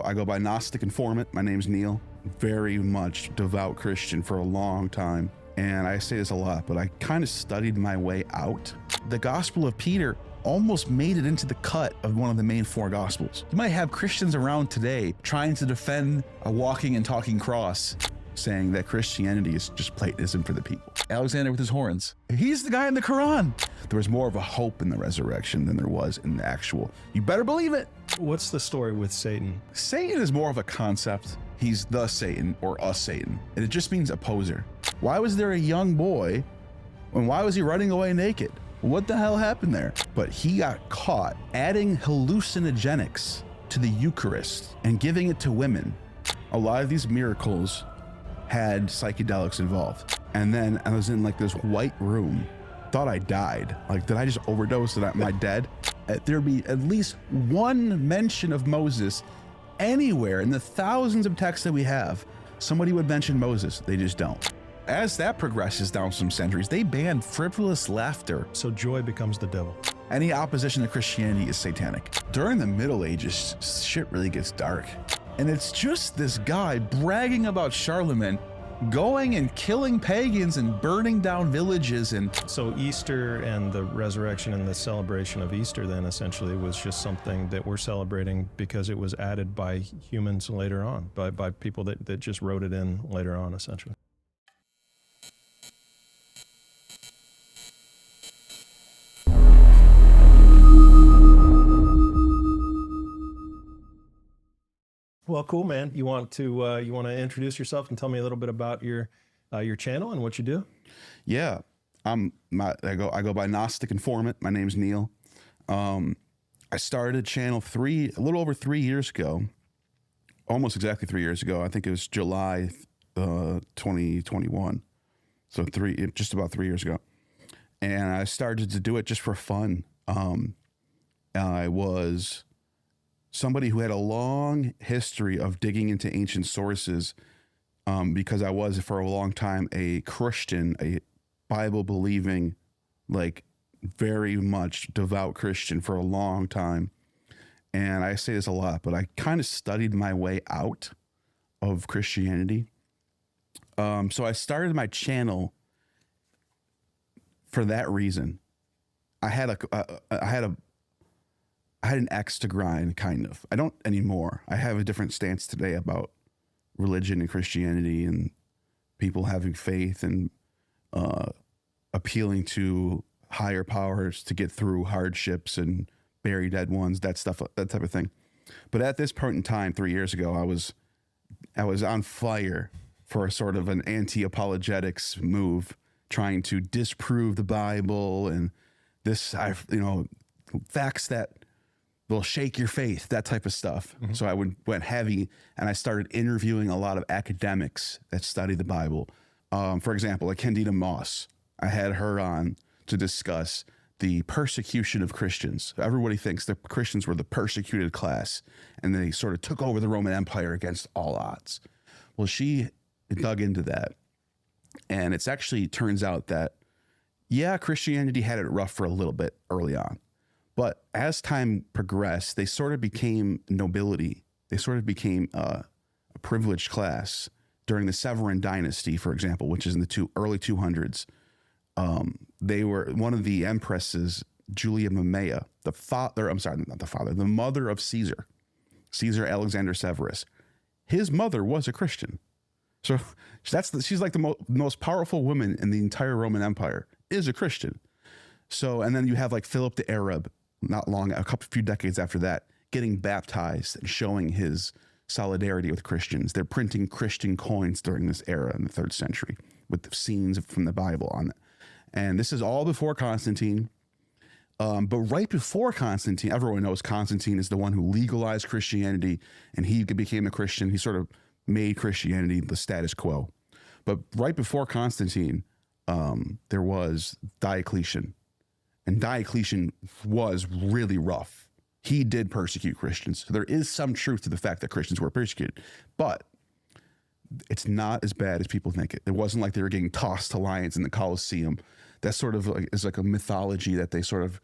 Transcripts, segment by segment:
I go by Gnostic informant. My name's Neal. Very much devout Christian for a long time. And I say this a lot, but I kind of studied my way out. The Gospel of Peter almost made it into the cut of one of the main four Gospels. You might have Christians around today trying to defend a walking and talking cross, saying that Christianity is just Platonism for the people. Alexander with his horns. He's the guy in the Quran. There was more of a hope in the resurrection than there was in the actual. You better believe it. What's the story with Satan? Satan is more of a concept. He's the Satan or a Satan, and it just means opposer. Why was there a young boy and why was he running away naked? What the hell happened there? But he got caught adding hallucinogenics to the Eucharist and giving it to women. A lot of these miracles had psychedelics involved. And then I was in like this white room, thought I died. Like, did I just overdose? Am I dead? There'd be at least one mention of Moses anywhere in the thousands of texts that we have. Somebody would mention Moses, they just don't. As that progresses down some centuries, they banned frivolous laughter. So joy becomes the devil. Any opposition to Christianity is satanic. During the Middle Ages, shit really gets dark. And it's just this guy bragging about Charlemagne going and killing pagans and burning down villages. And so Easter and the resurrection and the celebration of Easter then essentially was just something that we're celebrating because it was added by humans later on, by people that just wrote it in later on essentially. Well, cool, man. You want to introduce yourself and tell me a little bit about your channel and what you do? Yeah, I go by Gnostic informant. My name's Neal. I started channel a little over 3 years ago, almost exactly 3 years ago. I think it was July 2021, so just about 3 years ago. And I started to do it just for fun. I was somebody who had a long history of digging into ancient sources because I was for a long time a Christian, a Bible believing, like very much devout Christian for a long time. And I say this a lot, but I kind of studied my way out of Christianity. So I started my channel for that reason. I had an axe to grind, kind of. I don't anymore. I have a different stance today about religion and Christianity and people having faith and appealing to higher powers to get through hardships and bury dead ones, that stuff, that type of thing. But at this point in time, 3 years ago, I was on fire for a sort of an anti-apologetics move, trying to disprove the Bible and facts that will shake your faith, that type of stuff. Mm-hmm. So I went heavy and I started interviewing a lot of academics that study the Bible. For example, like Candida Moss, I had her on to discuss the persecution of Christians. Everybody thinks the Christians were the persecuted class and they sort of took over the Roman Empire against all odds. Well, she dug into that. And it's actually turns out that, yeah, Christianity had it rough for a little bit early on. But as time progressed, they sort of became nobility. They sort of became a privileged class during the Severan dynasty, for example, which is in the early 200s. They were one of the empresses, Julia Mamaea, the mother of Caesar Alexander Severus. His mother was a Christian. So she's like the most powerful woman in the entire Roman Empire is a Christian. So, and then you have like Philip the Arab, not long, few decades after that, getting baptized and showing his solidarity with Christians. They're printing Christian coins during this era in the 3rd century with the scenes from the Bible on it. And this is all before Constantine. But right before Constantine, everyone knows Constantine is the one who legalized Christianity and he became a Christian. He sort of made Christianity the status quo. But right before Constantine, there was Diocletian. And Diocletian was really rough. He did persecute Christians. So there is some truth to the fact that Christians were persecuted, but it's not as bad as people think it. It wasn't like they were getting tossed to lions in the Colosseum. That sort of is like a mythology that they sort of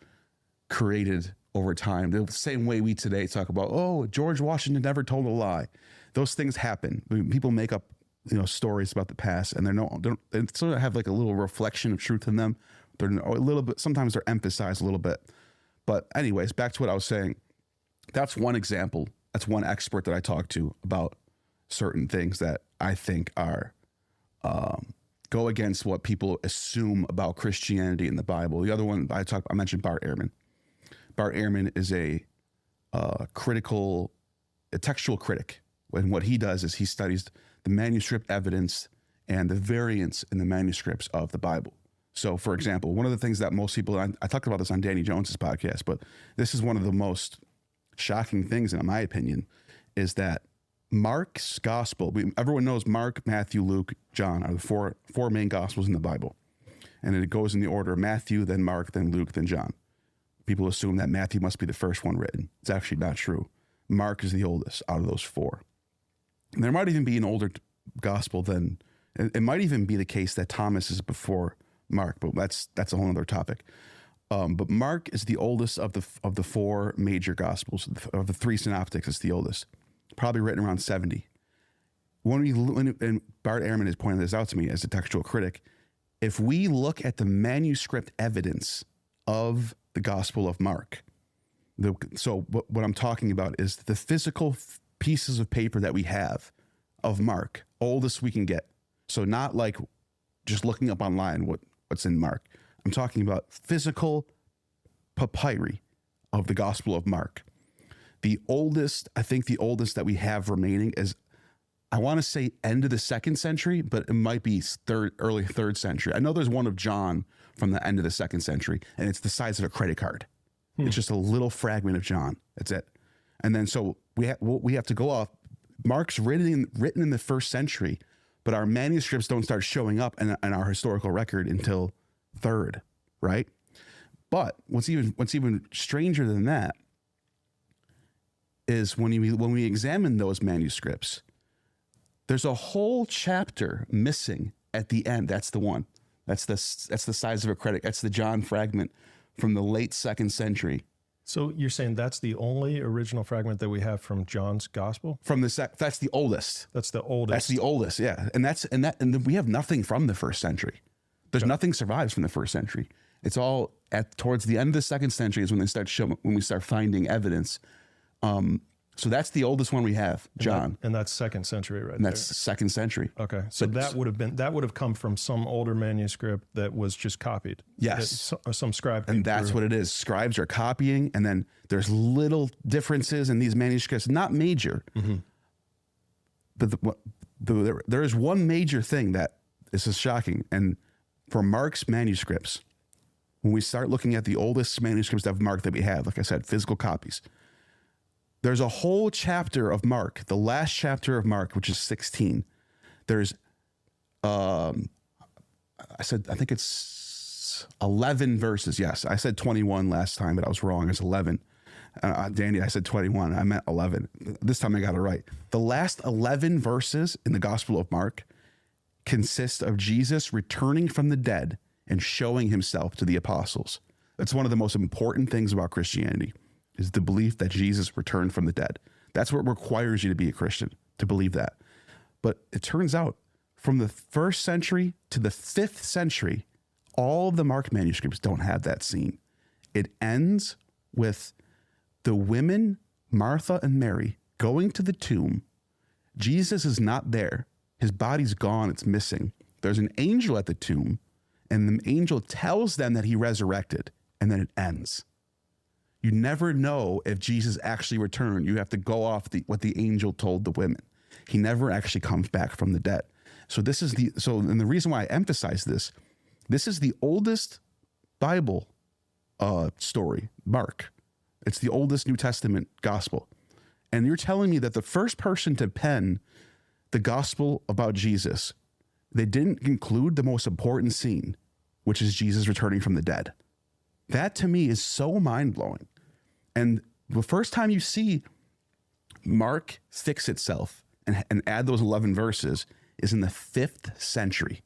created over time. The same way we today talk about, oh, George Washington never told a lie. Those things happen. I mean, people make up, stories about the past, and they sort of have like a little reflection of truth in them. They're a little bit, sometimes they're emphasized a little bit. But anyways, back to what I was saying. That's one example. That's one expert that I talked to about certain things that I think are go against what people assume about Christianity in the Bible. The other one I mentioned Bart Ehrman. Bart Ehrman is a textual critic. And what he does is he studies the manuscript evidence and the variants in the manuscripts of the Bible. So, for example, one of the things that most people, I talked about this on Danny Jones's podcast, but this is one of the most shocking things, in my opinion, is that Mark's gospel, everyone knows Mark, Matthew, Luke, John are the four main gospels in the Bible. And it goes in the order of Matthew, then Mark, then Luke, then John. People assume that Matthew must be the first one written. It's actually not true. Mark is the oldest out of those four. And there might even be an older gospel than, it might even be the case that Thomas is before Mark, but that's a whole other topic. But Mark is the oldest of the four major gospels. Of the three synoptics, it's the oldest. Probably written around 70. And Bart Ehrman has pointed this out to me as a textual critic. If we look at the manuscript evidence of the Gospel of Mark, so what I'm talking about is the physical pieces of paper that we have of Mark, oldest we can get. So not like just looking up online what's in Mark. I'm talking about physical papyri of the Gospel of Mark. I think the oldest that we have remaining is, I want to say end of the 2nd century, but it might be early 3rd century. I know there's one of John from the end of the 2nd century, and it's the size of a credit card. It's just a little fragment of John. That's it. And then so we have to go off. Mark's written in the 1st century, but our manuscripts don't start showing up in our historical record until 3rd, right? But what's even stranger than that is when we examine those manuscripts, there's a whole chapter missing at the end. That's the one. That's the size of a credit. That's the John fragment from the late 2nd century. So you're saying that's the only original fragment that we have from John's gospel? That's the oldest. That's the oldest. That's the oldest, yeah. And we have nothing from the 1st century. There's nothing survives from the 1st century. It's all towards the end of the 2nd century is when when we start finding evidence. So that's the oldest one we have, John. And that's 2nd century, right? And that's 2nd century. Okay. So that would have come from some older manuscript that was just copied. Yes. Some scribe. And that's what it is. Scribes are copying, and then there's little differences in these manuscripts, not major. Mm-hmm. But there is one major thing that is just shocking. And for Mark's manuscripts, when we start looking at the oldest manuscripts of Mark that we have, like I said, physical copies, there's a whole chapter of Mark, the last chapter of Mark, which is 16. There's, I think it's 11 verses. Yes, I said 21 last time, but I was wrong. It's 11. Danny, I said 21. I meant 11. This time I got it right. The last 11 verses in the Gospel of Mark consist of Jesus returning from the dead and showing himself to the apostles. That's one of the most important things about Christianity, is the belief that Jesus returned from the dead. That's what requires you to be a Christian, to believe that. But it turns out from the 1st century to the 5th century, all of the Mark manuscripts don't have that scene. It ends with the women, Martha and Mary, going to the tomb. Jesus is not there. His body's gone. It's missing. There's an angel at the tomb, and the angel tells them that he resurrected, and then it ends. You never know if Jesus actually returned. You have to go off what the angel told the women. He never actually comes back from the dead. So and the reason why I emphasize this is the oldest Bible story, Mark. It's the oldest New Testament gospel. And you're telling me that the first person to pen the gospel about Jesus, they didn't include the most important scene, which is Jesus returning from the dead. That to me is so mind-blowing. And the first time you see Mark fix itself and add those 11 verses is in the 5th century,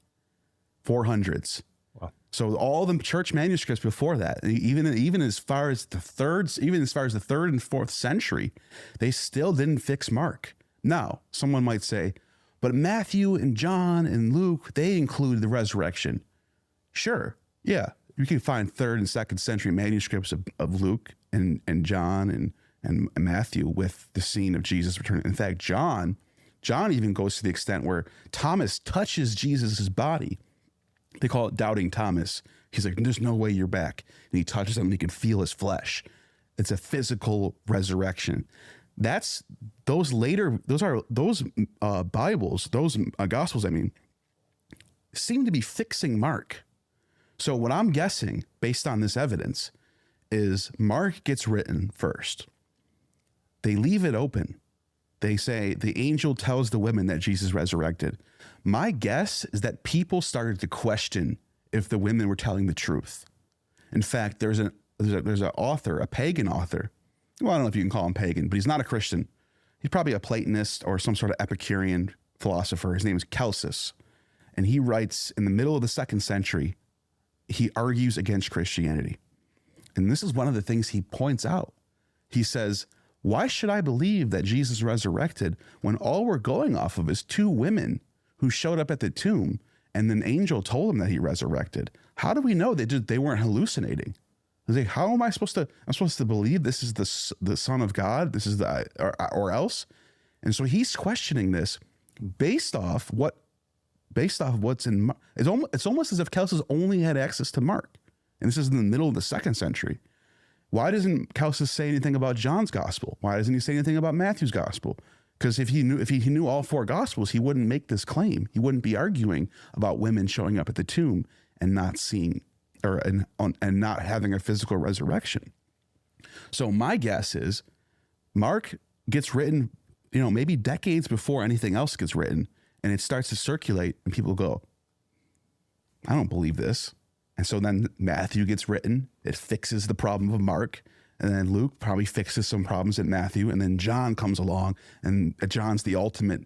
400s. Wow. So all the church manuscripts before that, even as far as the third and fourth century, they still didn't fix Mark. Now, someone might say, but Matthew and John and Luke, they include the resurrection. Sure, yeah, you can find third and second century manuscripts of Luke and John and Matthew with the scene of Jesus returning. In fact, John even goes to the extent where Thomas touches Jesus's body. They call it doubting Thomas. He's like, there's no way you're back. And he touches him and he can feel his flesh. It's a physical resurrection. Those Bibles, those Gospels, seem to be fixing Mark. So what I'm guessing, based on this evidence, is Mark gets written first. They leave it open. They say the angel tells the women that Jesus resurrected. My guess is that people started to question if the women were telling the truth. In fact, there's an author, a pagan author. Well, I don't know if you can call him pagan, but he's not a Christian. He's probably a Platonist or some sort of Epicurean philosopher. His name is Celsus. And he writes in the middle of the 2nd century, he argues against Christianity. And this is one of the things he points out. He says, why should I believe that Jesus resurrected when all we're going off of is 2 women who showed up at the tomb and an angel told them that he resurrected? How do we know they weren't hallucinating? Like, how am I supposed to believe this is the Son of God? This is or else? And so he's questioning this based off what's in. It's almost as if Celsus only had access to Mark, and this is in the middle of the 2nd century. Why doesn't Celsus say anything about John's gospel? Why doesn't he say anything about Matthew's gospel? Because if he knew all 4 gospels, he wouldn't make this claim. He wouldn't be arguing about women showing up at the tomb and not seeing and not having a physical resurrection. So my guess is Mark gets written, maybe decades before anything else gets written, and it starts to circulate, and people go, I don't believe this. And so then Matthew gets written. It fixes the problem of Mark. And then Luke probably fixes some problems in Matthew. And then John comes along, and John's the ultimate.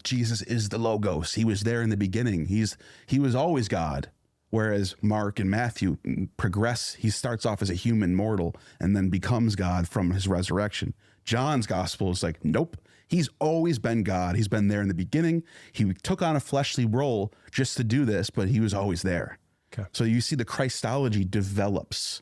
Jesus is the Logos. He was there in the beginning. He was always God. Whereas Mark and Matthew progress. He starts off as a human mortal and then becomes God from his resurrection. John's gospel is like, nope. He's always been God. He's been there in the beginning. He took on a fleshly role just to do this, but he was always there. Okay. So you see the Christology develops.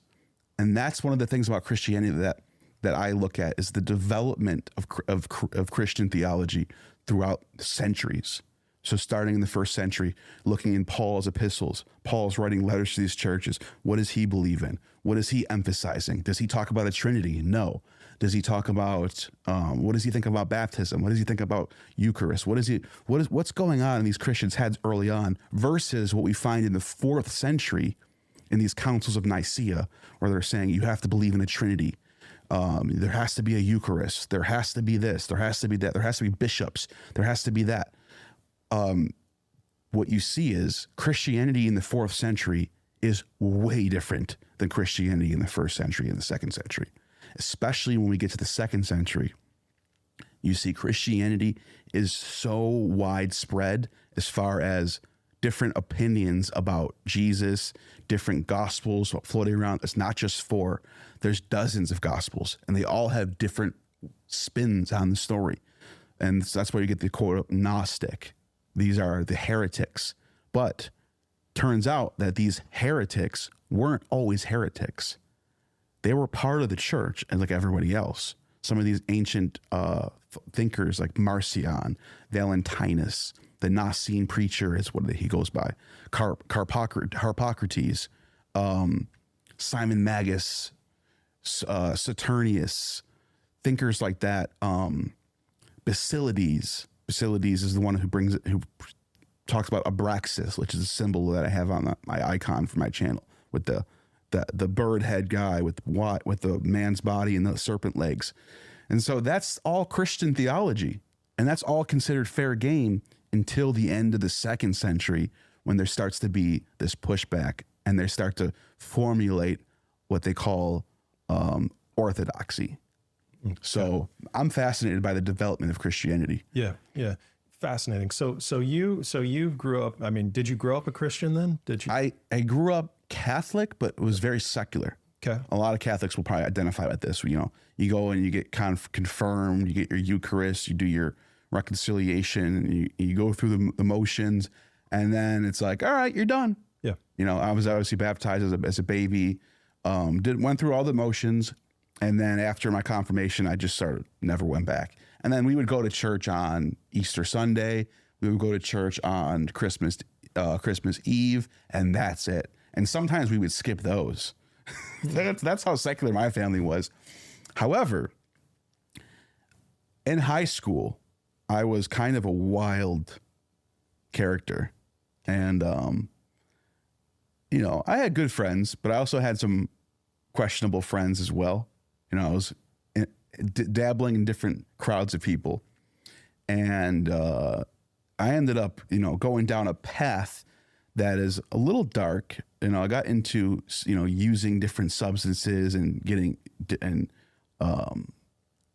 And that's one of the things about Christianity that I look at is the development of Christian theology throughout centuries. So starting in the 1st century, looking in Paul's epistles, Paul's writing letters to these churches. What does he believe in? What is he emphasizing? Does he talk about a Trinity? No. Does he talk about, what does he think about baptism? What does he think about Eucharist? What's going on in these Christians' heads early on versus what we find in the 4th century in these councils of Nicaea, where they're saying you have to believe in a Trinity. There has to be a Eucharist. There has to be this. There has to be that. There has to be bishops. There has to be that. What you see is Christianity in the 4th century is way different than Christianity in the 1st century and the 2nd century. Especially when we get to the 2nd century, you see Christianity is so widespread as far as different opinions about Jesus, different gospels floating around. It's not just 4. There's dozens of gospels, and they all have different spins on the story. And that's where you get the quote Gnostic. These are the heretics. But turns out that these heretics weren't always heretics. They were part of the church and like everybody else. Some of these ancient thinkers like Marcion, Valentinus, the Nicene preacher is what he goes by, Harpocrates, Simon Magus, Saturnius, thinkers like that. Basilides is the one who talks about Abraxas, which is a symbol that I have on my icon for my channel with the bird head guy with the man's body and the serpent legs. And so that's all Christian theology, and that's all considered fair game until the end of the 2nd century, when there starts to be this pushback and they start to formulate what they call orthodoxy. So I'm fascinated by the development of Christianity. Yeah. Fascinating. So you grew up, did you grow up a Christian then? Did you? I grew up Catholic, but it was very secular. Okay. A lot of Catholics will probably identify with this. You know, you go and you get confirmed, you get your Eucharist, you do your reconciliation, you go through the motions, and then it's like, all right, you're done. Yeah. You know, I was obviously baptized as a baby, went through all the motions, and then after my confirmation, I just never went back. And then we would go to church on Easter Sunday. We would go to church on Christmas Eve, and that's it. And sometimes we would skip those. That's how secular my family was. However, in high school, I was kind of a wild character. And, you know, I had good friends, but I also had some questionable friends as well. You know, I was dabbling in different crowds of people. And I ended up, you know, going down a path that is a little dark. You know, I got into, you know, using different substances and I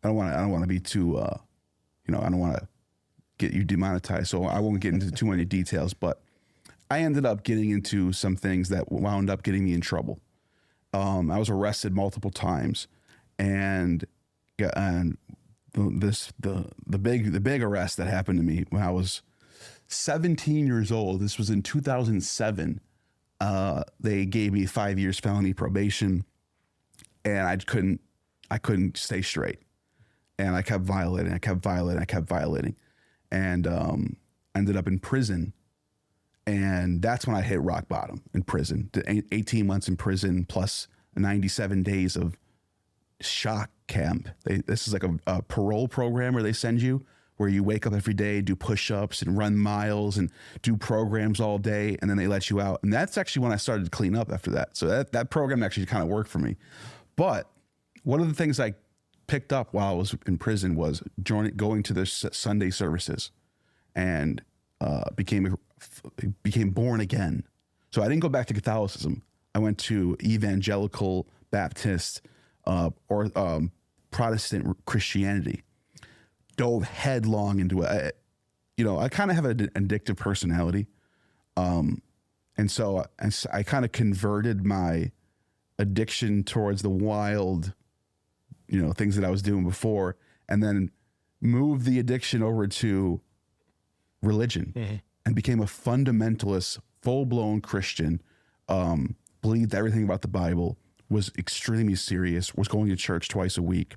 don't want to be too, you know, I don't want to get you demonetized, so I won't get into too many details, but I ended up getting into some things that wound up getting me in trouble. I was arrested multiple times, and the big arrest that happened to me when I was 17 years old. This was in 2007. They gave me 5 years felony probation, and I couldn't stay straight. And I kept violating, and ended up in prison. And that's when I hit rock bottom in prison. 18 months in prison plus 97 days of shock camp. This is like a parole program where they send you, where you wake up every day, do push-ups and run miles and do programs all day, and then they let you out. And that's actually when I started to clean up after that. So that program actually kind of worked for me. But one of the things I picked up while I was in prison was going to the Sunday services, and became born again. So I didn't go back to Catholicism. I went to evangelical Baptist or Protestant Christianity. Dove headlong into it. You know, I kind of have an addictive personality. And so I kind of converted my addiction towards the wild, you know, things that I was doing before, and then moved the addiction over to religion, and became a fundamentalist, full-blown Christian, believed everything about the Bible, was extremely serious, was going to church twice a week.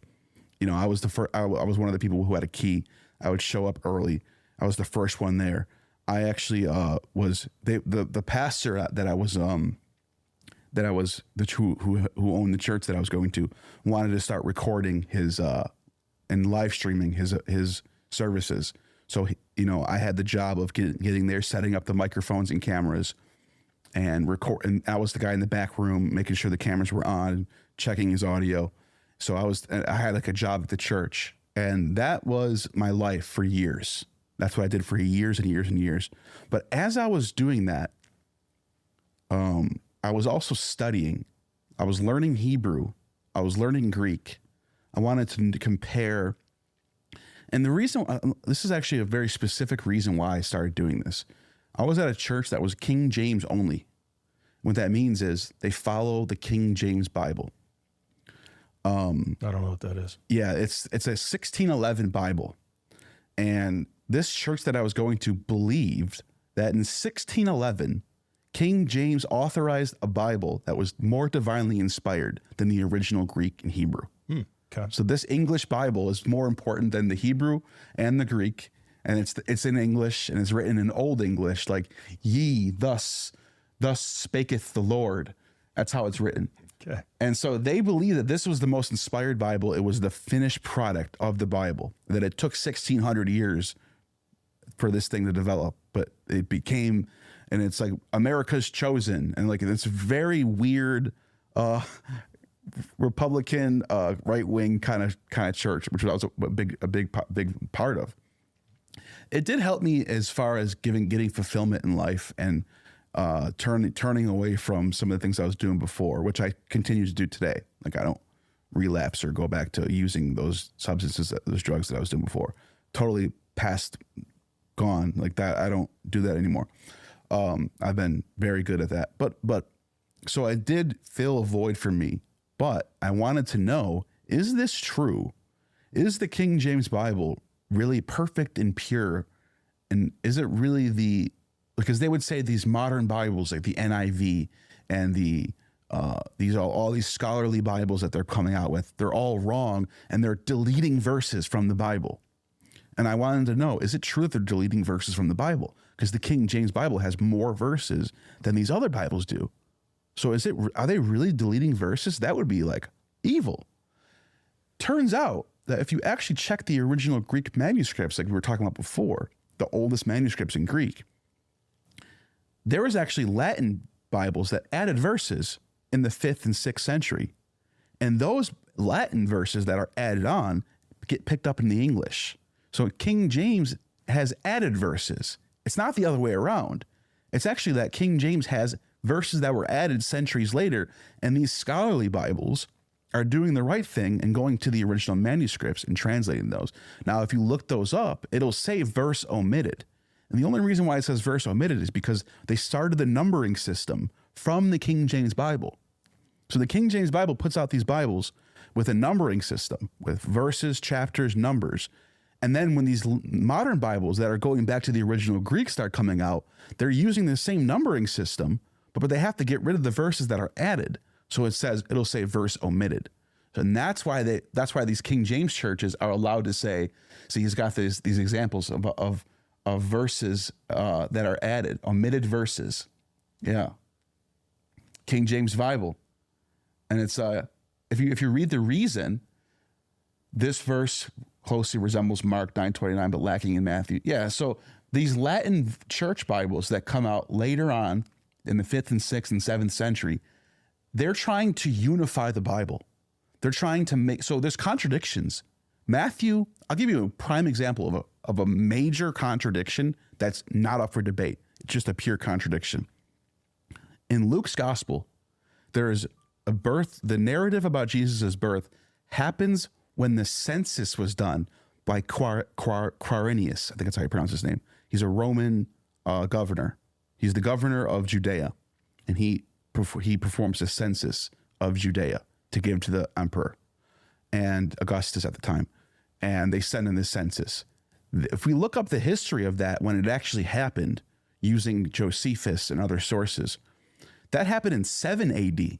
You know, I was I was one of the people who had a key. I would show up early. I was the first one there. I actually was the pastor that I was who owned the church that I was going to, wanted to start recording his and live streaming his services. So, you know, I had the job of getting there, setting up the microphones and cameras, and record. And I was the guy in the back room, making sure the cameras were on, checking his audio. So I had like a job at the church, and that was my life for years. That's what I did for years and years and years. But as I was doing that, I was also studying. I was learning Hebrew. I was learning Greek. I wanted to compare. And the reason, this is actually a very specific reason why I started doing this. I was at a church that was King James only. What that means is they follow the King James Bible. I don't know what that is. Yeah, it's a 1611 Bible. And this church that I was going to believed that in 1611, King James authorized a Bible that was more divinely inspired than the original Greek and Hebrew. Okay. So this English Bible is more important than the Hebrew and the Greek, and it's in English, and it's written in Old English, like "Ye thus spaketh the Lord." That's how it's written. Okay. And so they believe that this was the most inspired Bible. It was the finished product of the Bible. That it took 1,600 years for this thing to develop, but it became, and it's like America's chosen, and like it's very weird. Republican, right-wing kind of church, which was also a big part of. It did help me as far as getting fulfillment in life, and turning away from some of the things I was doing before, which I continue to do today. Like I don't relapse or go back to using those substances, those drugs that I was doing before. Totally past, gone like that. I don't do that anymore. I've been very good at that. But So it did fill a void for me, but I wanted to know, is this true? Is the King James Bible really perfect and pure? And is it really because they would say these modern Bibles like the NIV and all these scholarly Bibles that they're coming out with, they're all wrong and they're deleting verses from the Bible. And I wanted to know, is it true that they're deleting verses from the Bible? Because the King James Bible has more verses than these other Bibles do. So are they really deleting verses? That would be like evil. Turns out that if you actually check the original Greek manuscripts, like we were talking about before, the oldest manuscripts in Greek, there was actually Latin Bibles that added verses in the 5th and 6th century. And those Latin verses that are added on get picked up in the English. So King James has added verses. It's not the other way around. It's actually that King James has verses that were added centuries later, and these scholarly Bibles are doing the right thing and going to the original manuscripts and translating those. Now, if you look those up, it'll say verse omitted. And the only reason why it says verse omitted is because they started the numbering system from the King James Bible. So the King James Bible puts out these Bibles with a numbering system with verses, chapters, numbers. And then when these modern Bibles that are going back to the original Greek start coming out, they're using the same numbering system, but they have to get rid of the verses that are added. So it'll say verse omitted. And that's why these King James churches are allowed to say, see, he's got these examples of verses that are added, omitted verses. Yeah. King James Bible. And it's if you read the reason, this verse closely resembles Mark 9:29, but lacking in Matthew. Yeah. So these Latin church Bibles that come out later on in the 5th and 6th and 7th century, they're trying to unify the Bible. They're trying to so there's contradictions. Matthew, I'll give you a prime example of a major contradiction that's not up for debate. It's just a pure contradiction. In Luke's gospel, there's a birth. The narrative about Jesus' birth happens when the census was done by Quirinius. I think that's how you pronounce his name. He's a Roman governor. He's the governor of Judea, and he performs a census of Judea to give to the emperor and Augustus at the time. And they send in this census. If we look up the history of that, when it actually happened using Josephus and other sources, that happened in 7 AD.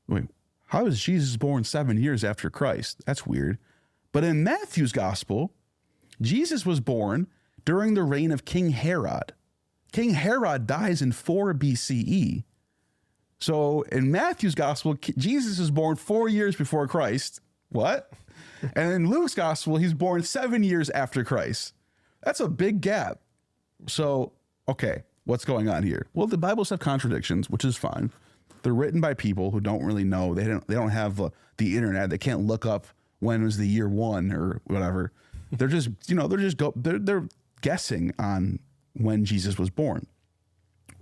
Wait, how is Jesus born 7 years after Christ? That's weird. But in Matthew's gospel, Jesus was born during the reign of King Herod. King Herod dies in 4 BCE. So in Matthew's gospel, Jesus is born 4 years before Christ. What? And in Luke's gospel, he's born 7 years after Christ. That's a big gap. So, okay, what's going on here? Well, the Bibles have contradictions, which is fine. They're written by people who don't really know. They don't have the internet. They can't look up when was the year 1 or whatever. They're just, they're guessing on when Jesus was born.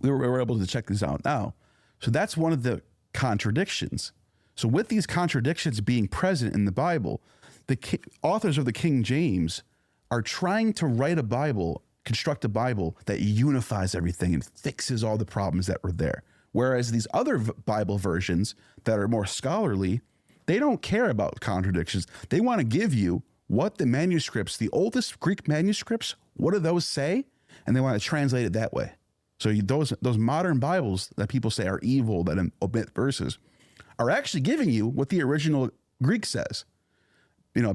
We were able to check this out now. So that's one of the contradictions. So with these contradictions being present in the Bible, the authors of the King James are trying to write a Bible, construct a Bible that unifies everything and fixes all the problems that were there. Whereas these other Bible versions that are more scholarly, they don't care about contradictions. They want to give you what the manuscripts, the oldest Greek manuscripts, what do those say? And they want to translate it that way. So those modern Bibles that people say are evil, that omit verses, are actually giving you what the original Greek says,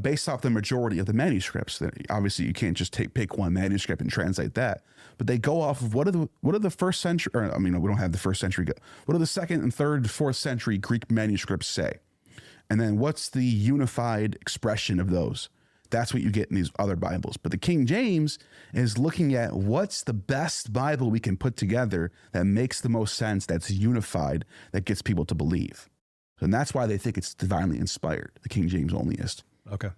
based off the majority of the manuscripts. Obviously, you can't just pick one manuscript and translate that, but they go off of what are the first century, we don't have the first century. What do the 2nd and 3rd, 4th century Greek manuscripts say? And then what's the unified expression of those? That's what you get in these other Bibles. But the King James is looking at what's the best Bible we can put together that makes the most sense, that's unified, that gets people to believe. And that's why they think it's divinely inspired, the King James onlyist. Okay.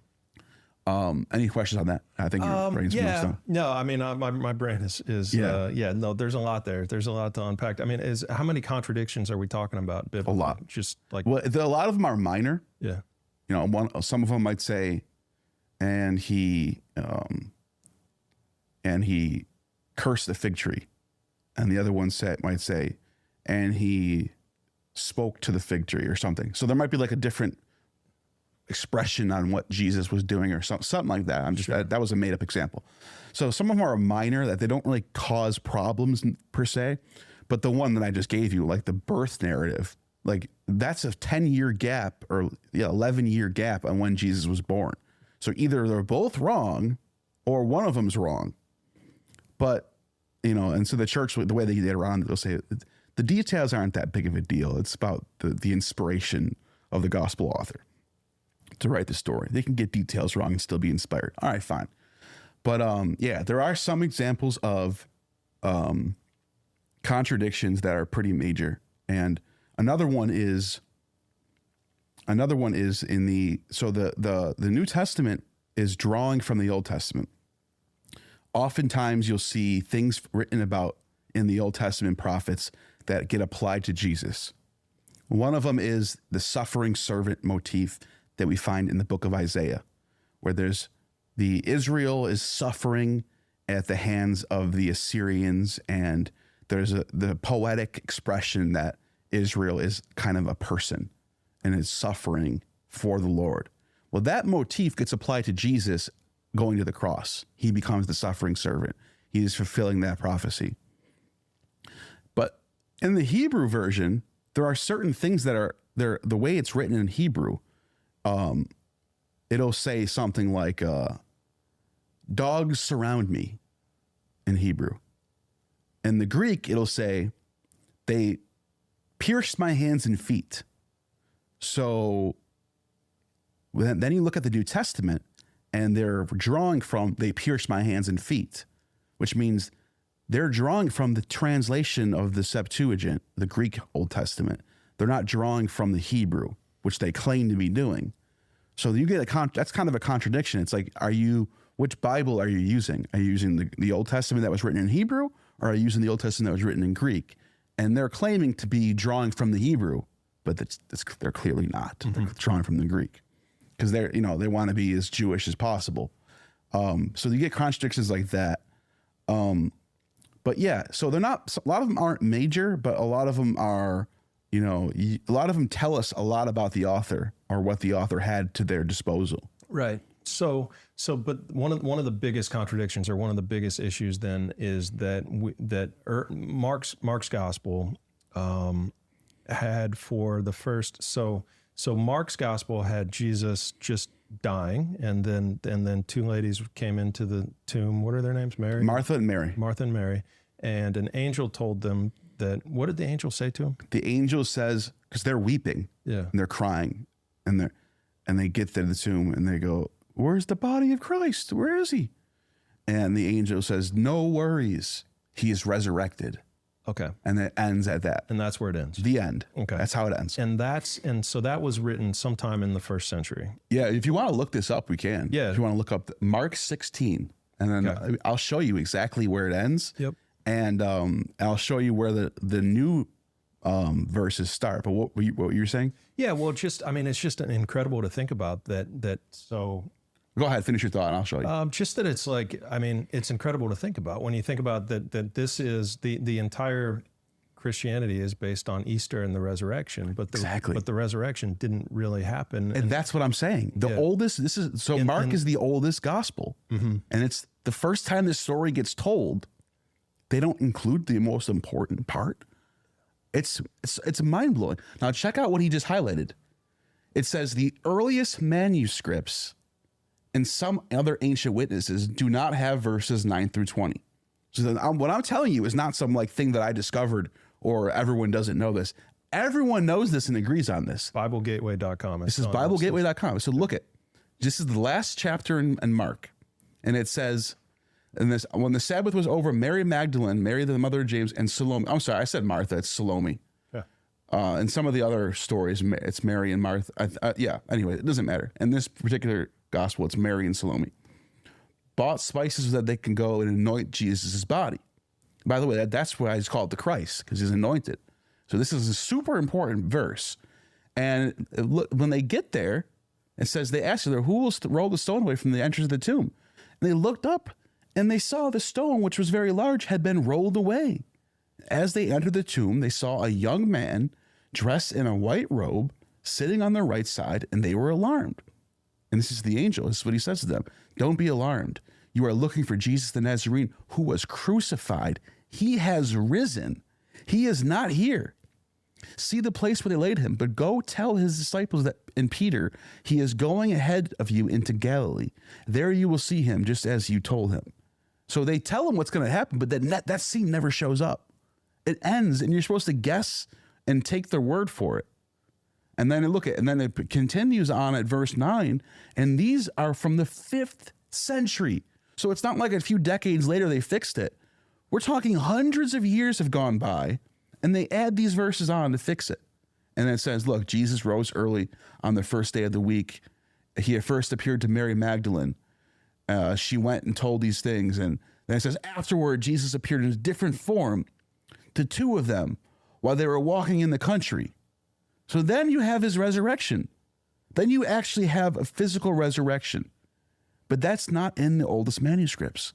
Any questions on that? I think your brain's almost done. No, I mean, my brain is no, there's a lot there. There's a lot to unpack. I mean, how many contradictions are we talking about biblically? A lot. Just like, well, a lot of them are minor. Yeah. Some of them might say, and he cursed the fig tree. And the other one might say, and he spoke to the fig tree or something. So there might be like a different expression on what Jesus was doing or something like that. I'm just, that was a made up example. So some of them are minor, that they don't really cause problems per se, but the one that I just gave you, like the birth narrative, like that's a 10-year gap or 11-year gap on when Jesus was born. So either they're both wrong or one of them's wrong. But, you know, and so the church, the way they get around it, they'll say the details aren't that big of a deal. It's about the inspiration of the gospel author to write the story. They can get details wrong and still be inspired. All right, fine. But yeah, there are some examples of contradictions that are pretty major. And another one is in the New Testament is drawing from the Old Testament. Oftentimes you'll see things written about in the Old Testament prophets that get applied to Jesus. One of them is the suffering servant motif that we find in the book of Isaiah, where there's Israel is suffering at the hands of the Assyrians, and there's the poetic expression that Israel is kind of a person and is suffering for the Lord. Well, that motif gets applied to Jesus going to the cross. He becomes the suffering servant. He is fulfilling that prophecy. But in the Hebrew version, there are certain things that are there. The way it's written in Hebrew, it'll say something like, dogs surround me in Hebrew. In the Greek, it'll say, they pierced my hands and feet. So then you look at the New Testament and they're drawing from, they pierced my hands and feet, which means they're drawing from the translation of the Septuagint, the Greek Old Testament. They're not drawing from the Hebrew, which they claim to be doing. So you get that's kind of a contradiction. It's like, which Bible are you using? Are you using the Old Testament that was written in Hebrew, or are you using the Old Testament that was written in Greek? And they're claiming to be drawing from the Hebrew, but they're clearly not. They're drawing from the Greek because they want to be as Jewish as possible. So you get contradictions like that. But yeah, so they're not, a lot of them aren't major, but a lot of them are, a lot of them tell us a lot about the author or what the author had to their disposal. Right. But one of the biggest contradictions, or one of the biggest issues, then, is that Mark's gospel had for the first. So Mark's gospel had Jesus just dying, and then two ladies came into the tomb. What are their names? Martha and Mary. And an angel told them that. What did the angel say to them? The angel says, because they're weeping, and they're crying, and they get to the tomb and they go, "Where's the body of Christ? Where is he?" And the angel says, "No worries. He is resurrected." Okay. And it ends at that. And that's where it ends. The end. Okay. That's how it ends. And so that was written sometime in the first century. Yeah. If you want to look this up, we can. Yeah. If you want to look up Mark 16, and then I'll show you exactly where it ends. Yep. And I'll show you where the new verses start. But what were you saying? Yeah. Well, it's just incredible to think about that. So go ahead, finish your thought, and I'll show you. Just that it's like, it's incredible to think about when you think about that this is the entire Christianity is based on Easter and the resurrection, but the resurrection didn't really happen. And that's what I'm saying. Oldest, Mark is the oldest gospel. Mm-hmm. And it's the first time this story gets told, they don't include the most important part. It's mind blowing. Now check out what he just highlighted. It says the earliest manuscripts and some other ancient witnesses do not have verses 9 through 20. So what I'm telling you is not some like thing that I discovered or everyone doesn't know this. Everyone knows this and agrees on this. BibleGateway.com. This is BibleGateway.com. So look at, this is the last chapter in Mark. And it says, when the Sabbath was over, Mary Magdalene, Mary the mother of James, and Salome. I'm sorry, I said Martha, it's Salome. Yeah. And some of the other stories, it's Mary and Martha. Anyway, it doesn't matter. In this particular gospel, it's Mary and Salome bought spices so that they can go and anoint Jesus' body. By the way, that's why he's called the Christ, because he's anointed. So this is a super important verse. And look, when they get there, it says they asked her, "Who will roll the stone away from the entrance of the tomb?" And they looked up and they saw the stone, which was very large, had been rolled away. As they entered the tomb, they saw a young man dressed in a white robe, sitting on their right side, and they were alarmed. And this is the angel. This is what he says to them. Don't be alarmed. You are looking for Jesus the Nazarene who was crucified. He has risen. He is not here. See the place where they laid him, but go tell his disciples that, and Peter, he is going ahead of you into Galilee. There you will see him just as you told him. So they tell him what's going to happen, but then that scene never shows up. It ends, and you're supposed to guess and take their word for it. And then it continues on at verse 9, and these are from the 5th century. So it's not like a few decades later they fixed it. We're talking hundreds of years have gone by, and they add these verses on to fix it. And it says, look, Jesus rose early on the first day of the week. He at first appeared to Mary Magdalene. She went and told these things. And then it says, afterward, Jesus appeared in a different form to 2 of them while they were walking in the country. So then you have his resurrection. Then you actually have a physical resurrection. But that's not in the oldest manuscripts.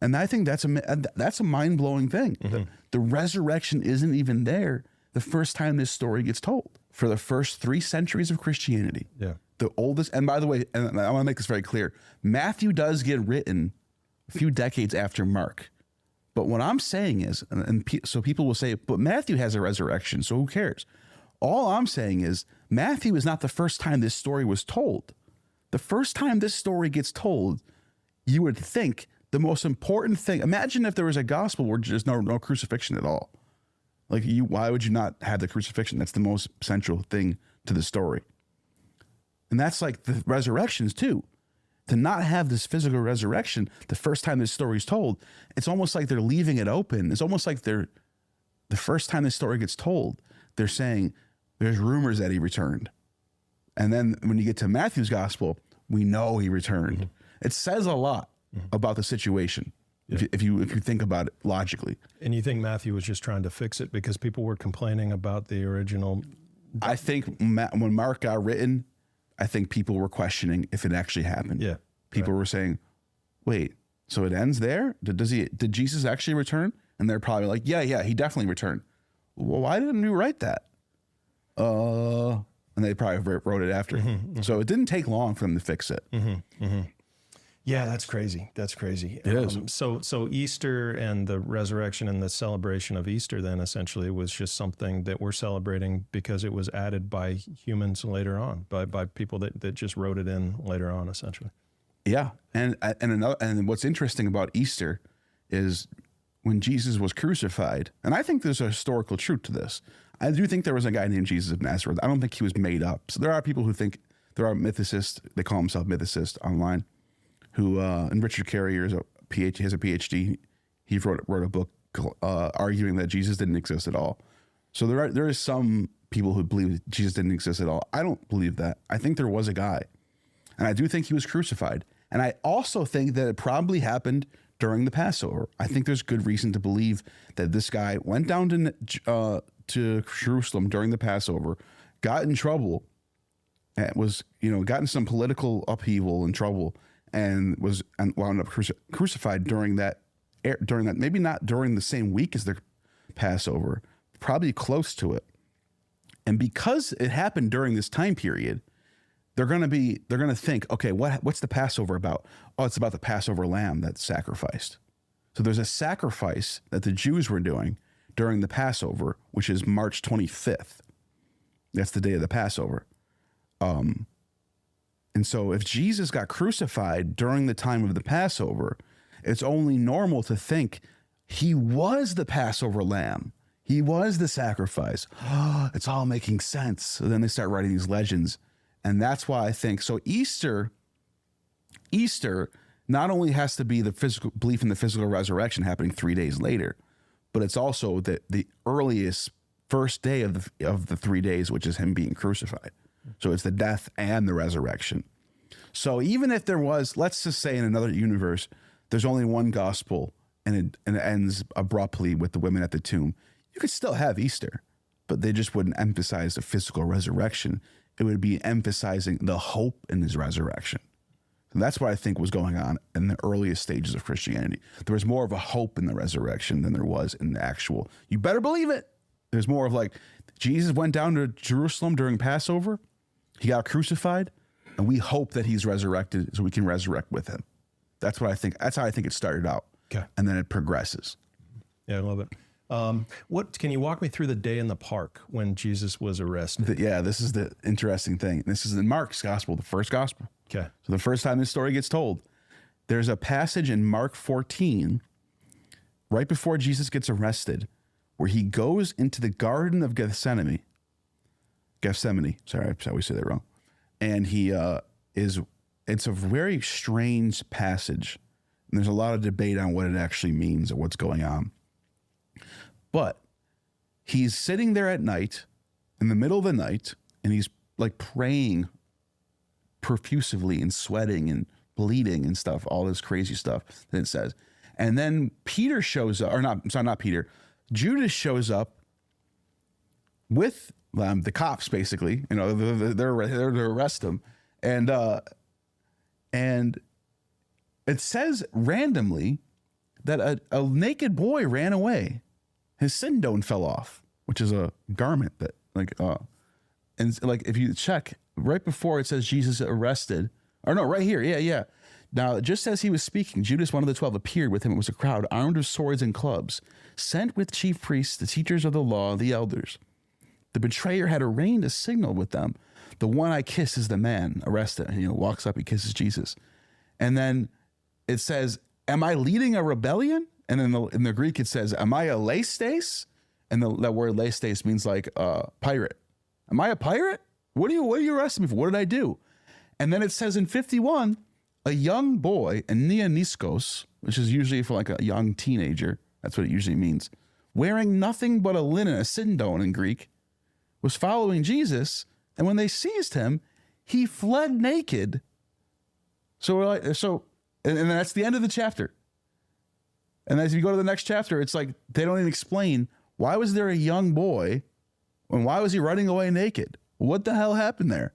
And I think that's a mind-blowing thing. Mm-hmm. The resurrection isn't even there the first time this story gets told. For the first 3 centuries of Christianity, the oldest, and by the way, and I want to make this very clear, Matthew does get written a few decades after Mark. But what I'm saying is, so people will say, but Matthew has a resurrection, so who cares? All I'm saying is Matthew is not the first time this story was told. The first time this story gets told, you would think the most important thing, imagine if there was a gospel where there's no crucifixion at all. Like, why would you not have the crucifixion? That's the most central thing to the story. And that's like the resurrections too. To not have this physical resurrection the first time this story is told, it's almost like they're leaving it open. It's almost like the first time this story gets told, they're saying there's rumors that he returned. And then when you get to Matthew's gospel, we know he returned. Mm-hmm. It says a lot about the situation. Yeah. If you think about it logically. And you think Matthew was just trying to fix it because people were complaining about the original? I think when Mark got written, I think people were questioning if it actually happened. Yeah. People were saying, wait, so it ends there? Did Jesus actually return? And they're probably like, yeah, he definitely returned. Well, why didn't you write that? And they probably wrote it after. Mm-hmm, mm-hmm. So it didn't take long for them to fix it. Mm-hmm, mm-hmm. Yeah, that's crazy. That's crazy. It is. So Easter and the resurrection and the celebration of Easter then essentially was just something that we're celebrating because it was added by humans later on, by people that just wrote it in later on, essentially. Yeah, and what's interesting about Easter is when Jesus was crucified, and I think there's a historical truth to this. I do think there was a guy named Jesus of Nazareth. I don't think he was made up. So there are people who think, there are mythicists, they call themselves mythicists online, who, and Richard Carrier has a PhD. He wrote a book arguing that Jesus didn't exist at all. So there is some people who believe Jesus didn't exist at all. I don't believe that. I think there was a guy, and I do think he was crucified. And I also think that it probably happened during the Passover. I think there's good reason to believe that this guy went down to Jerusalem during the Passover, got in trouble, and got in some political upheaval and trouble, and wound up crucified during that, maybe not during the same week as the Passover, probably close to it. And because it happened during this time period, they're going to think, okay, what's the Passover about? Oh, it's about the Passover lamb that's sacrificed. So there's a sacrifice that the Jews were doing during the Passover, which is March 25th. That's the day of the Passover. And so if Jesus got crucified during the time of the Passover, it's only normal to think he was the Passover lamb. He was the sacrifice. It's all making sense. So then they start writing these legends. And that's why I think, so Easter not only has to be the physical belief in the physical resurrection happening 3 days later, but it's also the earliest first day of the 3 days, which is him being crucified. So it's the death and the resurrection. So even if there was, let's just say in another universe, there's only one gospel and it ends abruptly with the women at the tomb, you could still have Easter, but they just wouldn't emphasize the physical resurrection. It would be emphasizing the hope in his resurrection. And that's what I think was going on in the earliest stages of Christianity. There was more of a hope in the resurrection than there was in the actual, you better believe it. There's more of like, Jesus went down to Jerusalem during Passover. He got crucified, and we hope that he's resurrected so we can resurrect with him. That's what I think. That's how I think it started out. Okay. And then it progresses. Yeah, I love it. What can you walk me through the day in the park when Jesus was arrested? This is the interesting thing. This is in Mark's gospel, the first gospel. Okay. So the first time this story gets told, there's a passage in Mark 14, right before Jesus gets arrested, where he goes into the Garden of Gethsemane. Sorry, I always say that wrong. And it's a very strange passage. And there's a lot of debate on what it actually means or what's going on. But he's sitting there at night, in the middle of the night, and he's like praying profusely and sweating and bleeding and stuff, all this crazy stuff that it says. And then Peter shows up, or not Peter, Judas shows up with the cops, basically. You know, they're there to arrest him. And it says randomly that a naked boy ran away. His sindone fell off, which is a garment that and if you check right before it says Jesus arrested, or no, right here. Yeah. Now, just as he was speaking, Judas, one of the 12, appeared. With him it was a crowd armed with swords and clubs, sent with chief priests, the teachers of the law, the elders. The betrayer had arranged a signal with them. The one I kiss is the man. Arrested. And, walks up, he kisses Jesus. And then it says, am I leading a rebellion? And then in the Greek, it says, am I a leistes? And that word leistes means like pirate. Am I a pirate? What are you arresting me for? What did I do? And then it says in 51, a young boy, and neoniskos, which is usually for like a young teenager. That's what it usually means. Wearing nothing but a linen, a sindone in Greek, was following Jesus. And when they seized him, he fled naked. And that's the end of the chapter. And as you go to the next chapter, it's like they don't even explain why was there a young boy and why was he running away naked? What the hell happened there?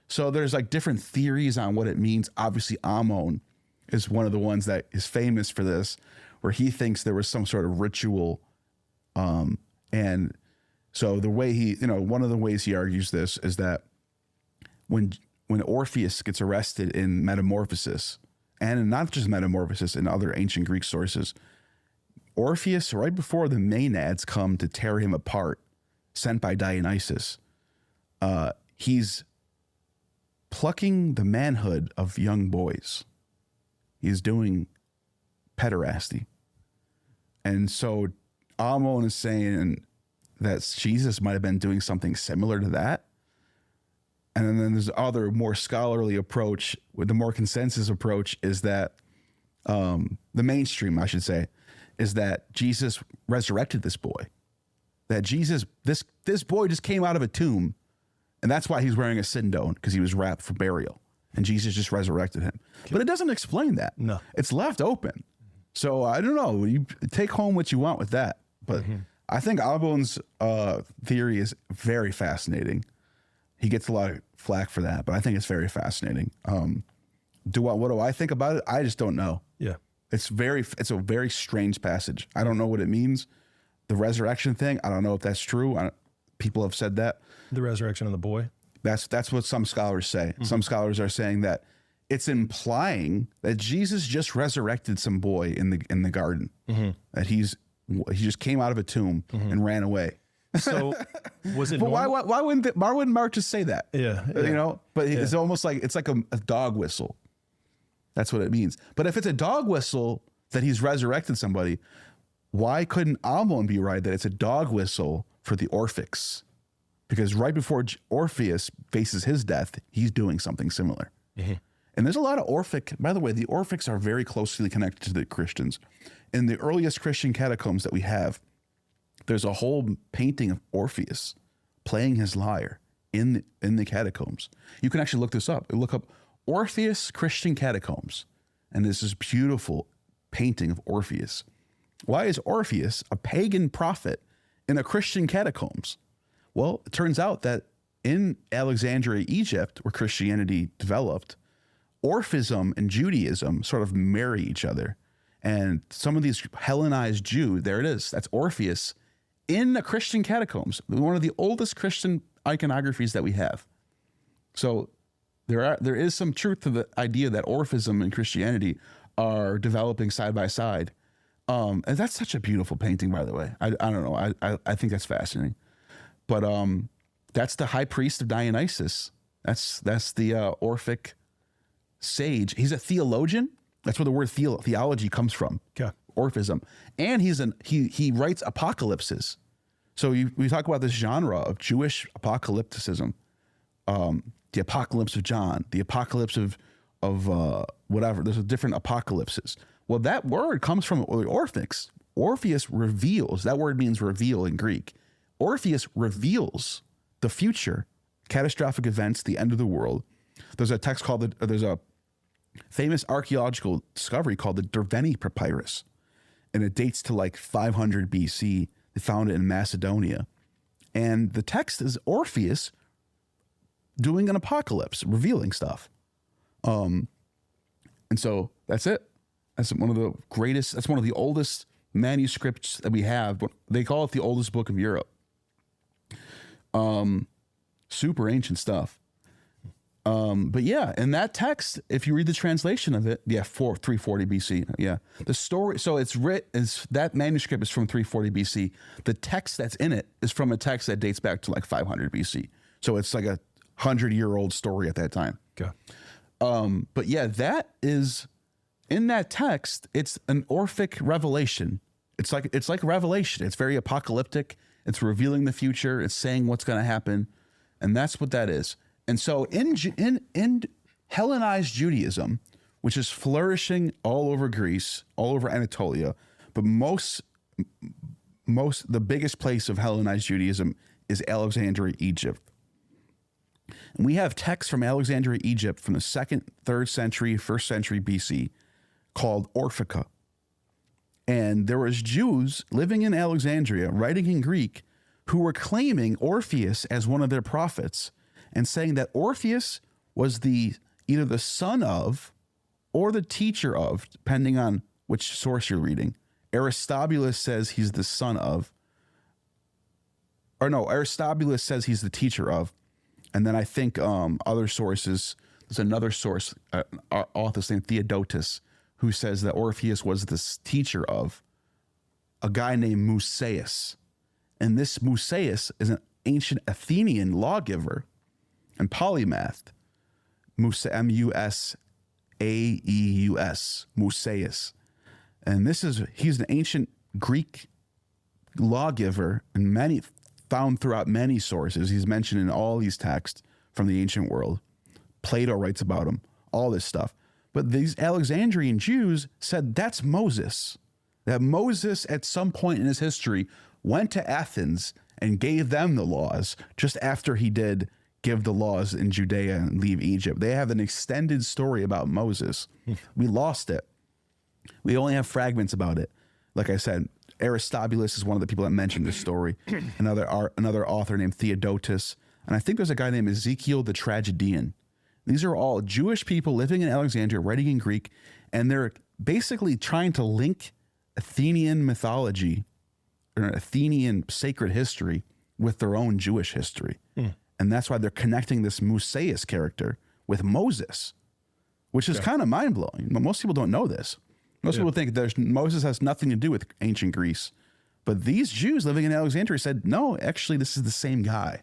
So there's like different theories on what it means. Obviously, Ammon is one of the ones that is famous for this, where he thinks there was some sort of ritual. And so the way one of the ways he argues this is that when Orpheus gets arrested in Metamorphosis, and not just Metamorphosis, in other ancient Greek sources, Orpheus, right before the Maenads come to tear him apart, sent by Dionysus, he's plucking the manhood of young boys. He's doing pederasty. And so Ammon is saying that Jesus might have been doing something similar to that. And then there's other more scholarly approach, with the more consensus approach, is that the mainstream, I should say, is that Jesus resurrected this boy. That Jesus, this boy just came out of a tomb, and that's why he's wearing a sindone, because he was wrapped for burial, and Jesus just resurrected him. Okay. But it doesn't explain that. No. It's left open. So I don't know. You take home what you want with that. But I think Ammon's theory is very fascinating. He gets a lot of flack for that, but I think it's very fascinating. What do I think about it? I just don't know. Yeah. It's a very strange passage. I don't know what it means. The resurrection thing, I don't know if that's true. People have said that. The resurrection of the boy? That's what some scholars say. Mm-hmm. Some scholars are saying that it's implying that Jesus just resurrected some boy in the garden. Mm-hmm. That he just came out of a tomb and ran away. So was it? But why wouldn't Mark just say that? Yeah. But it's almost like it's like a dog whistle. That's what it means. But if it's a dog whistle that he's resurrected somebody, why couldn't Ammon be right that it's a dog whistle for the Orphics? Because right before Orpheus faces his death, he's doing something similar. Mm-hmm. And there's a lot of Orphic. By the way, the Orphics are very closely connected to the Christians. In the earliest Christian catacombs that we have, there's a whole painting of Orpheus playing his lyre in the catacombs. You can actually look this up. Look up Orpheus Christian catacombs, and there's this beautiful painting of Orpheus. Why is Orpheus a pagan prophet in a Christian catacombs? Well, it turns out that in Alexandria, Egypt, where Christianity developed, Orphism and Judaism sort of marry each other. And some of these Hellenized Jew, there it is, that's Orpheus in the Christian catacombs, one of the oldest Christian iconographies that we have. So there is some truth to the idea that Orphism and Christianity are developing side by side. And that's such a beautiful painting, by the way. I don't know. I think that's fascinating. But that's the high priest of Dionysus. That's the Orphic sage. He's a theologian. That's where the word theology comes from. Okay. Orphism. And he writes apocalypses. So we talk about this genre of Jewish apocalypticism. The apocalypse of John, the apocalypse of whatever. There's different apocalypses. Well, that word comes from the Orphics. Orpheus reveals. That word means reveal in Greek. Orpheus reveals the future, catastrophic events, the end of the world. There's a text there's a famous archaeological discovery called the Derveni Papyrus, and it dates to like 500 BC. They found it in Macedonia, and the text is Orpheus doing an apocalypse, revealing stuff. And so that's it. That's one of the greatest. That's one of the oldest manuscripts that we have. They call it the oldest book of Europe. Super ancient stuff. But yeah, in that text, if you read the translation of it, 340 BC. Yeah, the story. So that manuscript is from 340 BC. The text that's in it is from a text that dates back to like 500 BC. So it's like a 100-year-old story at that time. Okay. But yeah, that is in that text. It's an Orphic revelation. It's like Revelation. It's very apocalyptic. It's revealing the future. It's saying what's going to happen, and that's what that is. And so in Hellenized Judaism, which is flourishing all over Greece, all over Anatolia, but the biggest place of Hellenized Judaism is Alexandria, Egypt. And we have texts from Alexandria, Egypt from the 2nd, 3rd century, 1st century BC called Orphica. And there was Jews living in Alexandria, writing in Greek, who were claiming Orpheus as one of their prophets and saying that Orpheus was either the son of or the teacher of, depending on which source you're reading. Aristobulus says he's the son of, Aristobulus says he's the teacher of. And then I think other sources, there's another source, author named Theodotus, who says that Orpheus was the teacher of a guy named Musaeus. And this Musaeus is an ancient Athenian lawgiver and polymath. M-U-S-A-E-U-S, Musaeus. And he's an ancient Greek lawgiver and found throughout many sources. He's mentioned in all these texts from the ancient world. Plato writes about him, all this stuff. But these Alexandrian Jews said that's Moses. That Moses at some point in his history went to Athens and gave them the laws just after he did give the laws in Judea and leave Egypt. They have an extended story about Moses. We lost it. We only have fragments about it. Like I said, Aristobulus is one of the people that mentioned this story. Another author named Theodotus. And I think there's a guy named Ezekiel the Tragedian. These are all Jewish people living in Alexandria, writing in Greek, and they're basically trying to link Athenian mythology or Athenian sacred history with their own Jewish history. And that's why they're connecting this Musaeus character with Moses, which is kind of mind-blowing. Most people don't know this. Most people think Moses has nothing to do with ancient Greece. But these Jews living in Alexandria said, no, actually, this is the same guy.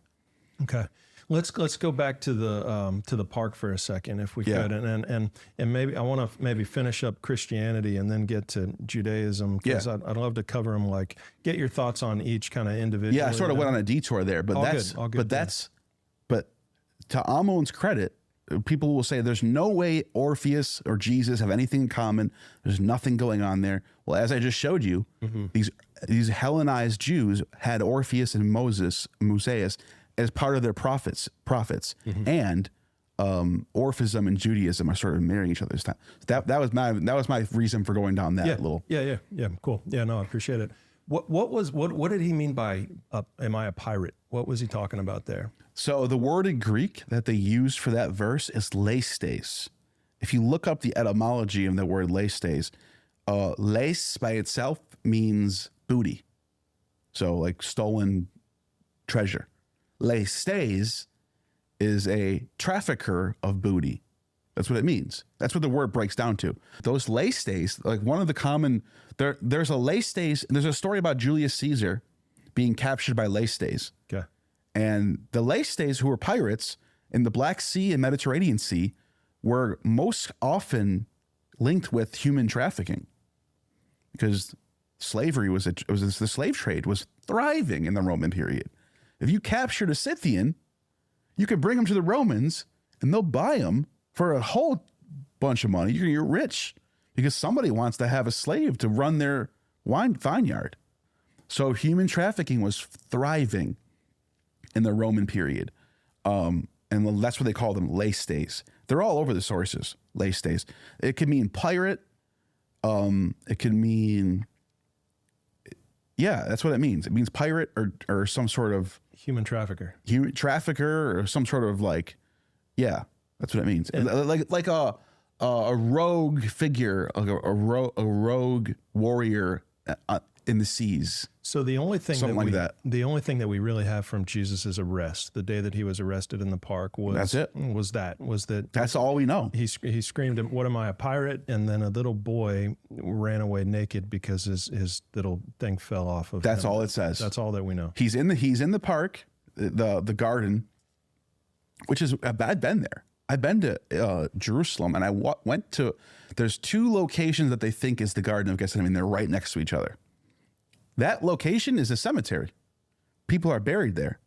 Okay. Let's go back to the park for a second, if we could, and maybe I want to maybe finish up Christianity and then get to Judaism, because I'd love to cover them. Like, get your thoughts on each kind of individual. Yeah, I sort of went on a detour there, but but to Amon's credit, people will say there's no way Orpheus or Jesus have anything in common. There's nothing going on there. Well, as I just showed you, these Hellenized Jews had Orpheus and Musaeus as part of their prophets, and Orphism and Judaism are sort of marrying each other this time. That was my reason for going down that little. Yeah. Cool. Yeah, no, I appreciate it. What did he mean by am I a pirate? What was he talking about there? So the word in Greek that they used for that verse is leistes. If you look up the etymology of the word leistes, leis by itself means booty. So like stolen treasure. Lestes is a trafficker of booty. That's what it means. That's what the word breaks down to. Those lestes, like one of the common, there's a lestes, there's a story about Julius Caesar being captured by lestes. Okay. And the lestes, who were pirates in the Black Sea and Mediterranean Sea, were most often linked with human trafficking, because slavery the slave trade was thriving in the Roman period. If you captured a Scythian, you could bring him to the Romans and they'll buy him for a whole bunch of money. You're rich because somebody wants to have a slave to run their vineyard. So human trafficking was thriving in the Roman period. And that's what they call them, lestes. They're all over the sources, lestes. It could mean pirate. It could mean, yeah, that's what it means. It means pirate or some sort of human trafficker, or some sort of like, yeah, that's what it means. Like a rogue figure, like a rogue warrior in the seas. So the only thing the only thing that we really have from Jesus' arrest, the day that he was arrested in the park, was that's all we know. He screamed, "What am I, a pirate?" And then a little boy ran away naked because his little thing fell off of That's him. all it says. That's all that we know. He's in the park, the garden, which is, I've been there. I've been to Jerusalem, and I went to, there's two locations that they think is the Garden of Gethsemane. They're right next to each other. That location is a cemetery. People are buried there.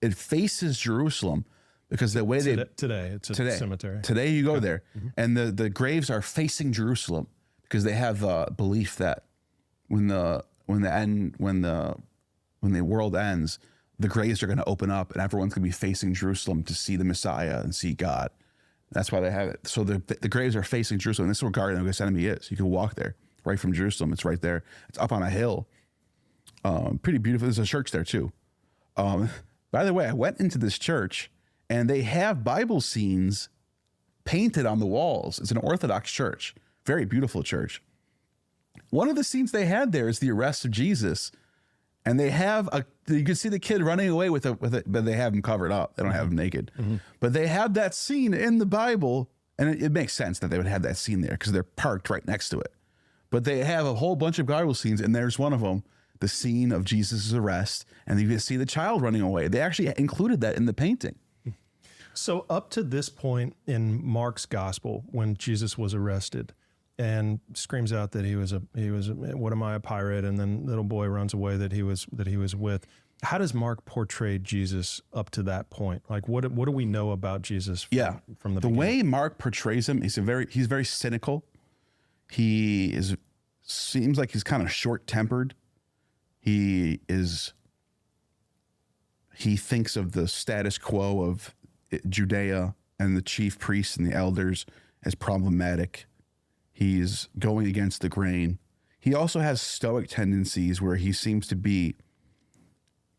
It faces Jerusalem because the way today it's a cemetery. Today you go there, and the graves are facing Jerusalem because they have the belief that when the world ends, the graves are going to open up and everyone's going to be facing Jerusalem to see the Messiah and see God. That's why they have it. So the graves are facing Jerusalem. This is where Garden of Gethsemane is. You can walk there right from Jerusalem. It's right there. It's up on a hill. Pretty beautiful. There's a church there too. By the way, I went into this church and they have Bible scenes painted on the walls. It's an Orthodox church. Very beautiful church. One of the scenes they had there is the arrest of Jesus. And they have you can see the kid running away with it, but they have him covered up. They don't have him naked. But they have that scene in the Bible, and it makes sense that they would have that scene there because they're parked right next to it. But they have a whole bunch of Bible scenes, and there's one of them, the scene of Jesus' arrest, and you can see the child running away. They actually included that in the painting. So up to this point in Mark's gospel, when Jesus was arrested and screams out that he was what am I, a pirate? And then little boy runs away that he was with. How does Mark portray Jesus up to that point? Like what do we know about Jesus from the beginning? Way Mark portrays him, he's very cynical. Seems like he's kind of short-tempered. He thinks of the status quo of Judea and the chief priests and the elders as problematic. He's going against the grain. He also has stoic tendencies where he seems to be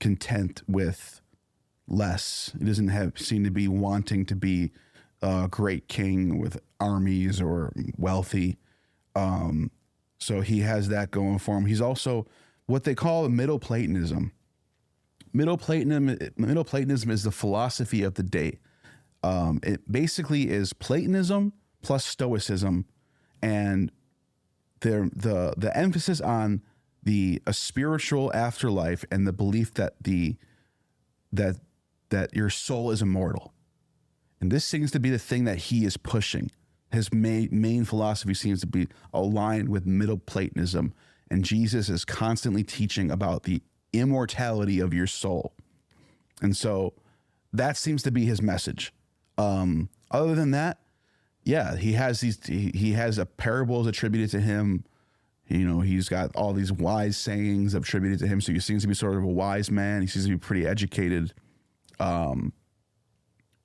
content with less. He doesn't seem to be wanting to be a great king with armies or wealthy. So he has that going for him. He's also what they call Middle Platonism. Middle Platonism is the philosophy of the day. It basically is Platonism plus Stoicism, and the emphasis on a spiritual afterlife and the belief that that your soul is immortal. And this seems to be the thing that he is pushing. His main philosophy seems to be aligned with Middle Platonism, and Jesus is constantly teaching about the immortality of your soul. And so that seems to be his message. Other than that, yeah, he has a parables attributed to him. You know, he's got all these wise sayings attributed to him. So he seems to be sort of a wise man. He seems to be pretty educated.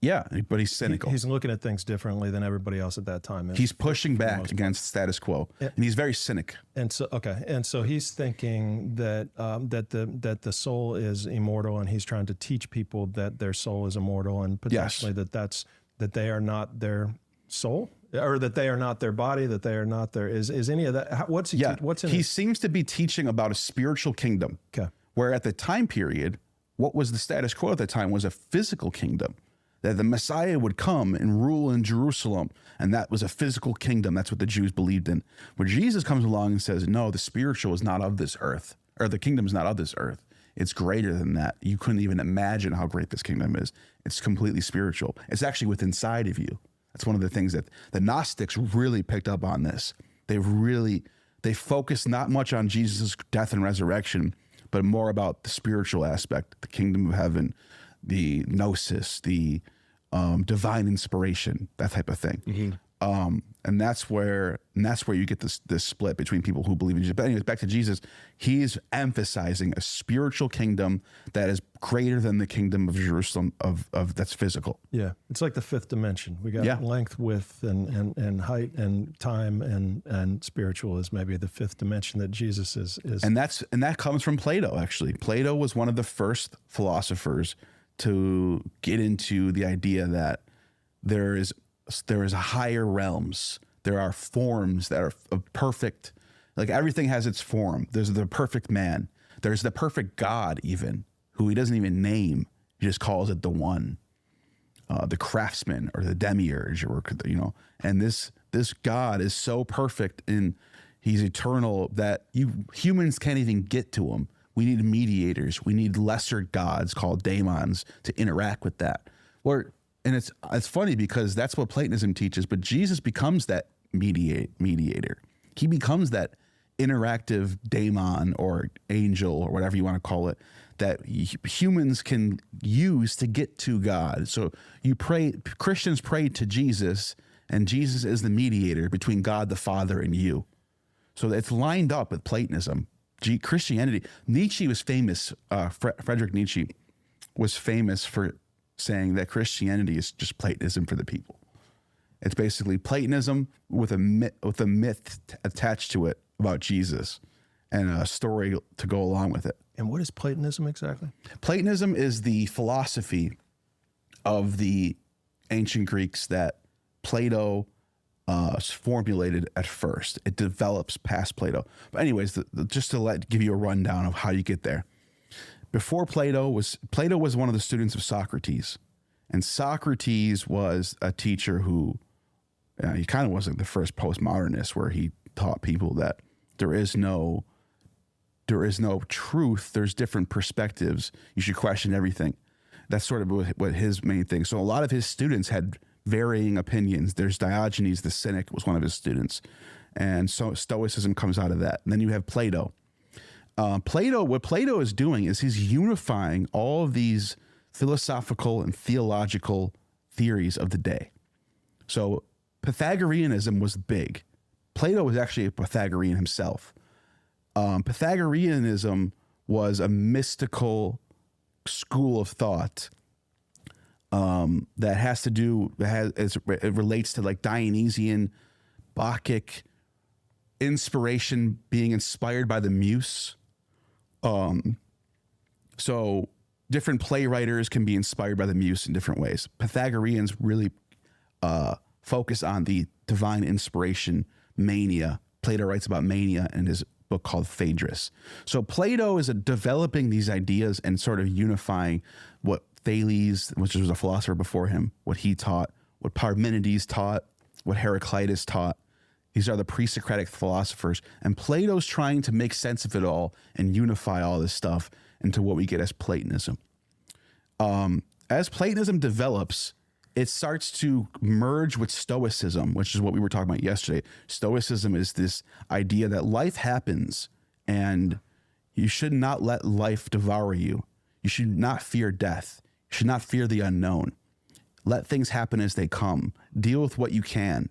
Yeah, but he's cynical. He's looking at things differently than everybody else at that time. He's pushing back against status quo, and he's very cynic. And so he's thinking that the soul is immortal, and he's trying to teach people that their soul is immortal, and potentially that they are not their soul, or that they are not their body, that they are not their is any of that. What's in he seems to be teaching about a spiritual kingdom. Okay. Where at the time period, what was the status quo at the time was a physical kingdom, that the Messiah would come and rule in Jerusalem. And that was a physical kingdom. That's what the Jews believed in. Where Jesus comes along and says, no, the spiritual is not of this earth, or the kingdom is not of this earth. It's greater than that. You couldn't even imagine how great this kingdom is. It's completely spiritual. It's actually within inside of you. That's one of the things that the Gnostics really picked up on this. They focused not much on Jesus' death and resurrection, but more about the spiritual aspect, the kingdom of heaven, the gnosis, the divine inspiration, that type of thing. And that's where you get this split between people who believe in Jesus. But anyways, back to Jesus, he's emphasizing a spiritual kingdom that is greater than the kingdom of Jerusalem of that's physical. Yeah, it's like the fifth dimension. We got length, width, and height, and time, and spiritual is maybe the fifth dimension that Jesus is. And that comes from Plato. Actually, Plato was one of the first philosophers to get into the idea that there is higher realms. There are forms that are perfect. Like everything has its form. There's the perfect man. There's the perfect God, even, who he doesn't even name. He just calls it the one, the craftsman or the demiurge, or And this God is so perfect and he's eternal that humans can't even get to him. We need mediators. We need lesser gods called daemons to interact with that. And it's funny because that's what Platonism teaches, but Jesus becomes that mediator. He becomes that interactive daemon or angel or whatever you want to call it that humans can use to get to God. So Christians pray to Jesus, and Jesus is the mediator between God the Father and you. So it's lined up with Platonism. Christianity, Nietzsche was famous, Friedrich Nietzsche was famous for saying that Christianity is just Platonism for the people. It's basically Platonism with a myth attached to it about Jesus and a story to go along with it. And what is Platonism exactly? Platonism is the philosophy of the ancient Greeks that Plato formulated at first. It develops past Plato. But anyways, just to give you a rundown of how you get there. Before Plato was one of the students of Socrates, and Socrates was a teacher who he kind of wasn't the first postmodernist, where he taught people that there is no truth. There's different perspectives. You should question everything. That's sort of what his main thing. So a lot of his students had varying opinions. There's Diogenes the Cynic was one of his students, and so Stoicism comes out of that. And then you have Plato. What Plato is doing is he's unifying all of these philosophical and theological theories of the day. So Pythagoreanism was big. Plato was actually a Pythagorean himself. Pythagoreanism was a mystical school of thought it relates to like Dionysian, Bacchic inspiration, being inspired by the muse. So different playwriters can be inspired by the muse in different ways. Pythagoreans really focus on the divine inspiration, mania. Plato writes about mania in his book called Phaedrus. So Plato is developing these ideas and sort of unifying what Thales, which was a philosopher before him, what he taught, what Parmenides taught, what Heraclitus taught. These are the pre-Socratic philosophers. And Plato's trying to make sense of it all and unify all this stuff into what we get as Platonism. As Platonism develops, it starts to merge with Stoicism, which is what we were talking about yesterday. Stoicism is this idea that life happens and you should not let life devour you. You should not fear death. You should not fear the unknown. Let things happen as they come. Deal with what you can.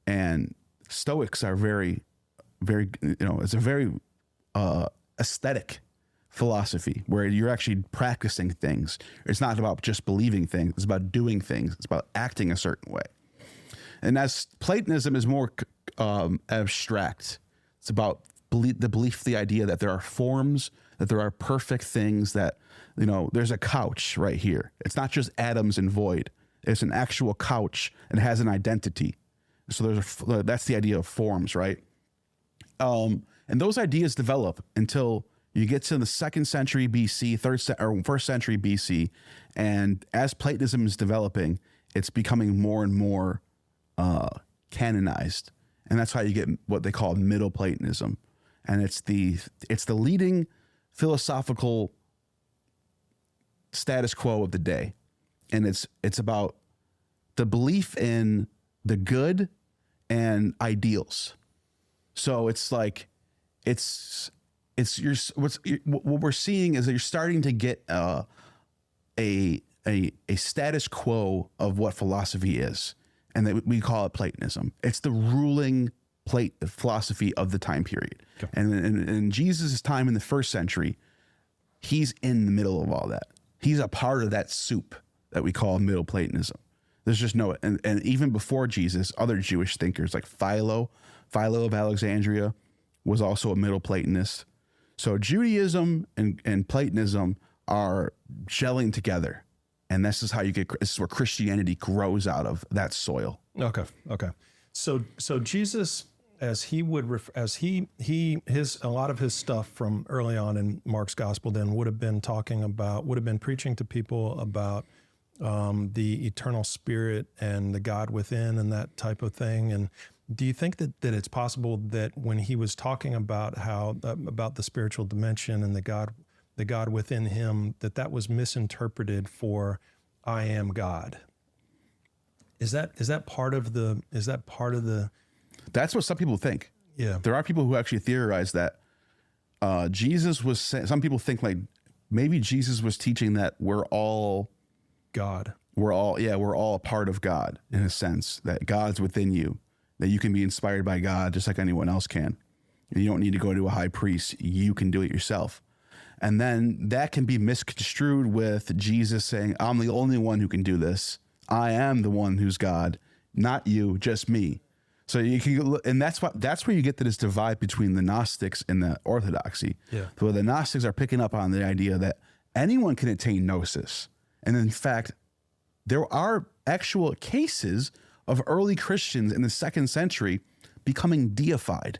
And Stoics are very, very, it's a very aesthetic philosophy where you're actually practicing things. It's not about just believing things. It's about doing things. It's about acting a certain way. And as Platonism is more abstract, it's about the belief, the idea that there are forms, that there are perfect things, that, there's a couch right here. It's not just atoms and void. It's an actual couch and it has an identity. So that's the idea of forms, right? And those ideas develop until You get to the 2nd century BC, or 1st century BC, and as Platonism is developing, it's becoming more and more canonized, and that's how you get what they call Middle Platonism, and it's the leading philosophical status quo of the day, and it's about the belief in the good and ideals. So it's like what we're seeing is that you're starting to get a status quo of what philosophy is, and that we call it Platonism. It's the ruling philosophy of the time period. Okay. And in Jesus' time in the 1st century, he's in the middle of all that. He's a part of that soup that we call Middle Platonism. There's just no, and even before Jesus, other Jewish thinkers like Philo of Alexandria was also a Middle Platonist. So Judaism and Platonism are gelling together, and this is where Christianity grows out of that soil. Okay. So Jesus, as he would a lot of his stuff from early on in Mark's gospel then would have been preaching to people about the eternal spirit and the God within and that type of thing. And do you think that it's possible that when he was talking about about the spiritual dimension and the God within him, that was misinterpreted for I am God? Is that part of the? That's what some people think. Yeah, there are people who actually theorize that Jesus was. Some people think like maybe Jesus was teaching that we're all God. We're all a part of God in a sense, that God's within you, that you can be inspired by God just like anyone else can. You don't need to go to a high priest. You can do it yourself. And then that can be misconstrued with Jesus saying, I'm the only one who can do this. I am the one who's God, not you, just me. So you can, and that's where you get to this divide between the Gnostics and the Orthodoxy. Yeah. Where the Gnostics are picking up on the idea that anyone can attain gnosis. And in fact, there are actual cases of early Christians in the 2nd century becoming deified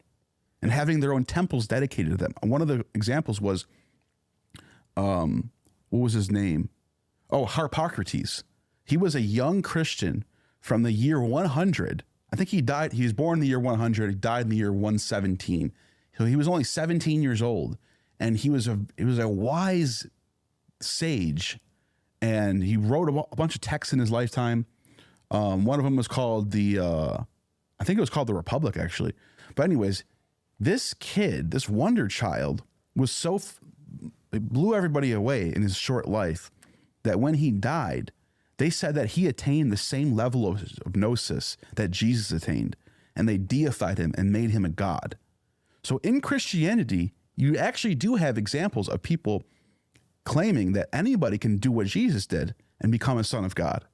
and having their own temples dedicated to them. One of the examples was, what was his name? Oh, Harpocrates. He was a young Christian from the year 100. I think he died. He was born in the year 100. He died in the year 117. So he was only 17 years old, and he was a wise sage, and he wrote a bunch of texts in his lifetime. One of them was called I think it was called the Republic, actually. But anyways, this kid, this wonder child, was it blew everybody away in his short life that when he died, they said that he attained the same level of gnosis that Jesus attained, and they deified him and made him a god. So in Christianity, you actually do have examples of people claiming that anybody can do what Jesus did and become a son of God.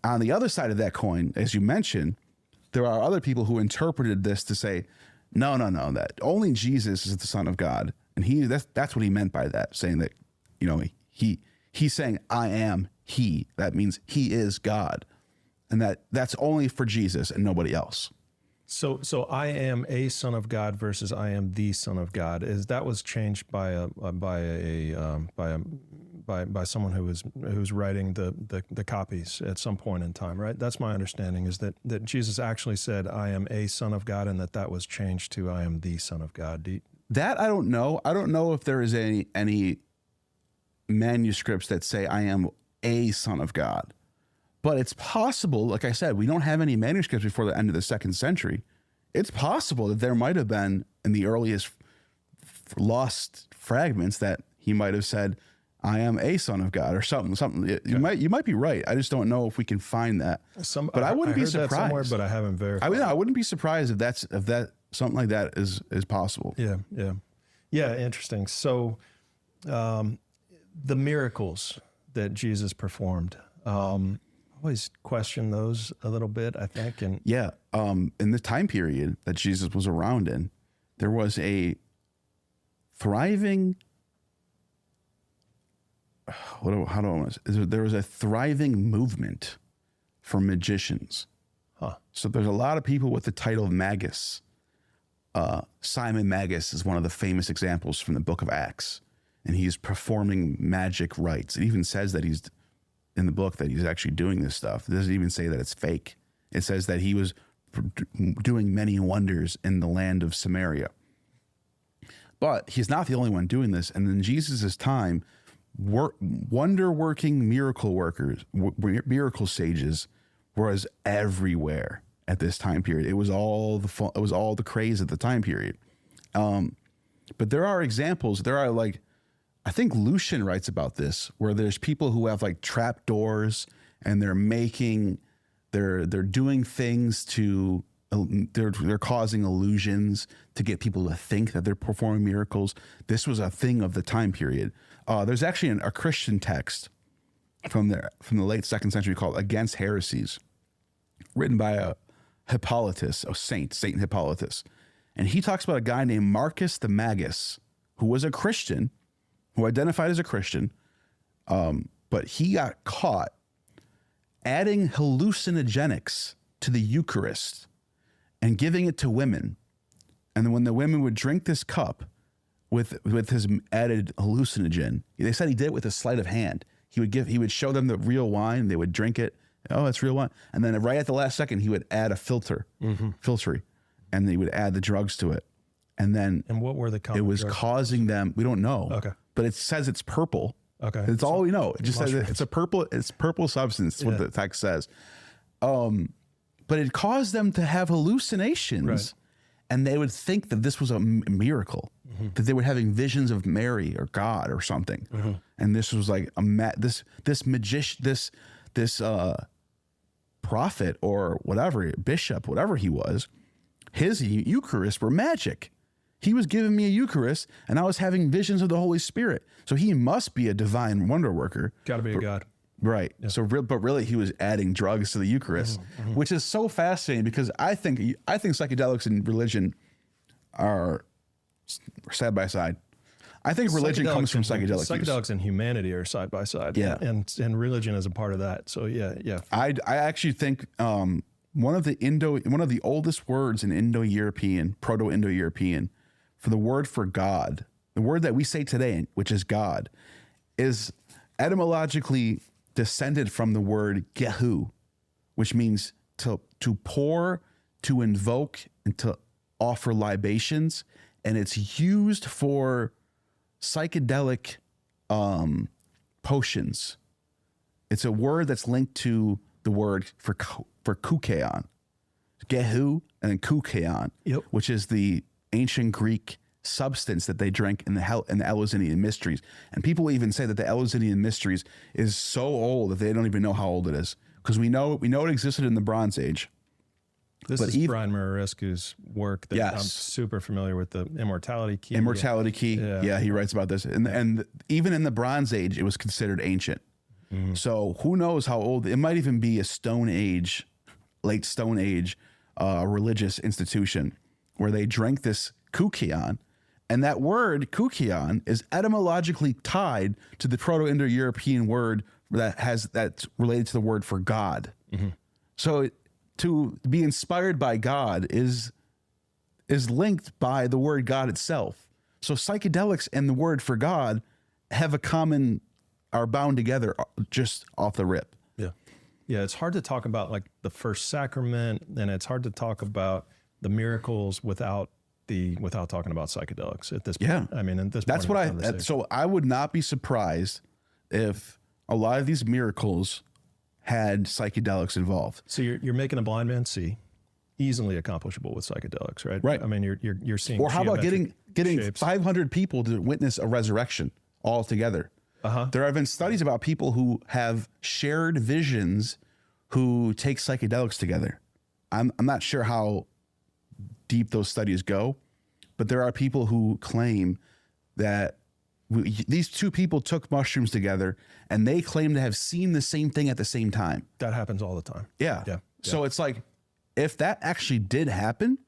On the other side of that coin, as you mentioned, there are other people who interpreted this to say, no, that only Jesus is the son of God. And that's what he meant by that, saying that, he's saying, I am he. That means he is God. And that's only for Jesus and nobody else. So I am a son of God versus I am the son of God. That was changed by someone who's writing the copies at some point in time, right? That's my understanding, is that Jesus actually said I am a son of God, and that was changed to I am the son of God. That I don't know. I don't know if there is any manuscripts that say I am a son of God. But it's possible, like I said, we don't have any manuscripts before the end of the 2nd century. It's possible that there might have been in the earliest lost fragments that he might have said, I am a son of God or something. You might be right. I just don't know if we can find that. But I wouldn't be surprised. That somewhere, but I haven't verified. I wouldn't be surprised if that something like that is possible. Yeah. Interesting. So, the miracles that Jesus performed. Always question those a little bit, I think. And in the time period that Jesus was around in, there was a thriving. There was a thriving movement for magicians. Huh. So there's a lot of people with the title of magus. Simon Magus is one of the famous examples from the book of Acts, and he's performing magic rites. It even says that he's in the book that he's actually doing this stuff. It doesn't even say that it's fake. It says that he was doing many wonders in the land of Samaria. But he's not the only one doing this. And in Jesus' time, wonder-working miracle workers, miracle sages, was everywhere at this time period. It was all the craze at the time period. But there are examples. There are, like, I think Lucian writes about this, where there's people who have like trap doors, and they're doing things to, they're causing illusions to get people to think that they're performing miracles. This was a thing of the time period. There's actually a Christian text from the late 2nd century called Against Heresies, written by a Saint Hippolytus. And he talks about a guy named Marcus the Magus, who was a Christian, who identified as a Christian, but he got caught adding hallucinogenics to the Eucharist and giving it to women. And then when the women would drink this cup with his added hallucinogen, they said he did it with a sleight of hand. He would show them the real wine. They would drink it. Oh, it's real wine. And then right at the last second, he would add a filtery, and they would add the drugs to it. And then, and what were the common it was drugs? causing them, we don't know. Okay. But it says it's purple. Okay. It's all we know. It just says it's purple substance, what the text says. But it caused them to have hallucinations, right, and they would think that this was a miracle, that they were having visions of Mary or God or something. And this was like this magician, this prophet or whatever, bishop, whatever he was, his Eucharist were magic. He was giving me a Eucharist, and I was having visions of the Holy Spirit. So he must be a divine wonder worker. Got to be a god. Right. Yeah. So, but really, he was adding drugs to the Eucharist, which is so fascinating, because I think psychedelics and religion are side by side. I think religion comes from psychedelic use. Psychedelics and humanity are side by side. Yeah. And religion is a part of that. So yeah. I actually think one of the oldest words in Indo-European, Proto-Indo-European, for the word for God, the word that we say today, which is God, is etymologically descended from the word gehu, which means to pour, to invoke, and to offer libations. And it's used for psychedelic potions. It's a word that's linked to the word for koukeon, gehu, and then koukeon, which is the ancient Greek substance that they drank in the Eleusinian Mysteries. And people even say that the Eleusinian Mysteries is so old that they don't even know how old it is, because we know it existed in the Bronze Age. This is Brian Murarescu's work that I'm super familiar with, the Immortality Key. Immortality Key. Yeah, he writes about this. And even in the Bronze Age, it was considered ancient. So who knows how old? It might even be a Stone Age, late Stone Age religious institution where they drank this koukeon. And that word koukeon is etymologically tied to the Proto-Indo-European word that's related to the word for God. So to be inspired by God is linked by the word God itself. So psychedelics and the word for God are bound together just off the rip. Yeah, it's hard to talk about like the first sacrament, and it's hard to talk about the miracles without talking about psychedelics at this point. Yeah. I mean, at this point. That's so I would not be surprised if a lot of these miracles had psychedelics involved. So you're making a blind man see, easily accomplishable with psychedelics, right? Right. I mean, you're seeing. Or how about getting 500 people to witness a resurrection all together? There have been studies about people who have shared visions who take psychedelics together. I'm not sure how deep those studies go, but there are people who claim that these two people took mushrooms together and they claim to have seen the same thing at the same time. That happens all the time. Yeah. So it's like, if that actually did happen,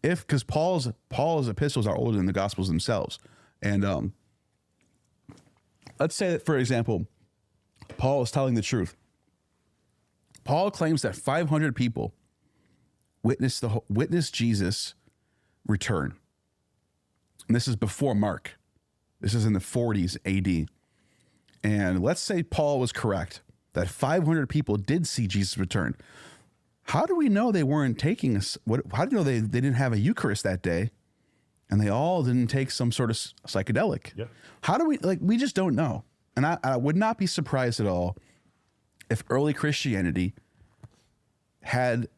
because Paul's epistles are older than the Gospels themselves. And let's say that, for example, Paul is telling the truth. Paul claims that 500 people witnessed Jesus return. And this is before Mark. This is in the 40s AD. And let's say Paul was correct, that 500 people did see Jesus return. How do we know they weren't taking us? How do you know they didn't have a Eucharist that day and they all didn't take some sort of psychedelic? Yep. How do we just don't know. And I would not be surprised at all if early Christianity had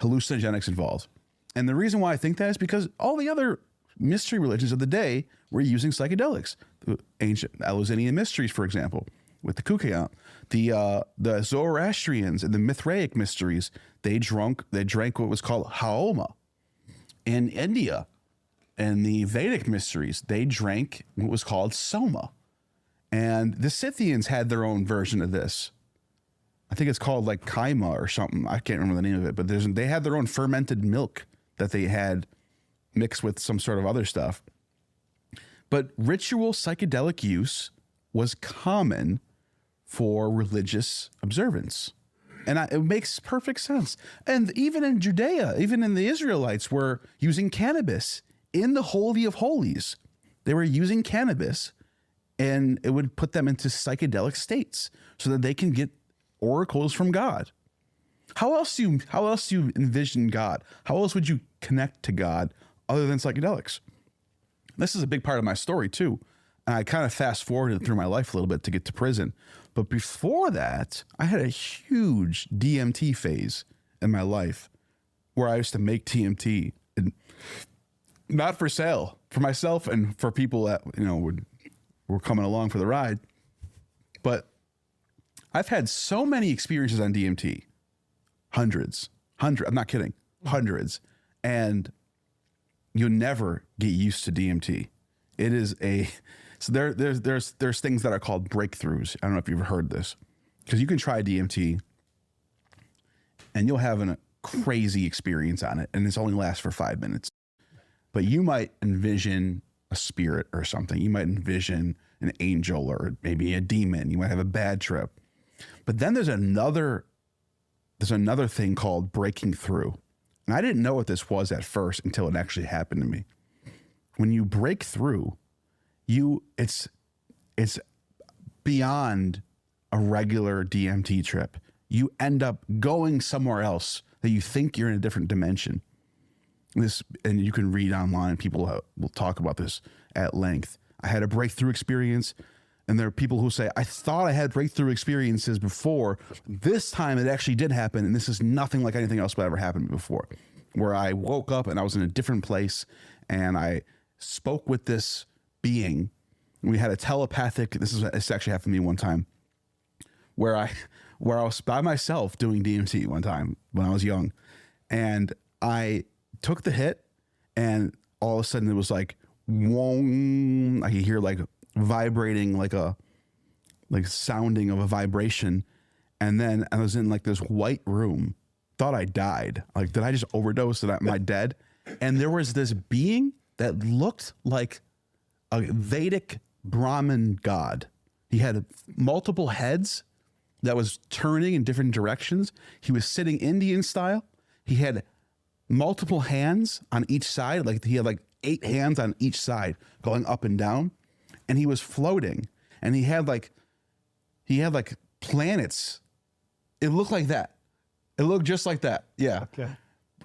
hallucinogenics involved. And the reason why I think that is because all the other mystery religions of the day were using psychedelics. The ancient Eleusinian mysteries, for example, with the Kukiyant. The Zoroastrians and the Mithraic mysteries, they drank what was called Haoma. In India, and the Vedic mysteries, they drank what was called Soma. And the Scythians had their own version of this. I think it's called like Kaima or something. I can't remember the name of it, but they had their own fermented milk that they had mixed with some sort of other stuff. But ritual psychedelic use was common for religious observance. And it makes perfect sense. And even in Judea, even in the Israelites were using cannabis in the Holy of Holies. They were using cannabis and it would put them into psychedelic states so that they can get oracles from God. How else do you envision God? How else would you connect to God other than psychedelics? This is a big part of my story too. And I kind of fast forwarded through my life a little bit to get to prison. But before that, I had a huge DMT phase in my life where I used to make TMT, and not for sale, for myself and for people that, were coming along for the ride. But I've had so many experiences on DMT, hundreds, I'm not kidding, hundreds. And you'll never get used to DMT. It is so there's things that are called breakthroughs. I don't know if you've heard this, because you can try DMT and you'll have a crazy experience on it, and it's only lasts for 5 minutes. But you might envision a spirit or something. You might envision an angel or maybe a demon. You might have a bad trip. But then there's another thing called breaking through. And I didn't know what this was at first until it actually happened to me. When you break through, it's beyond a regular DMT trip. You end up going somewhere else that you think you're in a different dimension. And you can read online, people will talk about this at length. I had a breakthrough experience, and there are people who say, I thought I had breakthrough experiences before. This time it actually did happen, and this is nothing like anything else that ever happened before, where I woke up and I was in a different place, and I spoke with this being. We had a telepathic, this actually happened to me one time, where I was by myself doing DMT one time when I was young, and I took the hit, and all of a sudden it was like, whoong, I could hear like vibrating, like sounding of a vibration. And then I was in like this white room, thought I died. Like, did I just overdose? Am I dead? And there was this being that looked like a Vedic Brahmin god. He had multiple heads that was turning in different directions. He was sitting Indian style. He had multiple hands on each side. Like he had like 8 hands on each side going up and down. And he was floating, and he had like planets. It looked like that. It looked just like that. Yeah. Okay.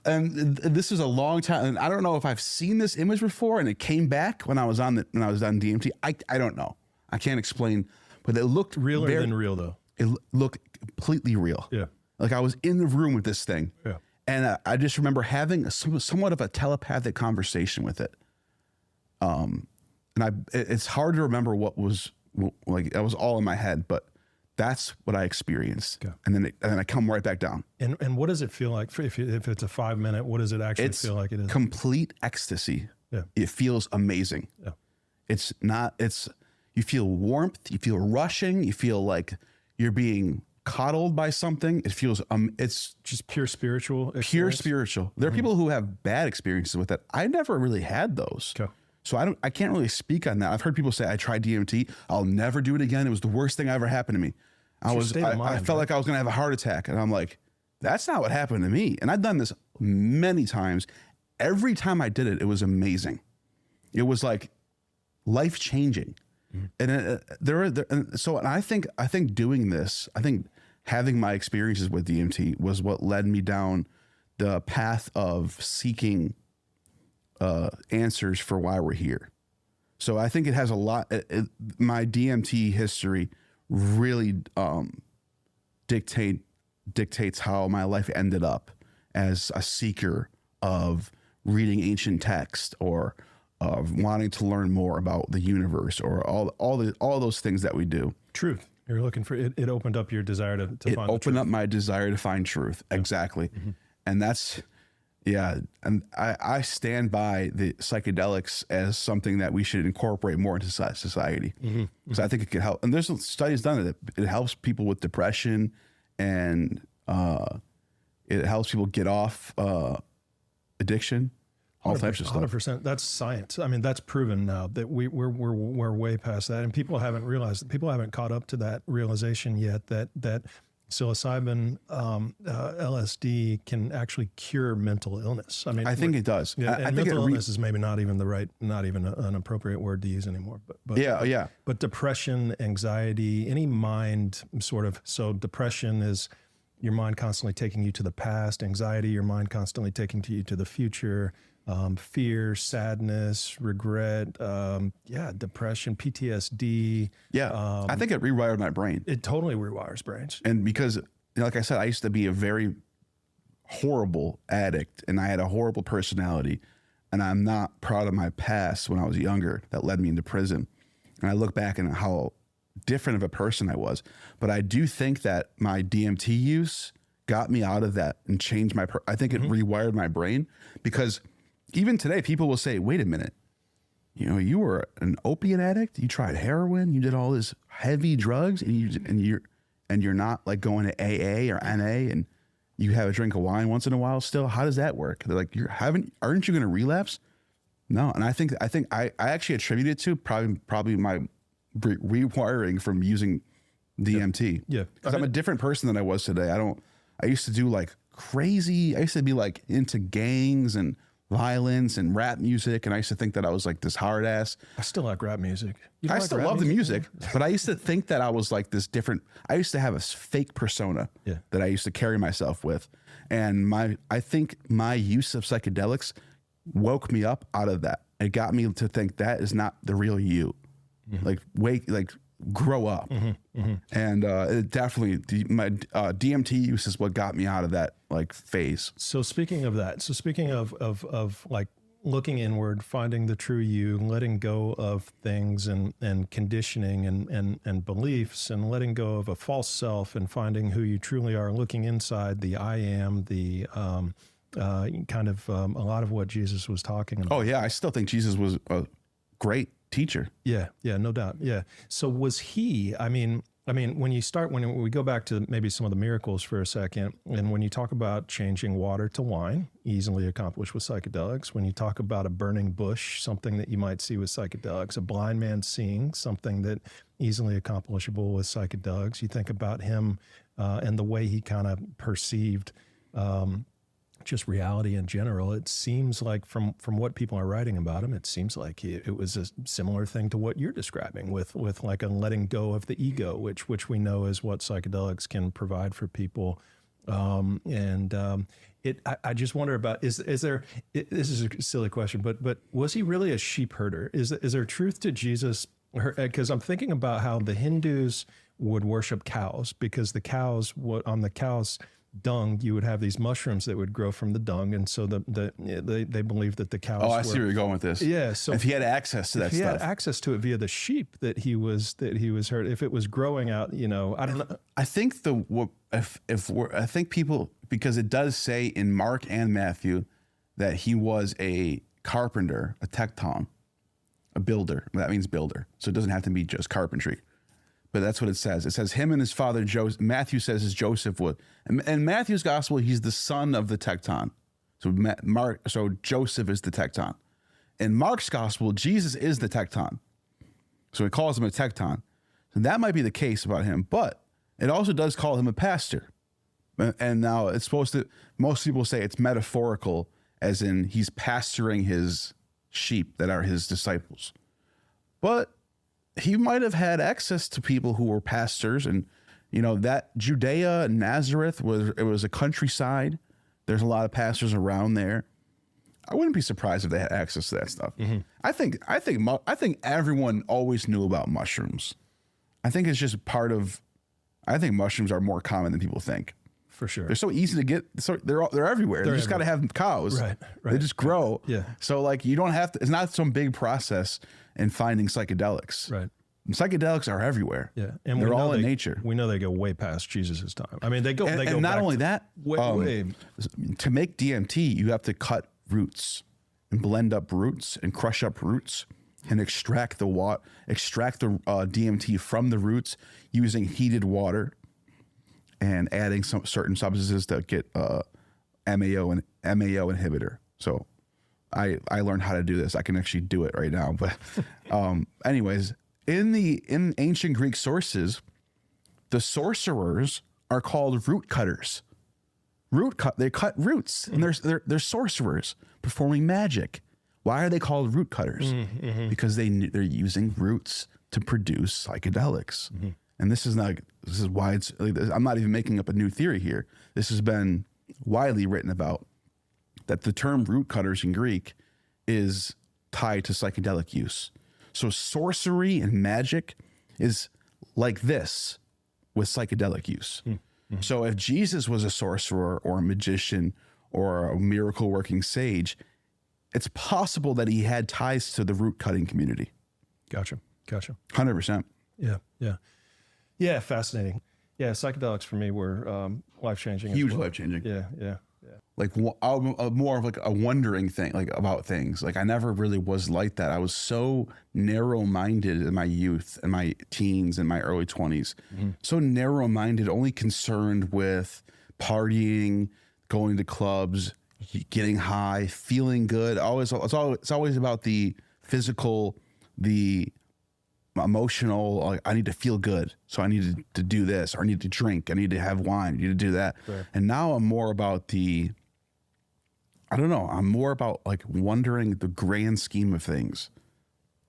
And this is a long time. And I don't know if I've seen this image before, and it came back when I was on DMT. I don't know. I can't explain, but it looked Realer than real, though. It looked completely real. Yeah. Like I was in the room with this thing. Yeah. And I just remember having somewhat of a telepathic conversation with it. And it's hard to remember what was like. That was all in my head, but that's what I experienced. Okay. And then I come right back down. And what does it feel like if it's a 5 minute? What does it actually feel like? It is complete ecstasy. Yeah. It feels amazing. Yeah. You feel warmth. You feel rushing. You feel like you're being coddled by something. It feels it's just pure spiritual experience. Pure spiritual. There are people who have bad experiences with it. I never really had those. Okay. So I can't really speak on that. I've heard people say, I tried DMT, I'll never do it again. It was the worst thing that ever happened to me. I felt like I was gonna have a heart attack. And I'm like, that's not what happened to me. And I've done this many times. every time I did it, it was amazing. It was like life changing. And I think doing this, I think having my experiences with DMT was what led me down the path of seeking answers for why we're here. So I think it has a lot. My DMT history really dictates how my life ended up as a seeker of reading ancient text or of wanting to learn more about the universe or all those things that we do. Truth. You're looking for it. It opened up your desire to It find opened up my desire to find truth. Yeah. Exactly. And that's, yeah. And I stand by the psychedelics as something that we should incorporate more into society. Because I think it can help. And there's studies done that it helps people with depression, and it helps people get off addiction. All types of stuff. 100%. That's science. I mean, that's proven now that we're way past that, and people haven't realized. People haven't caught up to that realization yet. That psilocybin, LSD can actually cure mental illness. I mean, I think it does. Yeah, I think mental illness is maybe not even an appropriate word to use anymore. But yeah. But depression, anxiety, any mind sort of. So depression is your mind constantly taking you to the past. Anxiety, your mind constantly taking you to the future. Fear, sadness, regret, depression, PTSD. Yeah, I think it rewired my brain. It totally rewires brains. And because, like I said, I used to be a very horrible addict, and I had a horrible personality, and I'm not proud of my past when I was younger that led me into prison. And I look back and how different of a person I was. But I do think that my DMT use got me out of that and changed my, I think it rewired my brain, because even today, people will say, wait a minute, you were an opiate addict. You tried heroin. You did all this heavy drugs, and you're not like going to AA or NA, and you have a drink of wine once in a while still. How does that work? They're like, aren't you going to relapse? No. And I think I actually attribute it to probably my rewiring from using DMT. Yeah. Because I'm a different person than I was today. I used to do like crazy. I used to be like into gangs and violence and rap music, and I used to think that I was like this hard ass. I still like rap music. I still love the music, but I used to think that I was like this different. I used to have a fake persona that I used to carry myself with, and I think my use of psychedelics woke me up out of that. It got me to think that is not the real you. Like grow up. And it definitely my DMT use is what got me out of that like phase. So speaking of that, speaking of like looking inward, finding the true you, letting go of things and conditioning and beliefs, and letting go of a false self and finding who you truly are, looking inside, the I am, the kind of a lot of what Jesus was talking about. Oh yeah, I still think Jesus was a great teacher. Yeah, no doubt. Yeah. So was he, I mean, when we go back to maybe some of the miracles for a second, and when you talk about changing water to wine, easily accomplished with psychedelics, when you talk about a burning bush, something that you might see with psychedelics, a blind man seeing, something that easily accomplishable with psychedelics, you think about him and the way he kind of perceived just reality in general. It seems like from what people are writing about him, it seems like it was a similar thing to what you're describing with like a letting go of the ego, which we know is what psychedelics can provide for people. I just wonder about, this is a silly question, but was he really a sheep herder? Is there truth to Jesus? Because I'm thinking about how the Hindus would worship cows, because the cows, on the cows' dung, you would have these mushrooms that would grow from the dung, and so they believe that the cows. Oh, I see where you're going with this. Yeah, so if he had access to that stuff, he had access to it via the sheep that he was hurt. If it was growing out, I don't know. I think I think people, because it does say in Mark and Matthew that he was a carpenter, a tekton, a builder. That means builder, so it doesn't have to be just carpentry. But that's what it says. It says him and his father Joseph. Matthew says is Joseph would. And Matthew's gospel, he's the son of the tekton. So Joseph is the tekton. In Mark's gospel, Jesus is the tekton. So it calls him a tekton. And that might be the case about him, but it also does call him a pastor. And now it's supposed to, most people say it's metaphorical, as in he's pasturing his sheep that are his disciples. But he might have had access to people who were pastors, and that Judea and Nazareth was a countryside. There's a lot of pastors around there. I wouldn't be surprised if they had access to that stuff. Mm-hmm. I think everyone always knew about mushrooms. I think it's just I think mushrooms are more common than people think. For sure. They're so easy to get. So they're everywhere. You just got to have cows. Right. They just grow. Yeah. So like you don't have to, it's not some big process in finding psychedelics. Right. And psychedelics are everywhere. Yeah. And they're all in nature. We know they go way past Jesus' time. I mean, they go and not only that, way. To make DMT, you have to cut roots and blend up roots and crush up roots and extract the DMT from the roots using heated water and adding some certain substances that get MAO inhibitor. So I learned how to do this. I can actually do it right now. But anyways, in ancient Greek sources, the sorcerers are called root cutters. They cut roots, and they're sorcerers performing magic. Why are they called root cutters? Mm-hmm. Because they're using roots to produce psychedelics. Mm-hmm. And this is why I'm not even making up a new theory here. This has been widely written about, that the term root cutters in Greek is tied to psychedelic use. So sorcery and magic is like this with psychedelic use. Mm-hmm. So if Jesus was a sorcerer or a magician or a miracle working sage, it's possible that he had ties to the root cutting community. Gotcha. 100%. Yeah, fascinating. Yeah, psychedelics for me were life-changing. Huge life-changing. Yeah. Like more of like a wondering thing, like about things. Like I never really was like that. I was so narrow-minded in my youth and my teens and my early 20s. Mm-hmm. So narrow-minded, only concerned with partying, going to clubs, getting high, feeling good. It's always about the physical, the emotional. Like I need to feel good, so I need to do this, or I need to drink, I need to have wine, I need to do that. Right. And now I'm more about I'm more about like wondering the grand scheme of things.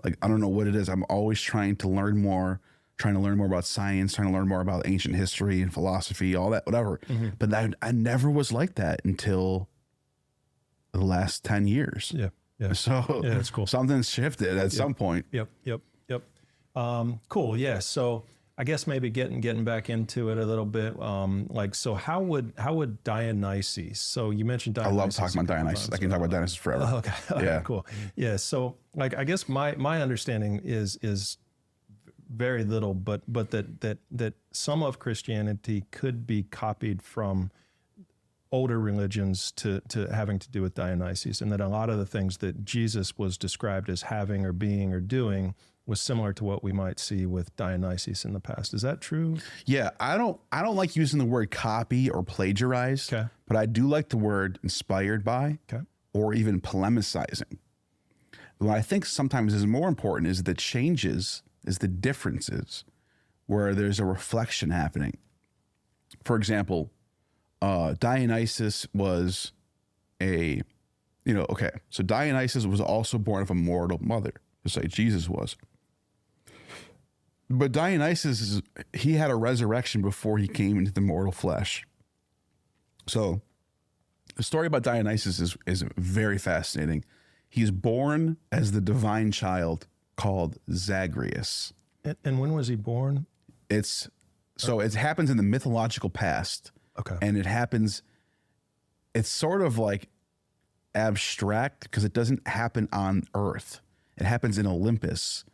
Like I don't know what it is. I'm always trying to learn more about science, trying to learn more about ancient history and philosophy, all that, whatever. Mm-hmm. But I never was like that until the last 10 years. Yeah. So that's cool. Something's shifted at some point. Yep. Cool. Yeah. So I guess maybe getting back into it a little bit. So how would Dionysus? So you mentioned Dionysus. I love talking about Dionysus. I can talk about Dionysus forever. Oh, okay. Yeah. Cool. Yeah. So like I guess my understanding is very little, but that some of Christianity could be copied from older religions to having to do with Dionysus, and that a lot of the things that Jesus was described as having or being or doing was similar to what we might see with Dionysus in the past. Is that true? Yeah, I don't like using the word copy or plagiarize, okay, but I do like the word inspired by, okay, or even polemicizing. What I think sometimes is more important is the changes, is the differences, where there's a reflection happening. For example, Dionysus was so Dionysus was also born of a mortal mother, just like Jesus was. But Dionysus, he had a resurrection before he came into the mortal flesh. So the story about Dionysus is very fascinating. He's born as the divine child called Zagreus. And when was he born? It happens in the mythological past. Okay. And it's sort of like abstract because it doesn't happen on Earth. It happens in Olympus.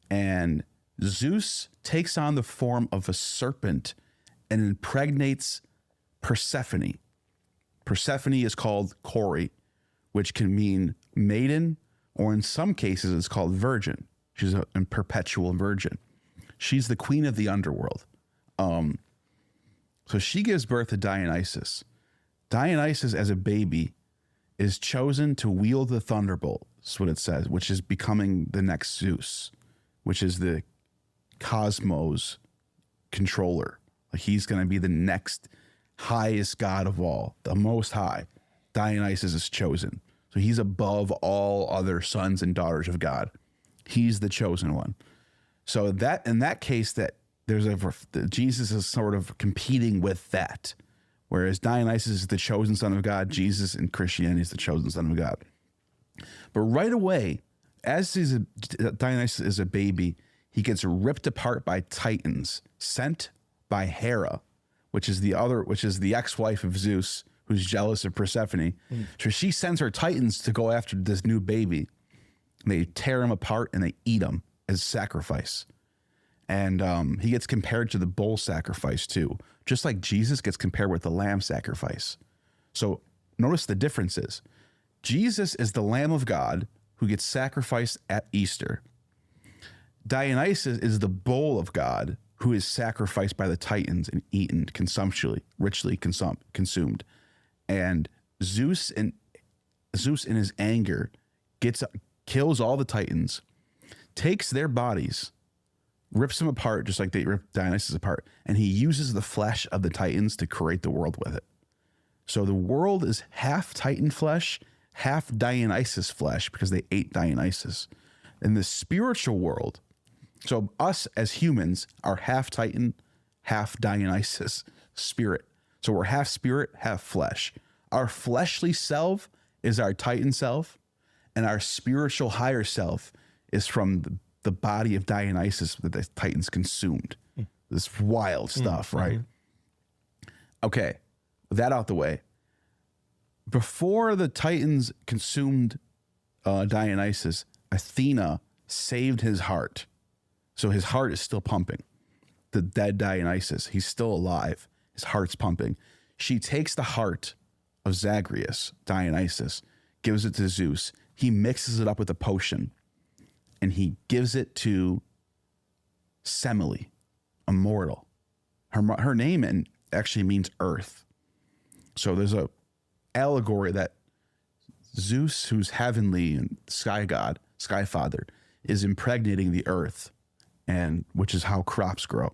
And Zeus takes on the form of a serpent and impregnates Persephone. Persephone is called Kori, which can mean maiden, or in some cases it's called virgin. She's a perpetual virgin. She's the queen of the underworld. So she gives birth to Dionysus. Dionysus, as a baby, is chosen to wield the thunderbolt. That's what it says, which is becoming the next Zeus, which is the cosmos controller. Like he's going to be the next highest god of all, the most high. Dionysus is chosen. So he's above all other sons and daughters of God. He's the chosen one. So that in that case, that Jesus is sort of competing with that, whereas Dionysus is the chosen son of God. Jesus in Christianity is the chosen son of God. But right away, as Dionysus is a baby, he gets ripped apart by Titans sent by Hera, which is the ex-wife of Zeus, who's jealous of Persephone. So she sends her Titans to go after this new baby. They tear him apart and they eat him as sacrifice. And he gets compared to the bull sacrifice too, just like Jesus gets compared with the lamb sacrifice. So notice the differences. Jesus is the Lamb of God who gets sacrificed at Easter. Dionysus is the bull of God who is sacrificed by the Titans and eaten consumptually, richly consumed. And Zeus in his anger kills all the Titans, takes their bodies, rips them apart just like they ripped Dionysus apart, and he uses the flesh of the Titans to create the world with it. So the world is half Titan flesh, half Dionysus flesh, because they ate Dionysus. In the spiritual world, so us as humans are half Titan, half Dionysus spirit. So we're half spirit, half flesh. Our fleshly self is our Titan self, and our spiritual higher self is from the body of Dionysus that the Titans consumed. This wild stuff, right? Okay, with that out the way. Before the Titans consumed Dionysus, Athena saved his heart. So his heart is still pumping. The dead Dionysus, he's still alive. His heart's pumping. She takes the heart of Zagreus, Dionysus, gives it to Zeus. He mixes it up with a potion, and he gives it to Semele, a mortal. Her name actually means earth. So there's a allegory that Zeus, who's heavenly and sky god, sky father, is impregnating the earth, and which is how crops grow.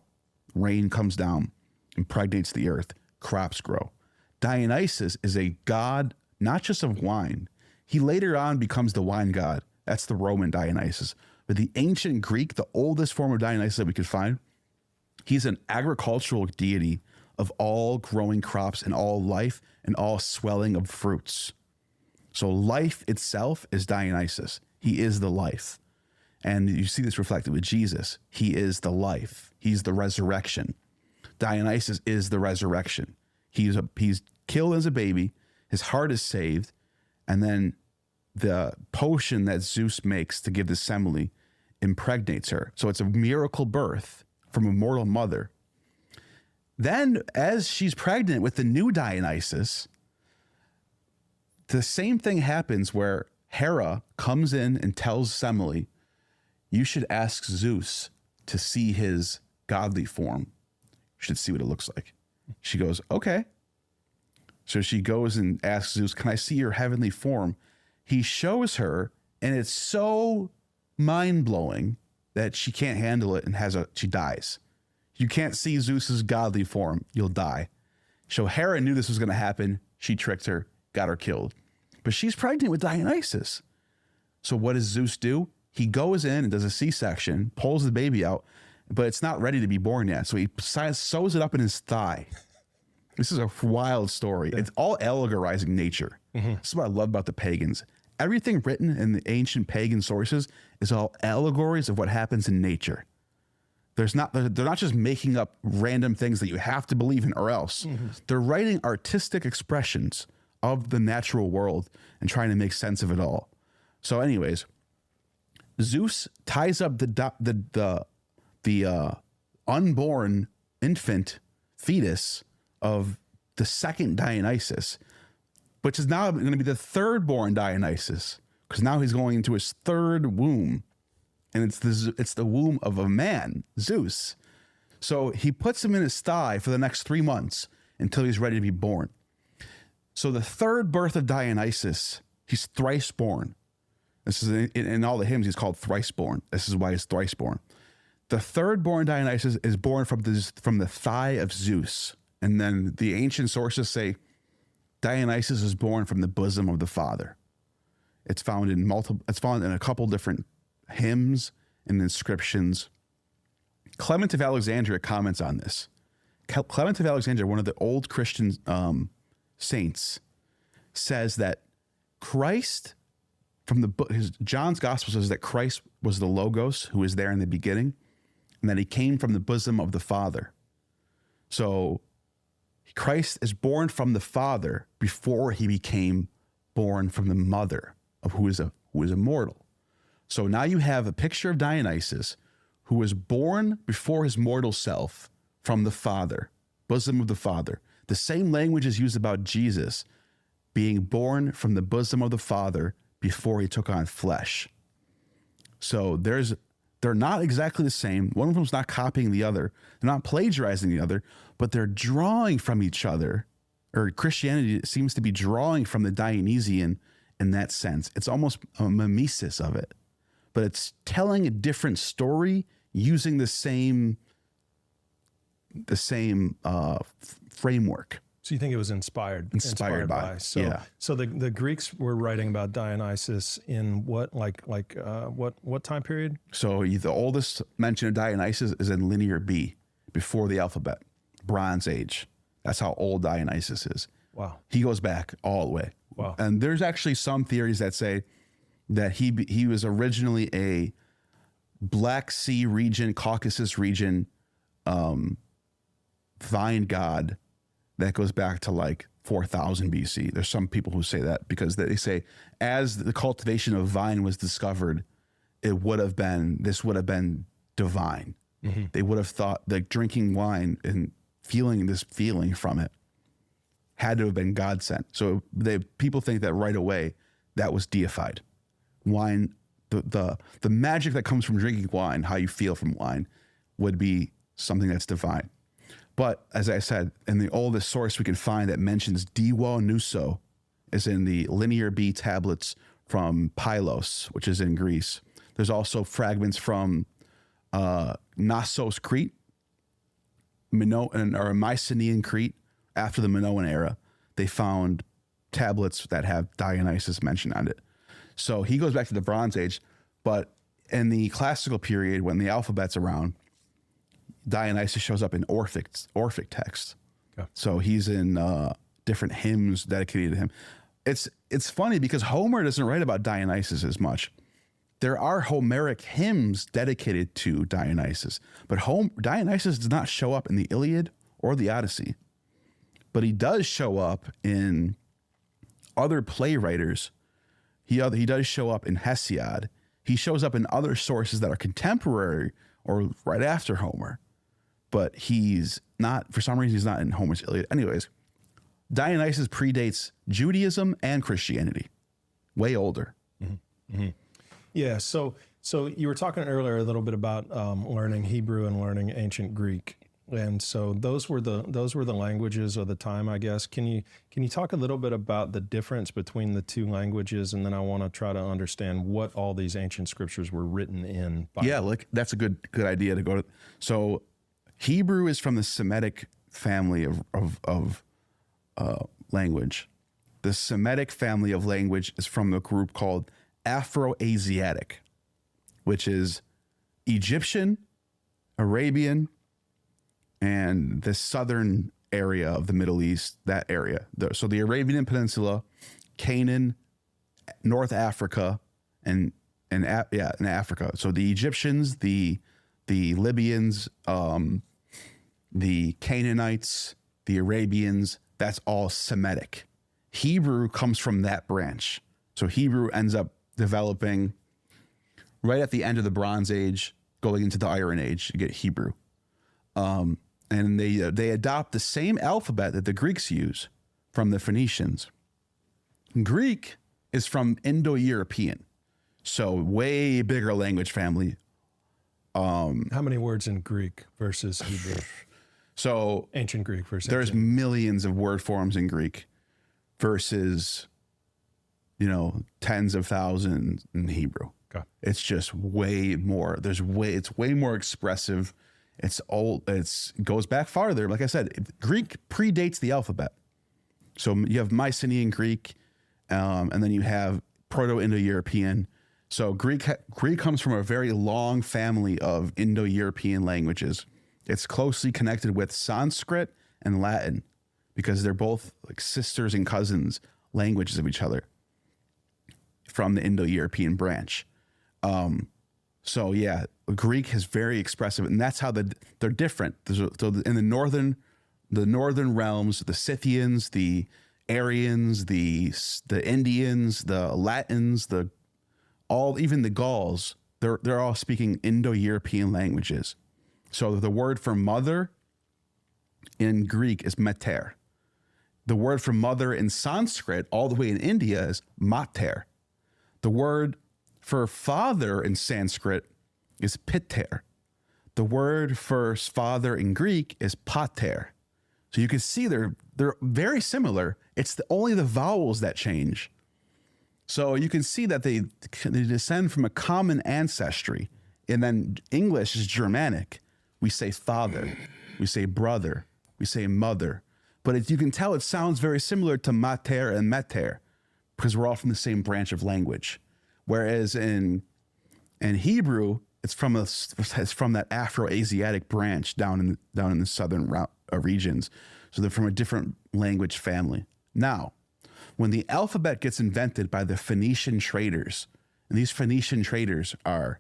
Rain comes down, impregnates the earth, crops grow. Dionysus is a god, not just of wine. He later on becomes the wine god. That's the Roman Dionysus. But the ancient Greek, the oldest form of Dionysus that we could find, he's an agricultural deity of all growing crops and all life and all swelling of fruits. So life itself is Dionysus. He is the life. And you see this reflected with Jesus. He is the life. He's the resurrection. Dionysus is the resurrection. He's killed as a baby. His heart is saved. And then the potion that Zeus makes to give to Semele impregnates her. So it's a miracle birth from a mortal mother. Then as she's pregnant with the new Dionysus, the same thing happens where Hera comes in and tells Semele, you should ask Zeus to see his godly form. You should see what it looks like. She goes, okay. So she goes and asks Zeus, can I see your heavenly form? He shows her, and it's so mind-blowing that she can't handle it and she dies. You can't see Zeus's godly form, you'll die. So Hera knew this was going to happen. She tricked her, got her killed. But she's pregnant with Dionysus. So what does Zeus do? He goes in and does a C-section, pulls the baby out, but it's not ready to be born yet. So he sews it up in his thigh. This is a wild story. Yeah. It's all allegorizing nature. Mm-hmm. This is what I love about the pagans. Everything written in the ancient pagan sources is all allegories of what happens in nature. They're not just making up random things that you have to believe in or else. Mm-hmm. They're writing artistic expressions of the natural world and trying to make sense of it all. So anyways, Zeus ties up the unborn infant fetus of the second Dionysus, which is now going to be the third born Dionysus, because now he's going into his third womb, and it's the womb of a man, Zeus. So he puts him in his thigh for the next 3 months until he's ready to be born. So the third birth of Dionysus, he's thrice born. This is in all the hymns, he's called thrice born. This is why he's thrice born. The third born Dionysus is born from the thigh of Zeus. And then the ancient sources say Dionysus is born from the bosom of the Father. It's found in a couple different hymns and inscriptions. Clement of Alexandria comments on this. Clement of Alexandria, one of the old Christian saints, says that Christ, from the book, John's gospel says that Christ was the Logos who was there in the beginning, and that he came from the bosom of the Father. So Christ is born from the Father before he became born from the mother of who is immortal. So now you have a picture of Dionysus, who was born before his mortal self from the Father, bosom of the Father. The same language is used about Jesus being born from the bosom of the Father before he took on flesh. So they're not exactly the same. One of them's not copying the other. They're not plagiarizing the other, but they're drawing from each other. Or Christianity seems to be drawing from the Dionysian in that sense. It's almost a mimesis of it, but it's telling a different story using the same framework. So you think it was inspired by. So the Greeks were writing about Dionysus in what what time period? So the oldest mention of Dionysus is in Linear B, before the alphabet, Bronze Age. That's how old Dionysus is. Wow. He goes back all the way. Wow. And there's actually some theories that say that he was originally a Black Sea region, Caucasus region, vine god that goes back to like 4000 BC. There's some people who say that because they say as the cultivation of vine was discovered, this would have been divine. Mm-hmm. They would have thought that drinking wine and feeling this feeling from it had to have been God sent. So people think that right away that was deified. Wine, the magic that comes from drinking wine, how you feel from wine, would be something that's divine. But as I said, in the oldest source we can find that mentions Diwo Nuso is in the Linear B tablets from Pylos, which is in Greece. There's also fragments from Knossos, Crete, or Mycenaean Crete after the Minoan era. They found tablets that have Dionysus mentioned on it. So he goes back to the Bronze Age, but in the classical period when the alphabet's around, Dionysus shows up in Orphic texts. Okay. So he's in different hymns dedicated to him. It's funny because Homer doesn't write about Dionysus as much. There are Homeric hymns dedicated to Dionysus, but Dionysus does not show up in the Iliad or the Odyssey. But he does show up in other playwriters. He does show up in Hesiod. He shows up in other sources that are contemporary or right after Homer. But he's not, for some reason, he's not in Homer's Iliad. Anyways, Dionysus predates Judaism and Christianity. Way older. Mm-hmm. Mm-hmm. Yeah, so you were talking earlier a little bit about learning Hebrew and learning ancient Greek. And so those were the languages of the time, I guess. Can you talk a little bit about the difference between the two languages, and then I want to try to understand what all these ancient scriptures were written in. That's a good idea to go to. So Hebrew is from the Semitic family of language. The Semitic family of language is from the group called Afro-Asiatic, which is Egyptian, Arabian, and the southern area of the Middle East, that area. So the Arabian Peninsula, Canaan, North Africa, and in Africa. So the Egyptians, the Libyans, the Canaanites, the Arabians, that's all Semitic. Hebrew comes from that branch. So Hebrew ends up developing right at the end of the Bronze Age, going into the Iron Age, you get Hebrew. And they adopt the same alphabet that the Greeks use from the Phoenicians. Greek is from Indo-European, so way bigger language family. How many words in Greek versus Hebrew? So ancient Greek versus there's millions of word forms in Greek versus, tens of thousands in Hebrew. Okay. It's just way more. It's way more expressive. It's old. It goes back farther. Like I said, Greek predates the alphabet. So you have Mycenaean Greek, and then you have Proto-Indo-European. So Greek comes from a very long family of Indo-European languages. It's closely connected with Sanskrit and Latin because they're both like sisters and cousins languages of each other from the Indo-European branch. So yeah, Greek is very expressive, and that's how they're different. So in the northern realms, the Scythians, the Aryans, the Indians, the Latins, even the Gauls, they're all speaking Indo-European languages. So the word for mother in Greek is mater. The word for mother in Sanskrit, all the way in India, is mater. The word for father in Sanskrit is piter. The word for father in Greek is pater. So you can see they're very similar. It's only the vowels that change. So you can see that they descend from a common ancestry. And then English is Germanic. We say father, we say brother, we say mother. But you can tell it sounds very similar to mater and meter because we're all from the same branch of language. Whereas in Hebrew, it's from that Afro-Asiatic branch down in the southern regions. So they're from a different language family. Now, when the alphabet gets invented by the Phoenician traders, and these Phoenician traders are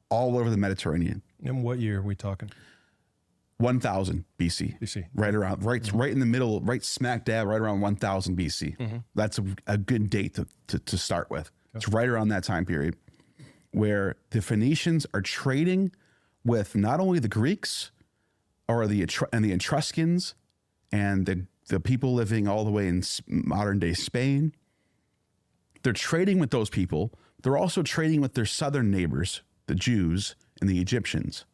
all over the Mediterranean. And what year are we talking? 1000 BC. Right in the middle, right smack dab, right around 1000 BC. Mm-hmm. That's a good date to start with. Okay. It's right around that time period where the Phoenicians are trading with not only the Greeks or the Etruscans and the people living all the way in modern day Spain. They're trading with those people. They're also trading with their southern neighbors, the Jews and the Egyptians.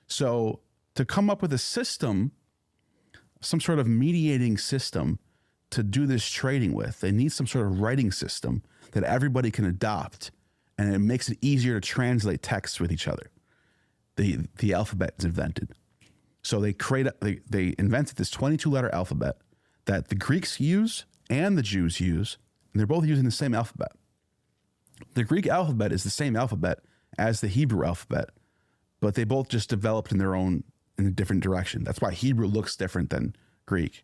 So to come up with a system, some sort of mediating system to do this trading with, they need some sort of writing system that everybody can adopt, and it makes it easier to translate texts with each other. The alphabet is invented. So they invented this 22-letter alphabet that the Greeks use and the Jews use, and they're both using the same alphabet. The Greek alphabet is the same alphabet as the Hebrew alphabet, but they both just developed in a different direction. That's why Hebrew looks different than Greek.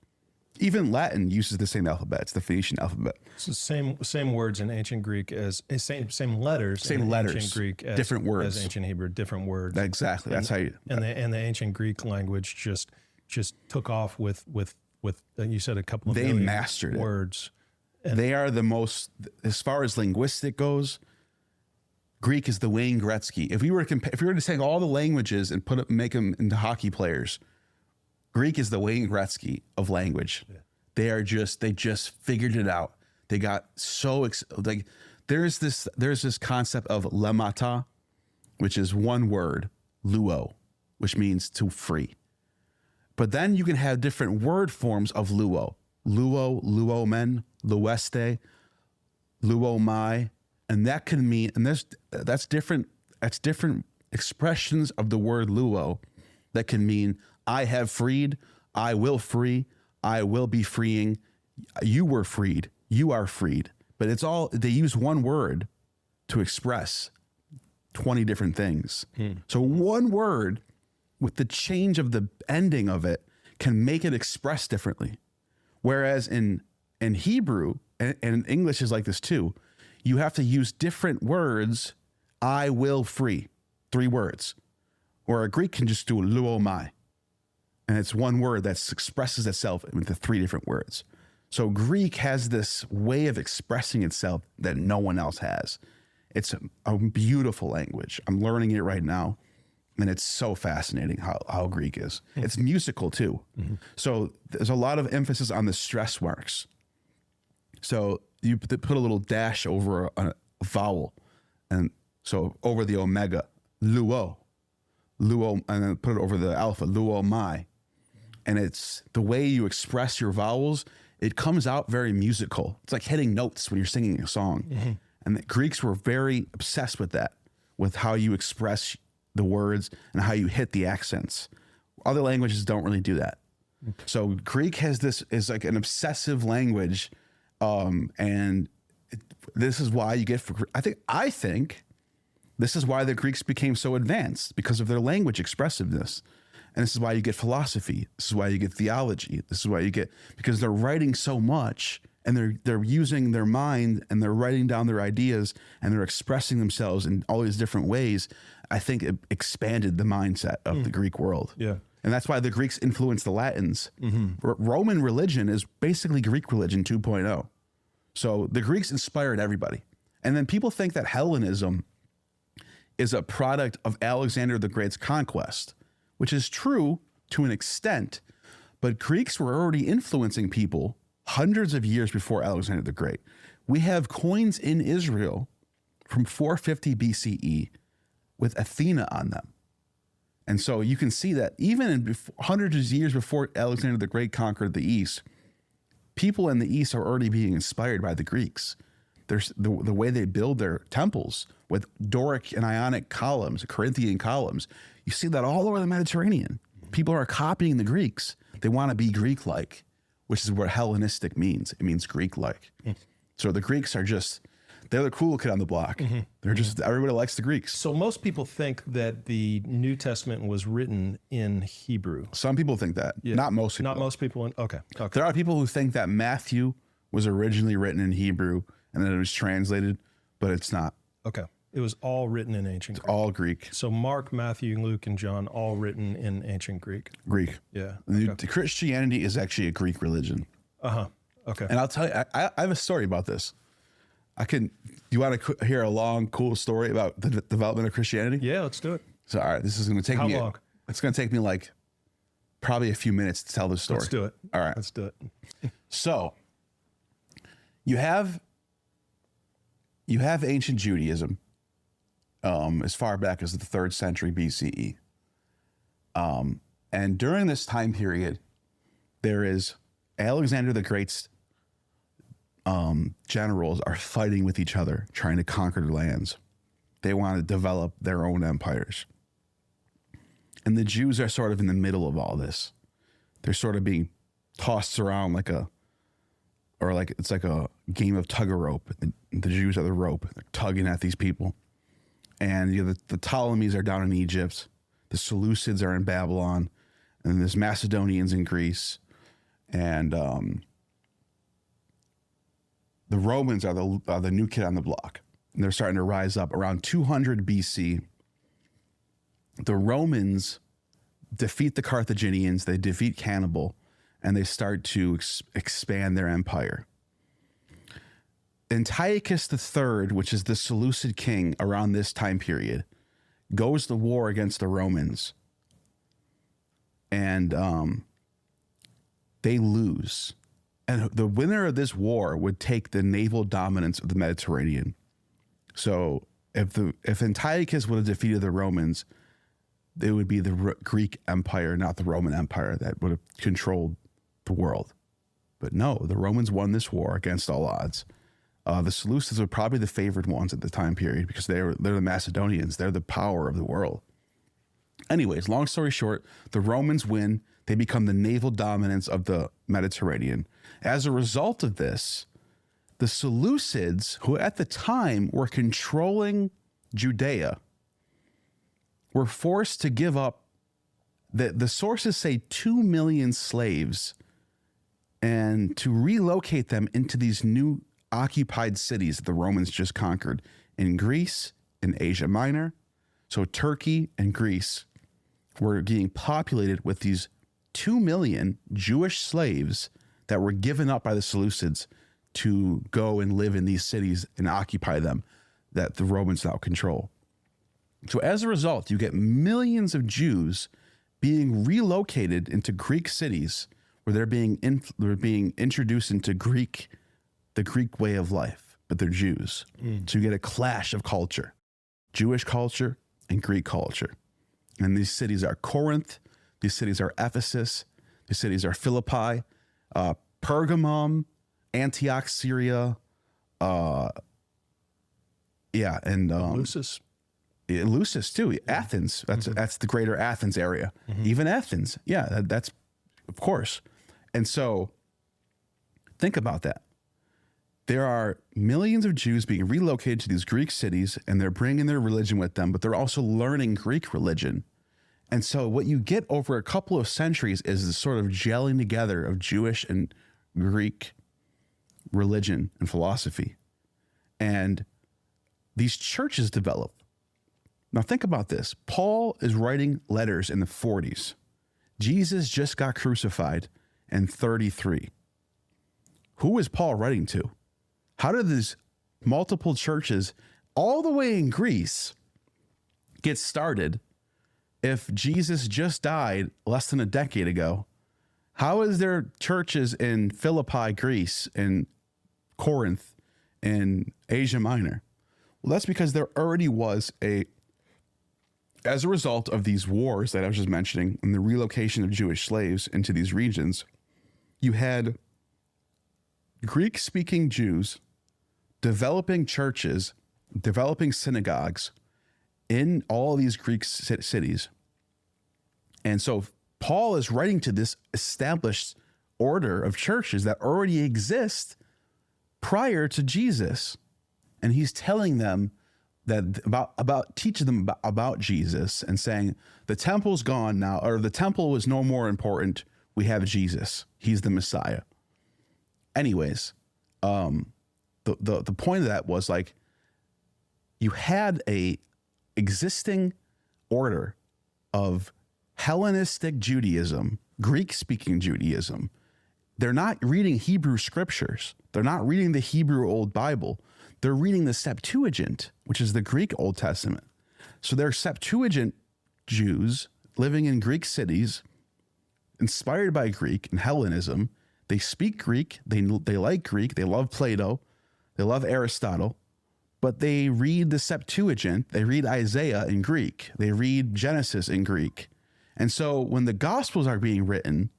Even Latin uses the same alphabet. It's the Phoenician alphabet. So same words in ancient Greek as same letters. Same in letters. Ancient Greek as, different words. As ancient Hebrew, different words. Exactly. That's how you. And the ancient Greek language just took off with you said a couple of they mastered words. And they are the most, as far as linguistic goes, Greek is the Wayne Gretzky. If we were to take all the languages and make them into hockey players, Greek is the Wayne Gretzky of language. Yeah. They just figured it out. They got so there's this concept of lemata, which is one word, luo, which means to free. But then you can have different word forms of luo. Luo, luomen, lueste, luomai, and that can mean, and that's different expressions of the word luo that can mean I have freed, I will free, I will be freeing, you were freed, you are freed. But they use one word to express 20 different things. So one word with the change of the ending of it can make it express differently. Whereas in Hebrew, and English is like this too, you have to use different words, I will free, 3 words. Or a Greek can just do luomai. And it's one word that expresses itself into 3 different words. So Greek has this way of expressing itself that no one else has. It's a beautiful language. I'm learning it right now. And it's so fascinating how Greek is. Mm-hmm. It's musical too. Mm-hmm. So there's a lot of emphasis on the stress marks. So you put a little dash over a vowel. And so over the omega, luo, and then put it over the alpha, luomai. And it's the way you express your vowels, it comes out very musical. It's like hitting notes when you're singing a song. Mm-hmm. And the Greeks were very obsessed with that, with how you express the words and how you hit the accents. Other languages don't really do that. Okay. So Greek is like an obsessive language, and this is why you get, I think this is why the Greeks became so advanced, because of their language expressiveness. And this is why you get philosophy. This is why you get theology. This is why you get, because they're writing so much, and they're using their mind, and they're writing down their ideas, and they're expressing themselves in all these different ways. I think it expanded the mindset of the Greek world. Yeah. And that's why the Greeks influenced the Latins. Roman religion is basically Greek religion 2.0. So the Greeks inspired everybody. And then people think that Hellenism is a product of Alexander the Great's conquest, which is true to an extent, but Greeks were already influencing people hundreds of years before Alexander the Great. We have coins in Israel from 450 BCE with Athena on them. And so you can see that even in hundreds of years before Alexander the Great conquered the East, people in the East are already being inspired by the Greeks. There's the way they build their temples with Doric and Ionic columns, Corinthian columns. You see that all over the Mediterranean. People are copying the Greeks. They want to be Greek-like, which is what Hellenistic means. It means Greek-like. So the Greeks are just, they're the cool kid on the block. They're just, everybody likes the Greeks. So most people think that the New Testament was written in Hebrew. Some people think that. Yeah. Not most people. Not most people. Okay. There are people who think that Matthew was originally written in Hebrew and then it was translated, but it's not. Okay. It was all written in ancient Greek. All Greek. So Mark, Matthew, Luke, and John, all written in ancient Greek. Greek. Yeah. The Christianity is actually a Greek religion. Okay. And I'll tell you, I have a story about this. You want to hear a long, cool story about the development of Christianity? Yeah, let's do it. So, all right, this is going to take How me. long? It's going to take me like probably a few minutes to tell this story. Let's do it. All right. Let's do it. So, you have ancient Judaism, as far back as the 3rd century BCE. And during this time period, there is Alexander the Great's generals are fighting with each other, trying to conquer the lands. They want to develop their own empires. And the Jews are sort of in the middle of all this. They're sort of being tossed around it's like a game of tug of rope. The Jews are the rope. They're tugging at these people. And the Ptolemies are down in Egypt. The Seleucids are in Babylon. And there's Macedonians in Greece. And the Romans are the new kid on the block. And they're starting to rise up. Around 200 BC, the Romans defeat the Carthaginians. They defeat Hannibal. And they start to expand their empire. Antiochus III, which is the Seleucid king around this time period, goes to war against the Romans. And they lose. And the winner of this war would take the naval dominance of the Mediterranean. So if Antiochus would have defeated the Romans, it would be the Greek Empire, not the Roman Empire, that would have controlled the world. But no, the Romans won this war against all odds. The Seleucids were probably the favored ones at the time period because they're the Macedonians. They're the power of the world. Anyways, long story short, the Romans win. They become the naval dominance of the Mediterranean. As a result of this, the Seleucids, who at the time were controlling Judea, were forced to give up, the sources say 2 million slaves, and to relocate them into these new occupied cities that the Romans just conquered in Greece, in Asia Minor. So Turkey and Greece were being populated with these 2 million Jewish slaves that were given up by the Seleucids to go and live in these cities and occupy them that the Romans now control. So as a result, you get millions of Jews being relocated into Greek cities where they're being introduced into the Greek way of life, but they're Jews. So you get a clash of culture, Jewish culture and Greek culture. And these cities are Corinth, these cities are Ephesus, these cities are Philippi, Pergamum, Antioch, Syria, and Eleusis too. Athens. That's the greater Athens area. Even Athens. Yeah, that's of course. And so think about that. there are millions of Jews being relocated to these Greek cities, and they're bringing their religion with them, but they're also learning Greek religion. And so what you get over a couple of centuries is this sort of gelling together of Jewish and Greek religion and philosophy. And these churches develop. Now think about this. Paul is writing letters in the 40s. Jesus just got crucified in 33. Who is Paul writing to? How did these multiple churches all the way in Greece get started if Jesus just died less than a decade ago? How is there churches in Philippi, Greece, in Corinth, in Asia Minor? Well, that's because there already was as a result of these wars that I was just mentioning and the relocation of Jewish slaves into these regions, you had Greek-speaking Jews developing churches, developing synagogues in all these Greek cities. And so Paul is writing to this established order of churches that already exist prior to Jesus. And he's telling them that teaching them about Jesus and saying the temple's gone now, or the temple was no more important. We have Jesus. He's the Messiah. Anyways, the point of that was like, you had a existing order of Hellenistic Judaism, Greek-speaking Judaism. They're not reading Hebrew scriptures. They're not reading the Hebrew Old Bible. They're reading the Septuagint, which is the Greek Old Testament. So they're Septuagint Jews living in Greek cities, inspired by Greek and Hellenism. They speak Greek. They like Greek. They love Plato. They love Aristotle. But they read the Septuagint. They read Isaiah in Greek. They read Genesis in Greek. And so when the Gospels are being written,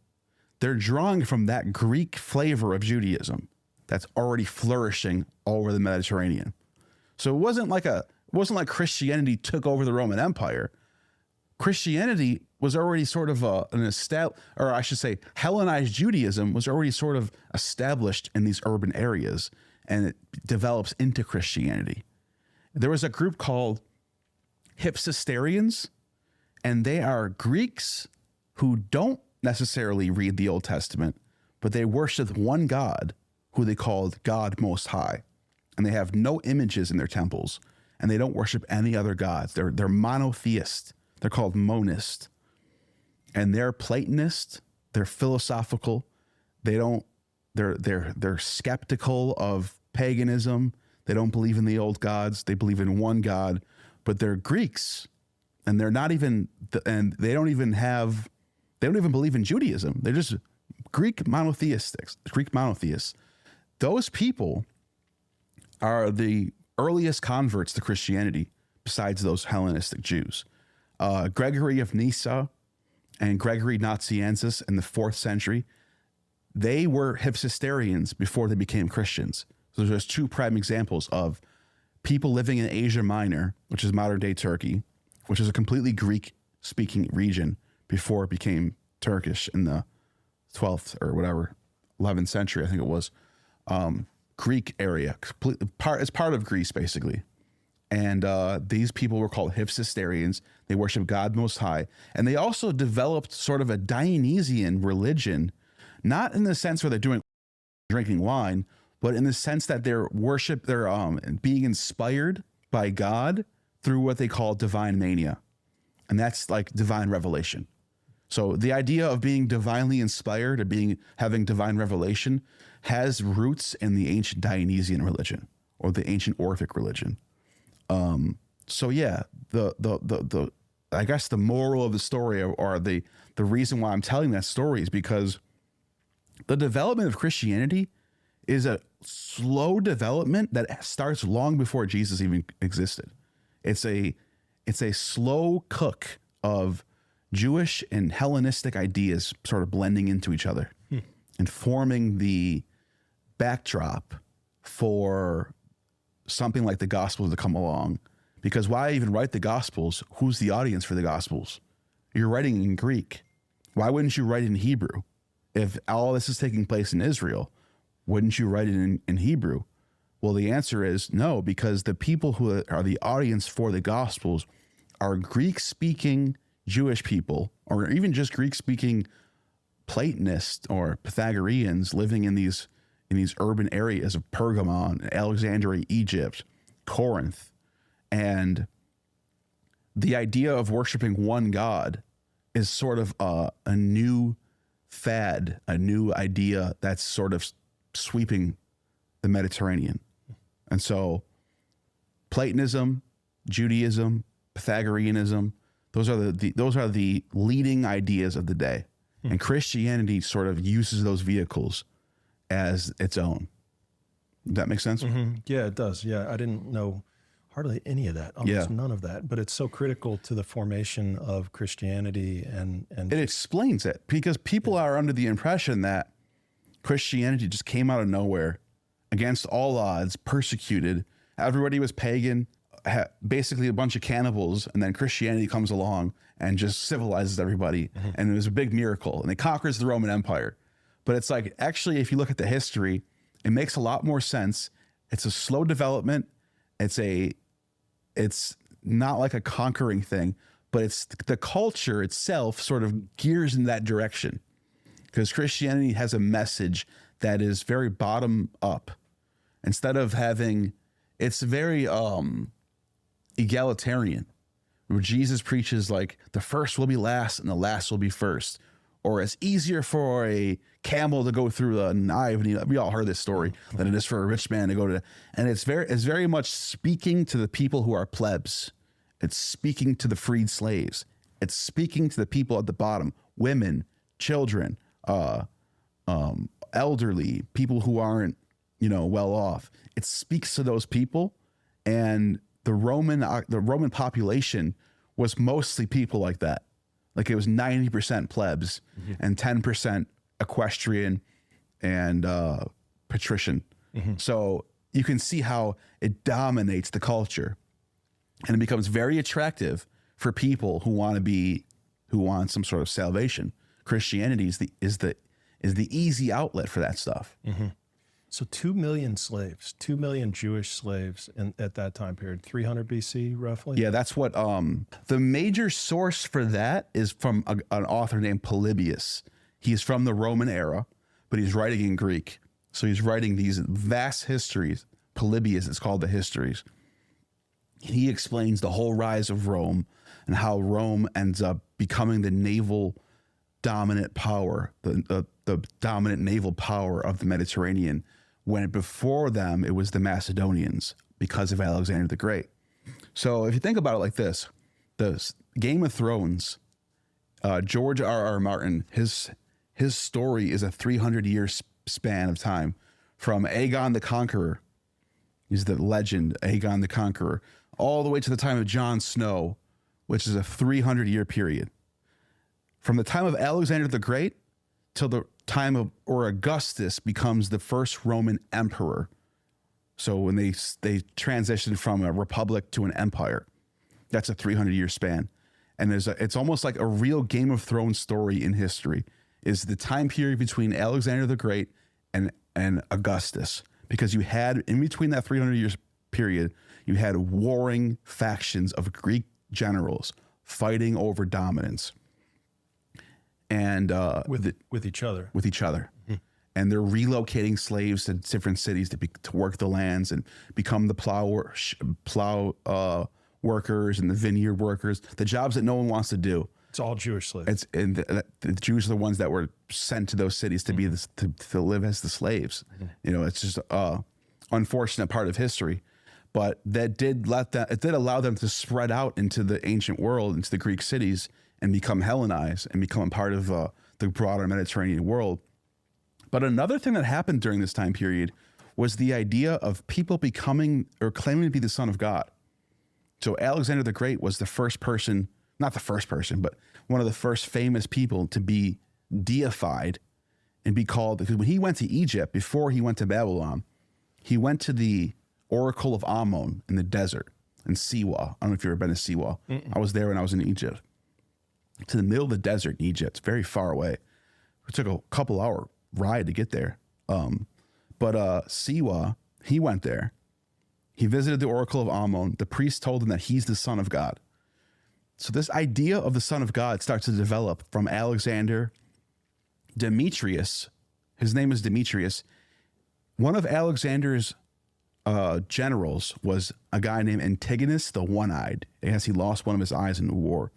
they're drawing from that Greek flavor of Judaism that's already flourishing all over the Mediterranean. So it wasn't like Christianity took over the Roman Empire. Christianity was already sort of Hellenized Judaism was already sort of established in these urban areas, and it develops into Christianity. There was a group called Hypsisterians, and they are Greeks who don't necessarily read the Old Testament, but they worship one God who they called God Most High. And they have no images in their temples, and they don't worship any other gods. They're monotheist. They're called monist. And they're Platonist. They're philosophical. They're skeptical of paganism. They don't believe in the old gods. They believe in one God, but they're Greeks, and they're not even, and they don't even believe in Judaism. They're just Greek monotheists. Those people are the earliest converts to Christianity besides those Hellenistic Jews. Gregory of Nyssa and Gregory Nazianzus in the 4th century, they were Hypsisterians before they became Christians. So there's 2 prime examples of people living in Asia Minor, which is modern day Turkey, which is a completely Greek speaking region before it became Turkish in the 12th or whatever, 11th century, I think it was. Greek area, it's part of Greece basically. And these people were called Hypsisterians. They worship God Most High. And they also developed sort of a Dionysian religion, not in the sense where they're drinking wine, but in the sense that they're being inspired by God through what they call divine mania. And that's like divine revelation. So the idea of being divinely inspired or having divine revelation has roots in the ancient Dionysian religion or the ancient Orphic religion. So yeah, I guess the moral of the story, or the reason why I'm telling that story, is because the development of Christianity is a slow development that starts long before Jesus even existed. It's a slow cook of Jewish and Hellenistic ideas sort of blending into each other and forming the backdrop for something like the Gospels to come along. Because why even write the Gospels? Who's the audience for the Gospels? You're writing in Greek. Why wouldn't you write in Hebrew? If all this is taking place in Israel, wouldn't you write it in Hebrew? Well, the answer is no, because the people who are the audience for the Gospels are Greek-speaking Jewish people, or even just Greek-speaking Platonists or Pythagoreans living in these urban areas of Pergamon, Alexandria, Egypt, Corinth. And the idea of worshiping one God is sort of a new fad, a new idea that's sort of sweeping the Mediterranean. And so Platonism, Judaism, Pythagoreanism, those are the leading ideas of the day. And Christianity sort of uses those vehicles as its own. Does that make sense? Mm-hmm. Yeah, it does. Yeah, I didn't know hardly any of that, almost none of that, but it's so critical to the formation of Christianity and it explains it, because people are under the impression that Christianity just came out of nowhere, against all odds, persecuted. Everybody was pagan, basically a bunch of cannibals, and then Christianity comes along and just civilizes everybody. And it was a big miracle, and it conquers the Roman Empire. But it's like, actually, if you look at the history, it makes a lot more sense. It's a slow development. It's not like a conquering thing, but it's the culture itself sort of gears in that direction, because Christianity has a message that is very bottom up. Instead of having, it's very egalitarian, where Jesus preaches like the first will be last and the last will be first, or it's easier for a camel to go through an eye of a needle. We all heard this story, than it is for a rich man to go to. And it's very much speaking to the people who are plebs. It's speaking to the freed slaves. It's speaking to the people at the bottom, women, children, elderly, people who aren't, well off. It speaks to those people, and the Roman population was mostly people like that. Like it was 90% plebs and 10% equestrian and patrician. So you can see how it dominates the culture, and it becomes very attractive for people who want some sort of salvation. Christianity is the easy outlet for that stuff. So 2 million slaves, 2 million Jewish slaves at that time period, 300 BC roughly? Yeah, that's what the major source for that is from an author named Polybius. He's from the Roman era, but he's writing in Greek. So he's writing these vast histories. Polybius is called the Histories. He explains the whole rise of Rome and how Rome ends up becoming the naval dominant power, the dominant naval power of the Mediterranean, when before them it was the Macedonians because of Alexander the Great. So if you think about it like this, the Game of Thrones, George R.R. Martin, his story is a 300-year span of time, from Aegon the Conqueror, he's the legend, Aegon the Conqueror, all the way to the time of Jon Snow, which is a 300-year period. From the time of Alexander the Great till the time of, or Augustus becomes the first Roman emperor. So when they transitioned from a republic to an empire, that's a 300-year span. And it's almost like a real Game of Thrones story in history, is the time period between Alexander the Great and Augustus. Because you had, in between that 300 years period, you had warring factions of Greek generals fighting over dominance. And with each other. Mm-hmm. And they're relocating slaves to different cities to work the lands and become the plow workers and the vineyard workers, the jobs that no one wants to do. It's all Jewish slaves. The Jews are the ones that were sent to those cities to be to live as the slaves. It's just unfortunate part of history, but that did allow them to spread out into the ancient world, into the Greek cities, and become Hellenized and become part of the broader Mediterranean world. But another thing that happened during this time period was the idea of people becoming or claiming to be the son of God. So Alexander the Great was the first person, not the first person, but one of the first famous people to be deified and be called, because when he went to Egypt, before he went to Babylon, he went to the Oracle of Ammon in the desert in Siwa. I don't know if you've ever been to Siwa. I was there when I was in Egypt. To the middle of the desert in Egypt. It's very far away. It took a couple hour ride to get there. But Siwa He went there. He visited the oracle of Ammon. The priest told him that he's the son of God. So this idea of the son of God starts to develop from Alexander. Demetrius, his name is Demetrius. One of Alexander's generals was a guy named Antigonus the One-Eyed. I guess he lost one of his eyes in the war.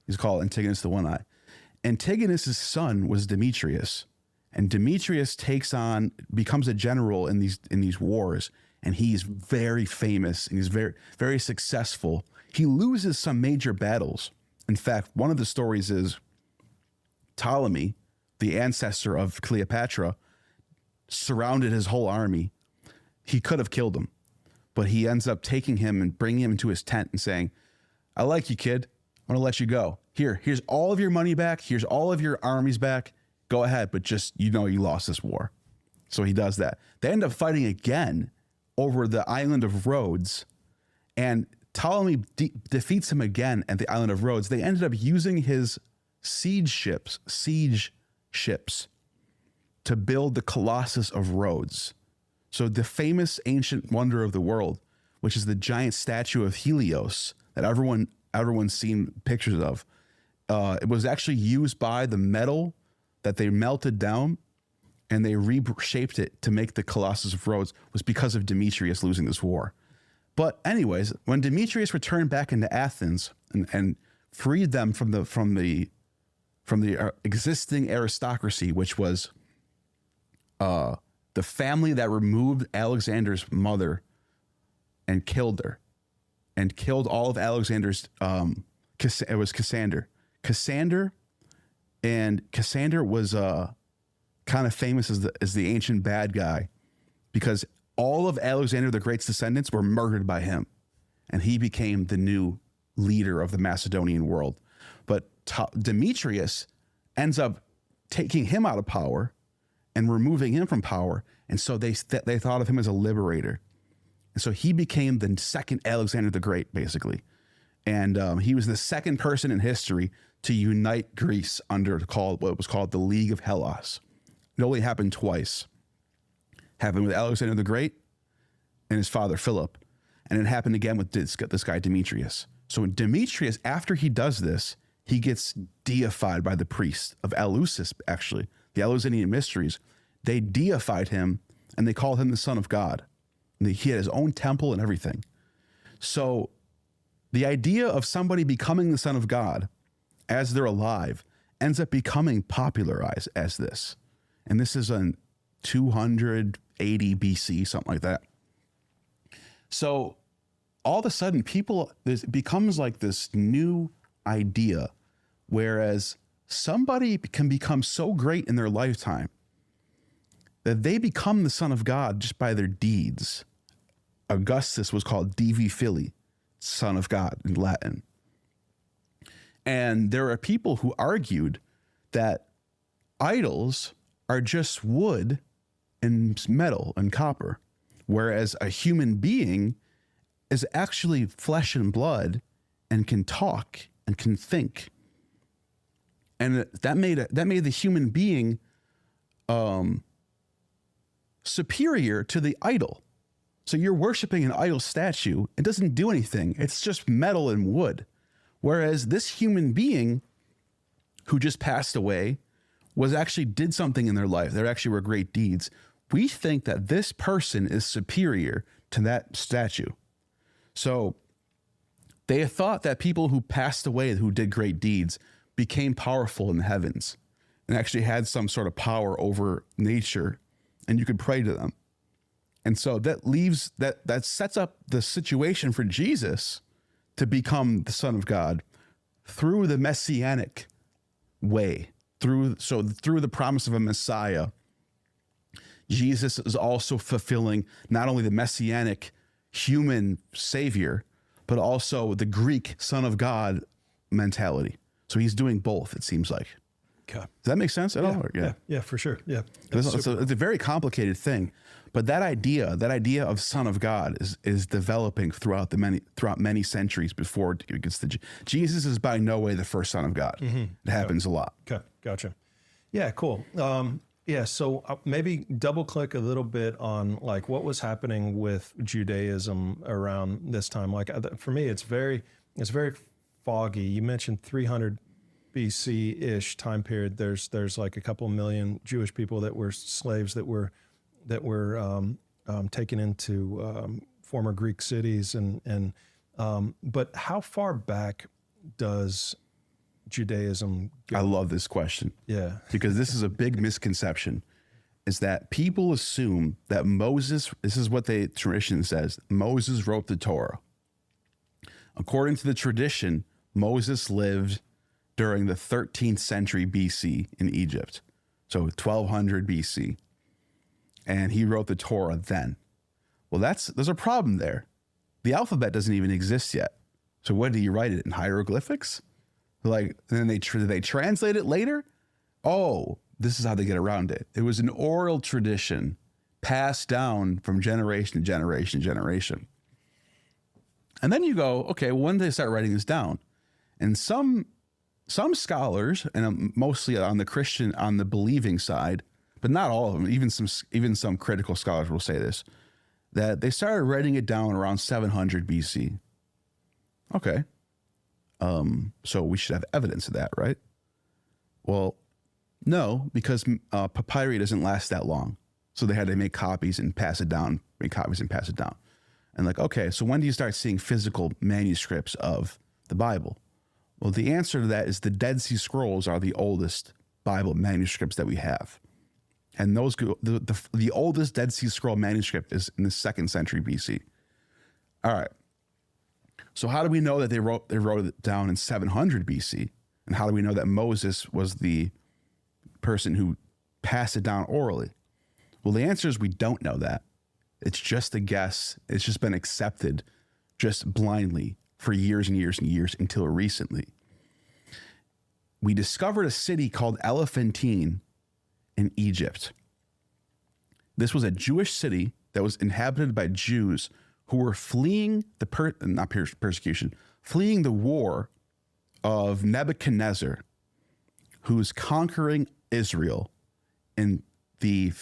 He's called Antigonus the One-Eyed. Antigonus's son was Demetrius, and Demetrius becomes a general in these wars, and he's very famous and he's very, very successful. He loses some major battles. In fact, one of the stories is Ptolemy, the ancestor of Cleopatra, surrounded his whole army. He could have killed him, but he ends up taking him and bringing him into his tent and saying, I like you, kid. I'm going to let you go. Here's all of your money back. Here's all of your armies back. Go ahead, but just, you lost this war. So he does that. They end up fighting again over the island of Rhodes, and Ptolemy defeats him again at the island of Rhodes. They ended up using his siege ships to build the Colossus of Rhodes. So the famous ancient wonder of the world, which is the giant statue of Helios that everyone's seen pictures of, it was actually used by the metal that they melted down, and they reshaped it to make the Colossus of Rhodes, was because of Demetrius losing this war. But anyways, when Demetrius returned back into Athens and freed them from the existing aristocracy, which was the family that removed Alexander's mother and killed her, and killed all of Alexander's, it was Cassander. Cassander was kind of famous as the ancient bad guy, because all of Alexander the Great's descendants were murdered by him, and he became the new leader of the Macedonian world. But Demetrius ends up taking him out of power and removing him from power, and so they thought of him as a liberator. And so he became the second Alexander the Great, basically. And he was the second person in history to unite Greece under what was called the League of Hellas. It only happened twice. Happened with Alexander the Great and his father Philip. And it happened again with this guy Demetrius. So when Demetrius, after he does this, he gets deified by the priests of Eleusis, actually, the Eleusinian mysteries. They deified him, and they called him the Son of God. And he had his own temple and everything. So the idea of somebody becoming the Son of God as they're alive ends up becoming popularized as this. And this is in 280 BC, something like that. So all of a sudden, it becomes like this new idea, whereas somebody can become so great in their lifetime that they become the Son of God just by their deeds. Augustus was called Divi Filii, Son of God in Latin. And there are people who argued that idols are just wood and metal and copper, whereas a human being is actually flesh and blood and can talk and can think. And that made the human being superior to the idol. So you're worshiping an idol statue. It doesn't do anything. It's just metal and wood. Whereas this human being who just passed away did something in their life. There actually were great deeds. We think that this person is superior to that statue. So they thought that people who passed away, who did great deeds, became powerful in the heavens and actually had some sort of power over nature, and you could pray to them. And so that sets up the situation for Jesus to become the Son of God through the messianic way, through the promise of a Messiah. Jesus is also fulfilling not only the messianic human savior, but also the Greek Son of God mentality. So he's doing both, it seems like. Okay. Does that make sense at all? Yeah, for sure. Yeah. It's a very complicated thing, but that idea of Son of God is developing throughout many centuries before it gets to Jesus is by no way the first Son of God. Mm-hmm. It happens a lot. Okay, gotcha. Yeah, cool. Yeah, so maybe double click a little bit on like what was happening with Judaism around this time. Like for me, it's very foggy. You mentioned 300 BC ish time period. There's like a couple million Jewish people that were slaves that were taken into former Greek cities, and but how far back does Judaism go? I love this question. Yeah. Because this is a big misconception, is that people assume that Moses, this is what the tradition says, Moses wrote the Torah. According to the tradition, Moses lived during the 13th century BC in Egypt. So 1200 BC. And he wrote the Torah then. Well, there's a problem there. The alphabet doesn't even exist yet. So what did he write it in hieroglyphics? Like, and then they translate it later. Oh, this is how they get around it. It was an oral tradition passed down from generation to generation to generation. And then you go, okay, well, when did they start writing this down? And some scholars, and mostly on the believing side, but not all of them, even some critical scholars will say this, that they started writing it down around 700 BC. Okay. So we should have evidence of that, right? Well, no, because papyri doesn't last that long. So they had to make copies and pass it down, And like, okay, so when do you start seeing physical manuscripts of the Bible? Well, the answer to that is the Dead Sea Scrolls are the oldest Bible manuscripts that we have. And those the oldest Dead Sea Scroll manuscript is in the 2nd century BC. All right. So how do we know that they wrote it down in 700 BC? And how do we know that Moses was the person who passed it down orally? Well, the answer is we don't know that. It's just a guess. It's just been accepted just blindly for years and years and years until recently. We discovered a city called Elephantine in Egypt. This was a Jewish city that was inhabited by Jews who were fleeing persecution, fleeing the war of Nebuchadnezzar, who's conquering Israel in the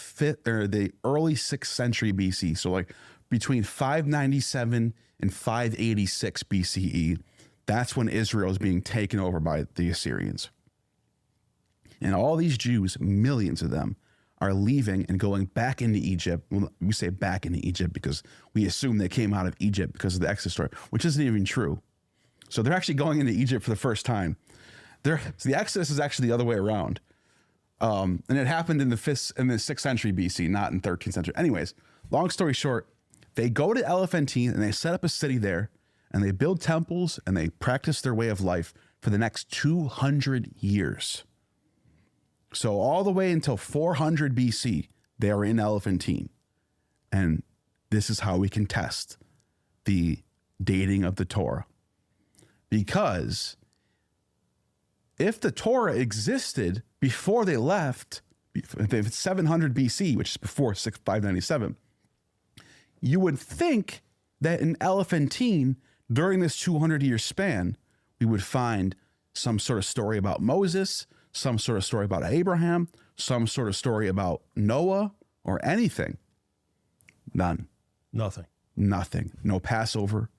early 6th century BC. So like between 597 and 586 BCE, that's when Israel is being taken over by the Assyrians. And all these Jews, millions of them, are leaving and going back into Egypt. Well, we say back into Egypt because we assume they came out of Egypt because of the Exodus story, which isn't even true. So they're actually going into Egypt for the first time. So the Exodus is actually the other way around. And it happened in the 6th century BC, not in 13th century. Anyways, long story short, they go to Elephantine and they set up a city there and they build temples and they practice their way of life for the next 200 years. So all the way until 400 BC, they are in Elephantine. And this is how we can test the dating of the Torah. Because if the Torah existed before they left, if it's 700 BC, which is before 597, you would think that in Elephantine, during this 200-year span, we would find some sort of story about Moses, some sort of story about Abraham, some sort of story about Noah, or anything. None. Nothing. No Passover,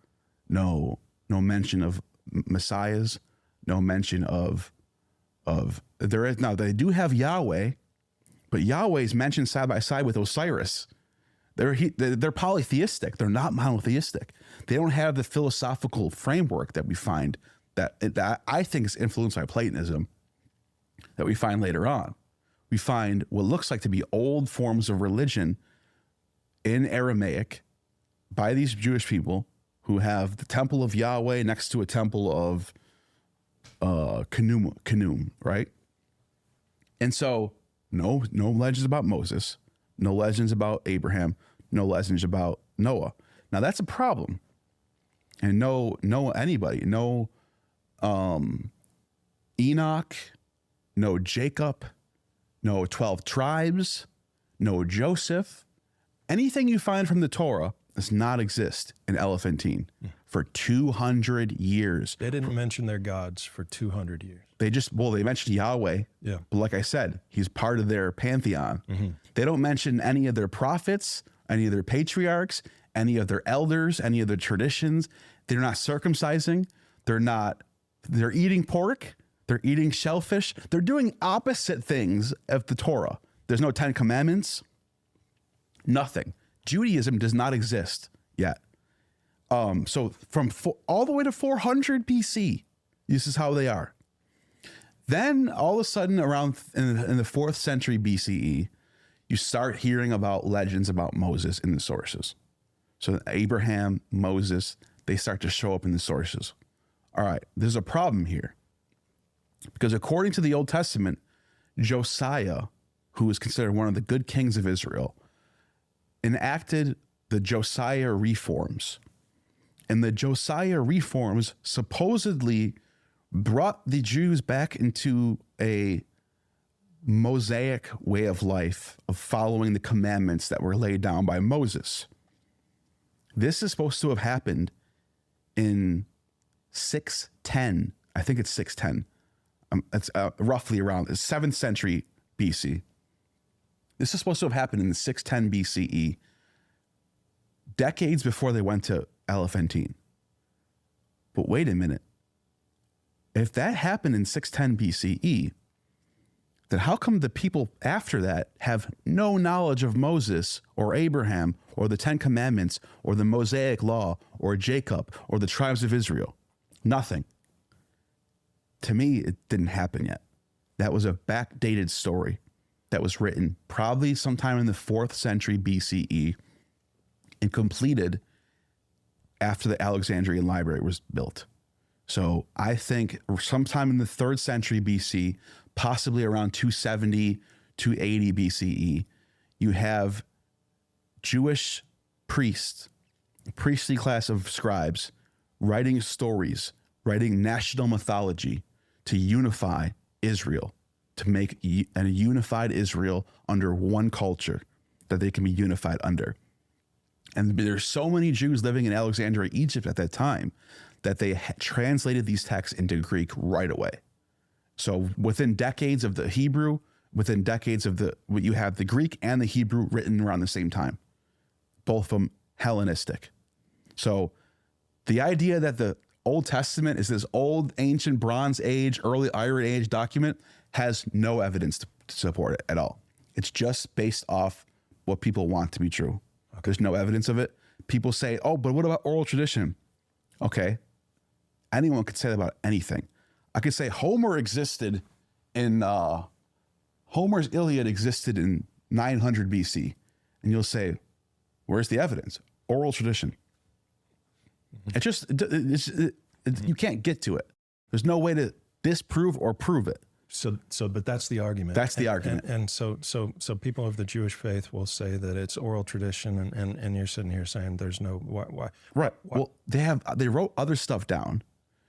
no mention of messiahs, no mention of there is now they do have Yahweh, but Yahweh is mentioned side by side with Osiris. They're polytheistic. They're not monotheistic. They don't have the philosophical framework that we find that I think is influenced by Platonism that we find later on. We find what looks like to be old forms of religion in Aramaic by these Jewish people who have the temple of Yahweh next to a temple of Khnum, right? And so no legends about Moses, no legends about Abraham, no legends about Noah. Now that's a problem. And no Enoch, no Jacob, no 12 tribes, no Joseph. Anything you find from the Torah does not exist in Elephantine for 200 years. They didn't mention their gods for 200 years. They mentioned Yahweh. Yeah. But like I said, he's part of their pantheon. They don't mention any of their prophets, any of their patriarchs, any of their elders, any of their traditions. They're not circumcising. They're eating pork. They're eating shellfish. They're doing opposite things of the Torah. There's no 10 Commandments. Nothing. Judaism does not exist yet. So from all the way to 400 BC, this is how they are. Then all of a sudden around in the 4th century BCE, you start hearing about legends about Moses in the sources. So Abraham, Moses, they start to show up in the sources. All right, there's a problem here. Because according to the Old Testament, Josiah, who is considered one of the good kings of Israel, enacted the Josiah reforms. And the Josiah reforms supposedly brought the Jews back into a Mosaic way of life of following the commandments that were laid down by Moses. This is supposed to have happened in 610. I think it's 610. It's roughly around the 7th century BC. This is supposed to have happened in the 610 BCE, decades before they went to Elephantine. But wait a minute. If that happened in 610 BCE, then how come the people after that have no knowledge of Moses or Abraham or the 10 Commandments or the Mosaic Law or Jacob or the tribes of Israel? Nothing. To me, it didn't happen yet. That was a backdated story that was written probably sometime in the 4th century BCE and completed after the Alexandrian Library was built. So I think sometime in the 3rd century BC, possibly around 270, 280 BCE, you have Jewish priests, a priestly class of scribes, writing stories, writing national mythology to unify Israel, to make a unified Israel under one culture that they can be unified under. And there's so many Jews living in Alexandria, Egypt at that time that they translated these texts into Greek right away. So within decades of the Hebrew, within decades of you have the Greek and the Hebrew written around the same time, both of them Hellenistic. So the idea that the Old Testament is this old, ancient Bronze Age, early Iron Age document has no evidence to support it at all. It's just based off what people want to be true. Okay. There's no evidence of it. People say, oh, but what about oral tradition? Okay. Anyone could say that about anything. I could say Homer's Iliad existed in 900 BC. And you'll say, where's the evidence? Oral tradition. You can't get to it. There's no way to disprove or prove it. But that's the argument. That's the argument. And so people of the Jewish faith will say that it's oral tradition, and you're sitting here saying there's no why. Right. Why? Well, they wrote other stuff down.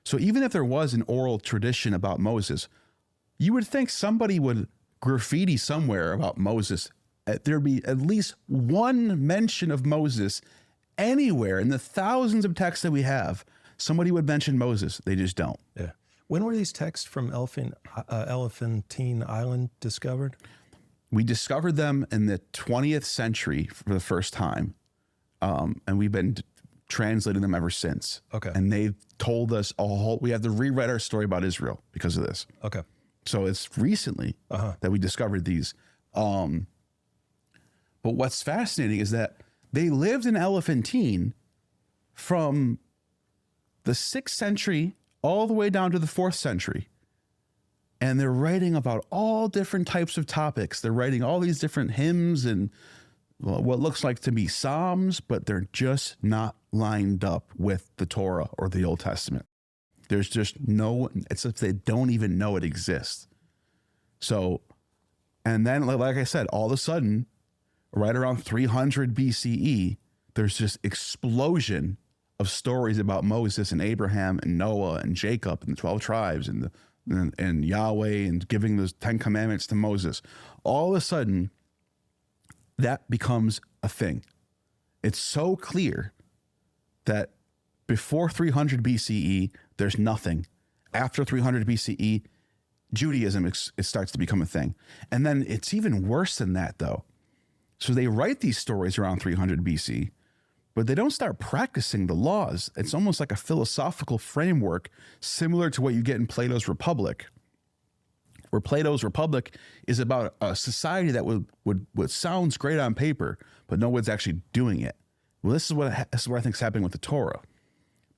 So even if there was an oral tradition about Moses, you would think somebody would graffiti somewhere about Moses. There'd be at least one mention of Moses anywhere in the thousands of texts that we have. Somebody would mention Moses. They just don't. Yeah. When were these texts from Elephantine Island discovered? We discovered them in the 20th century for the first time, and we've been translating them ever since. Okay. And they've told us we have to rewrite our story about Israel because of this. Okay. So it's recently that we discovered these. But what's fascinating is that they lived in Elephantine from the 6th century all the way down to the 4th century. And they're writing about all different types of topics. They're writing all these different hymns and what looks like to be psalms, but they're just not lined up with the Torah or the Old Testament. There's just it's if they don't even know it exists. So, and then, like I said, all of a sudden, right around 300 BCE, there's this explosion of stories about Moses and Abraham and Noah and Jacob and the 12 tribes and Yahweh and giving those 10 commandments to Moses. All of a sudden, that becomes a thing. It's so clear that before 300 BCE, there's nothing. After 300 BCE, Judaism it starts to become a thing. And then it's even worse than that, though. So they write these stories around 300 BC, but they don't start practicing the laws. It's almost like a philosophical framework similar to what you get in Plato's Republic, where Plato's Republic is about a society that would sounds great on paper, but no one's actually doing it. Well, this is what I think is happening with the Torah.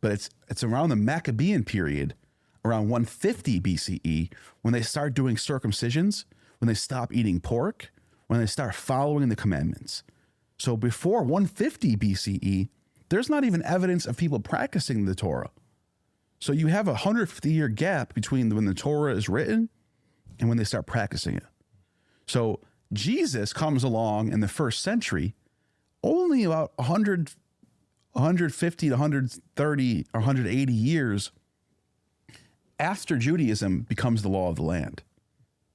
But it's around the Maccabean period, around 150 BCE, when they start doing circumcisions, when they stop eating pork, when they start following the commandments. So before 150 BCE, there's not even evidence of people practicing the Torah. So you have a 150-year gap between when the Torah is written and when they start practicing it. So Jesus comes along in the first century, only about 150 to 130 or 180 years after Judaism becomes the law of the land.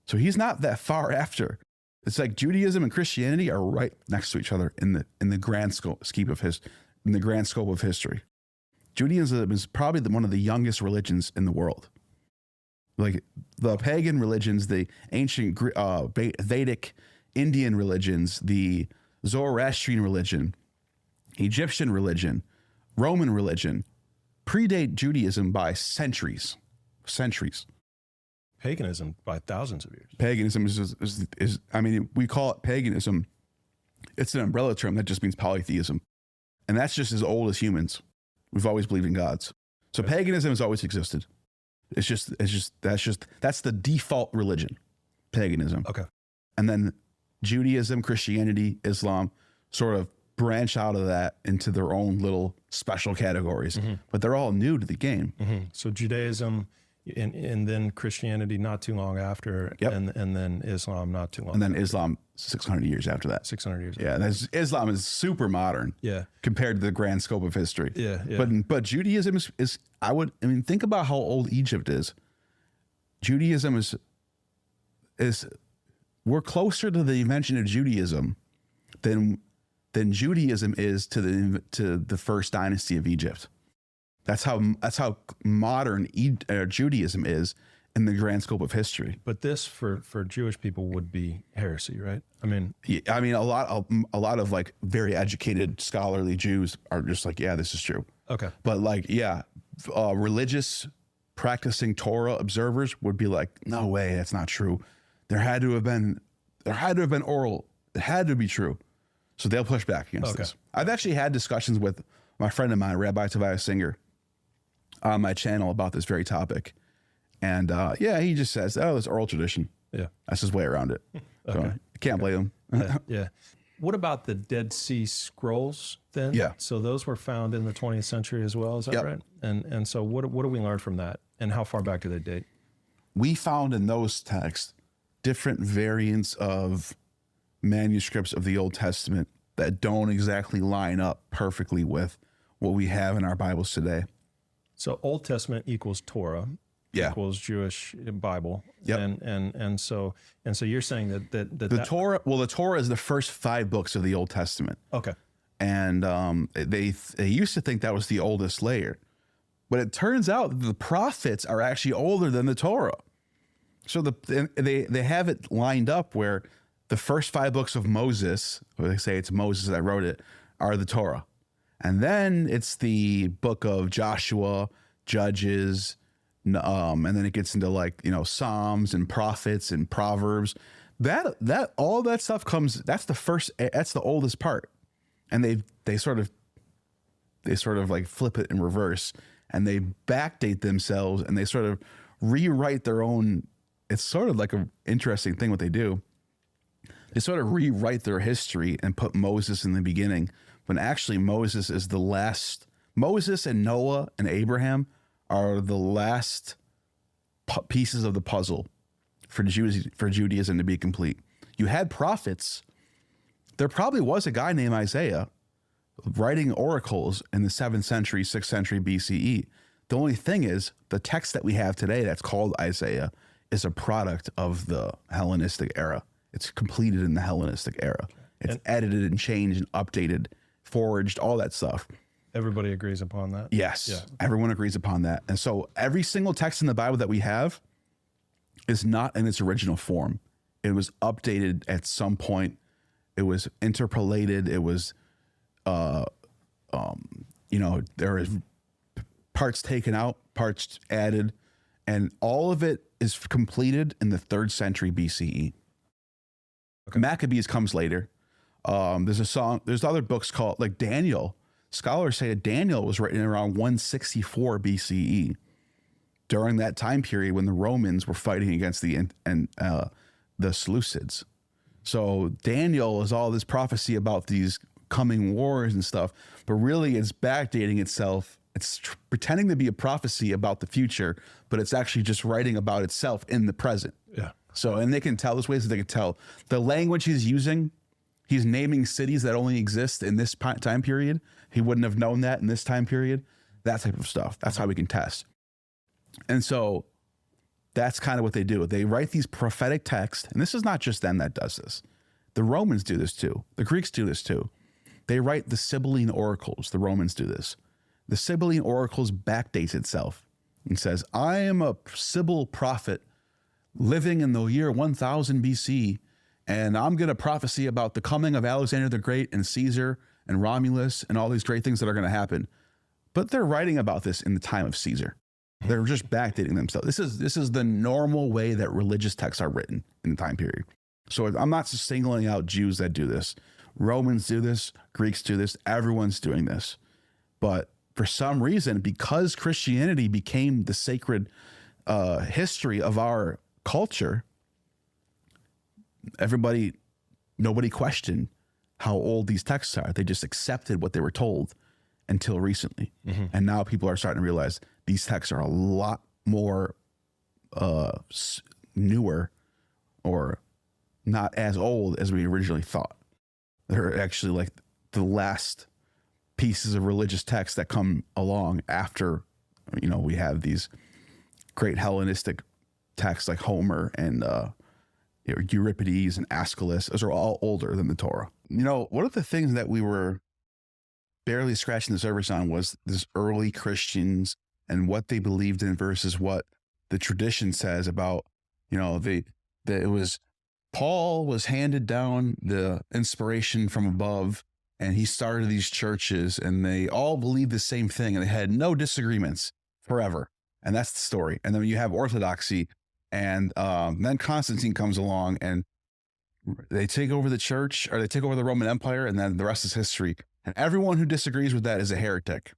So he's not that far after. It's like Judaism and Christianity are right next to each other in the grand scope of history. Judaism is probably one of the youngest religions in the world. Like the pagan religions, the ancient Vedic Indian religions, the Zoroastrian religion, Egyptian religion, Roman religion, predate Judaism by centuries. Paganism by thousands of years. Paganism is I mean, we call it paganism. It's an umbrella term that just means polytheism. And that's just as old as humans. We've always believed in gods. So paganism has always existed. That's the default religion, paganism. Okay. And then Judaism, Christianity, Islam sort of branch out of that into their own little special categories, but they're all new to the game. So Judaism and then Christianity not too long after, and then Islam not too long and then after. Islam 600 years after that. 600 years. Yeah, Islam is super modern. Yeah. Compared to the grand scope of history. Yeah. But Judaism is think about how old Egypt is. Judaism is we're closer to the invention of Judaism than Judaism is to the first dynasty of Egypt. That's how modern Judaism is in the grand scope of history. But this for Jewish people would be heresy, right? I mean, a lot of like very educated scholarly Jews are just like, yeah, this is true. Okay. But like, yeah, religious practicing Torah observers would be like, no way, that's not true. There had to have been oral. It had to be true. So they'll push back against this. I've actually had discussions with my friend of mine, Rabbi Tobias Singer, on my channel about this very topic. And he just says, oh, it's oral tradition. Yeah. That's his way around it. So I can't blame him. Yeah. What about the Dead Sea Scrolls then? Yeah. So those were found in the 20th century as well, is that right? And so what do we learn from that? And how far back do they date? We found in those texts different variants of manuscripts of the Old Testament that don't exactly line up perfectly with what we have in our Bibles today. So Old Testament equals Torah, equals Jewish Bible. Yep. And so you're saying that the Torah is the first 5 books of the Old Testament. Okay. And they used to think that was the oldest layer, but it turns out that the prophets are actually older than the Torah. So they have it lined up where the first 5 books of Moses, or they say it's Moses that wrote it, are the Torah. And then it's the book of Joshua, Judges, and then it gets into like, Psalms and prophets and Proverbs. That all that stuff comes, that's the oldest part. And they sort of like flip it in reverse, and they backdate themselves, and they sort of rewrite their own. It's sort of like an interesting thing what they do. They sort of rewrite their history and put Moses in the beginning, when actually Moses is the last. Moses and Noah and Abraham are the last pieces of the puzzle for Judaism to be complete. You had prophets. There probably was a guy named Isaiah writing oracles in the 7th century, 6th century BCE. The only thing is, the text that we have today that's called Isaiah is a product of the Hellenistic era. It's completed in the Hellenistic era. It's edited and changed and updated forged, all that stuff. Everybody agrees upon that. Yes, Yeah. everyone agrees upon that. And so every single text in the Bible that we have is not in its original form. It was updated at some point. It was interpolated. It was, there is parts taken out, parts added, and all of it is completed in the 3rd century BCE. Okay. Maccabees comes later. There's other books called like Daniel. Scholars say that Daniel was written around 164 BCE, during that time period when the Romans were fighting against the Seleucids. So Daniel is all this prophecy about these coming wars and stuff, but really it's backdating itself. It's pretending to be a prophecy about the future, but it's actually just writing about itself in the present. Yeah. So, and they can tell, there's ways that they can tell. The language he's using, he's naming cities that only exist in this time period. He wouldn't have known that in this time period. That type of stuff. That's how we can test. And so that's kind of what they do. They write these prophetic texts, and this is not just them that does this. The Romans do this too. The Greeks do this too. They write the Sibylline oracles. The Romans do this. The Sibylline oracles backdates itself and says, I am a Sibyl prophet living in the year 1000 BC, and I'm going to prophesy about the coming of Alexander the Great and Caesar and Romulus and all these great things that are going to happen. But they're writing about this in the time of Caesar. They're just backdating themselves. This is the normal way that religious texts are written in the time period. So I'm not just singling out Jews that do this. Romans do this. Greeks do this. Everyone's doing this. But for some reason, because Christianity became the sacred history of our culture, nobody questioned how old these texts are. They just accepted what they were told until recently. Mm-hmm. And now people are starting to realize these texts are a lot more newer or not as old as we originally thought. They're actually like the last pieces of religious texts that come along after, we have these great Hellenistic texts like Homer and Euripides and Aeschylus. Those are all older than the Torah. One of the things that we were barely scratching the surface on was this early Christians and what they believed in versus what the tradition says about, it was Paul was handed down the inspiration from above, and he started these churches, and they all believed the same thing, and they had no disagreements forever. And that's the story. And then you have Orthodoxy, and then Constantine comes along, and they take over the church, or they take over the Roman Empire, and then the rest is history. And everyone who disagrees with that is a heretic.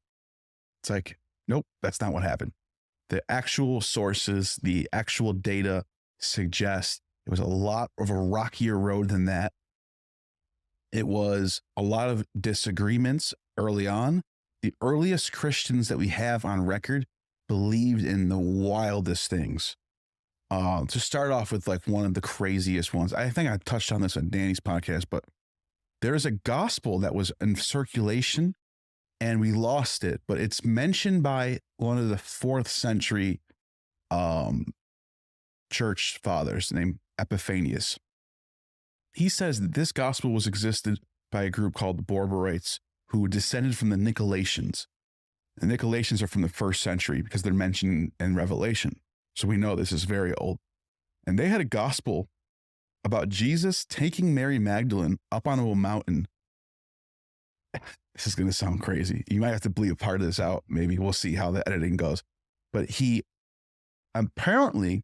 It's like, nope, that's not what happened. The actual sources, the actual data suggest it was a lot of a rockier road than that. It was a lot of disagreements early on. The earliest Christians that we have on record believed in the wildest things. To start off with, like, one of the craziest ones, I think I touched on this on Danny's podcast, but there's a gospel that was in circulation and we lost it, but it's mentioned by one of the 4th century church fathers named Epiphanius. He says that this gospel was existed by a group called the Borborites, who descended from the Nicolaitans. The Nicolaitans are from the 1st century because they're mentioned in Revelation. So we know this is very old. And they had a gospel about Jesus taking Mary Magdalene up onto a mountain. This is going to sound crazy. You might have to bleep a part of this out. Maybe we'll see how the editing goes. But he apparently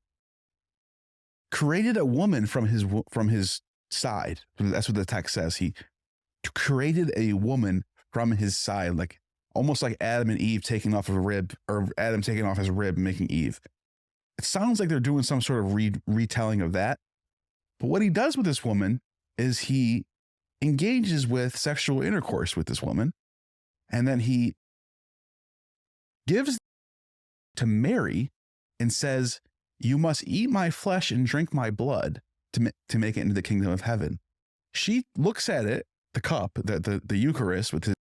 created a woman from his side. That's what the text says. He created a woman from his side, like almost like Adam and Eve taking off a rib, or Adam taking off his rib and making Eve. It sounds like they're doing some sort of retelling of that. But what he does with this woman is he engages with sexual intercourse with this woman, and then he gives to Mary and says, "You must eat my flesh and drink my blood to make it into the kingdom of heaven." She looks at it, the cup, the Eucharist with his,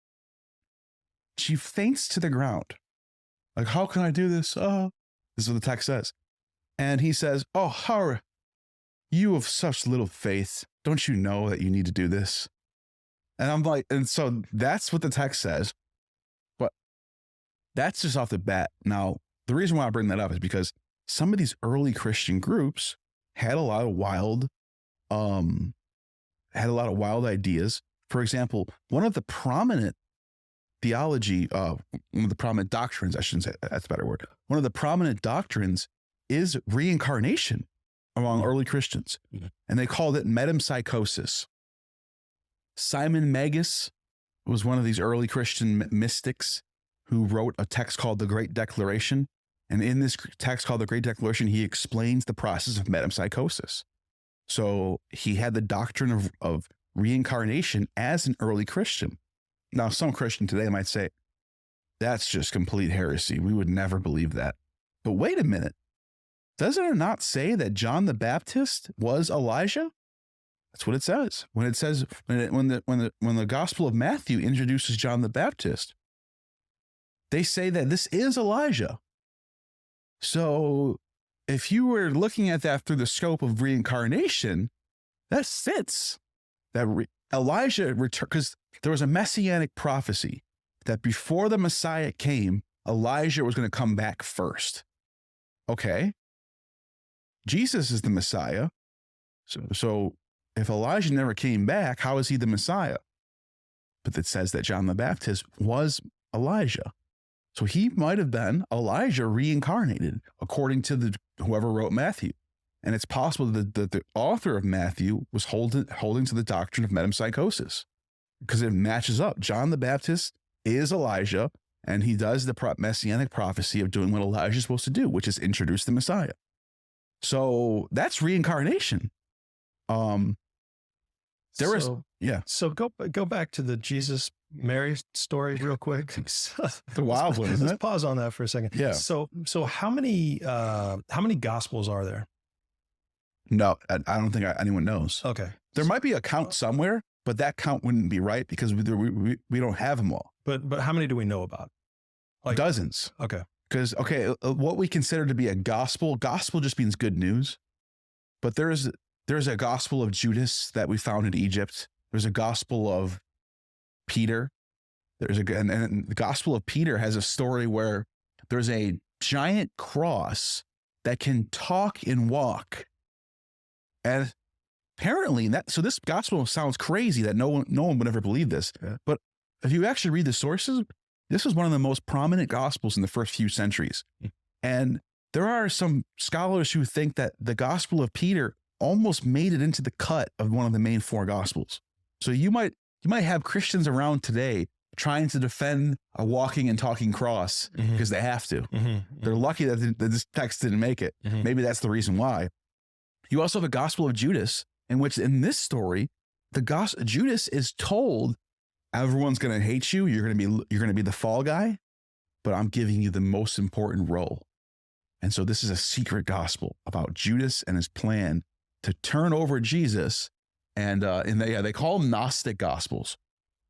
she faints to the ground. Like, how can I do this? Oh, this is what the text says. And he says, "Oh, how you have such little faith. Don't you know that you need to do this?" And I'm like, and so that's what the text says. But that's just off the bat. Now, the reason why I bring that up is because some of these early Christian groups had a lot of wild ideas. For example, one of the prominent doctrines, I shouldn't say that's a better word. One of the prominent doctrines is reincarnation among early Christians. Mm-hmm. And they called it metempsychosis. Simon Magus was one of these early Christian mystics who wrote a text called the Great Declaration. And in this text called the Great Declaration, he explains the process of metempsychosis. So he had the doctrine of reincarnation as an early Christian. Now, some Christian today might say, that's just complete heresy. We would never believe that. But wait a minute. Doesn't it not say that John the Baptist was Elijah? That's what it says. When it says, when the Gospel of Matthew introduces John the Baptist, they say that this is Elijah. So if you were looking at that through the scope of reincarnation, that fits. That Elijah returned, because there was a messianic prophecy that before the Messiah came, Elijah was going to come back first. Okay. Jesus is the Messiah. So if Elijah never came back, how is he the Messiah? But it says that John the Baptist was Elijah. So he might have been Elijah reincarnated, according to whoever wrote Matthew. And it's possible that the author of Matthew was holding to the doctrine of metempsychosis, because it matches up. John the Baptist is Elijah, and he does the messianic prophecy of doing what Elijah is supposed to do, which is introduce the Messiah. So that's reincarnation. So go back to the Jesus Mary story real quick. The wild one, isn't it? Let's pause on that for a second. Yeah. So how many gospels are there? No, I don't think anyone knows. Okay. There might be a count somewhere, but that count wouldn't be right because we don't have them all. But how many do we know about? Like dozens. Okay. Because, what we consider to be a gospel just means good news. But there's a gospel of Judas that we found in Egypt. There's a gospel of Peter. And the gospel of Peter has a story where there's a giant cross that can talk and walk. And apparently so this gospel sounds crazy that no one would ever believe this. Yeah. But if you actually read the sources, this was one of the most prominent gospels in the first few centuries. And there are some scholars who think that the gospel of Peter almost made it into the cut of one of the main four gospels. So you might have Christians around today trying to defend a walking and talking cross because they have to. They're lucky that this text didn't make it. Maybe that's the reason why. You also have the gospel of Judas, in which in this story, Judas is told, everyone's going to hate you. You're going to be the fall guy, but I'm giving you the most important role. And so this is a secret gospel about Judas and his plan to turn over Jesus. And they call them Gnostic gospels.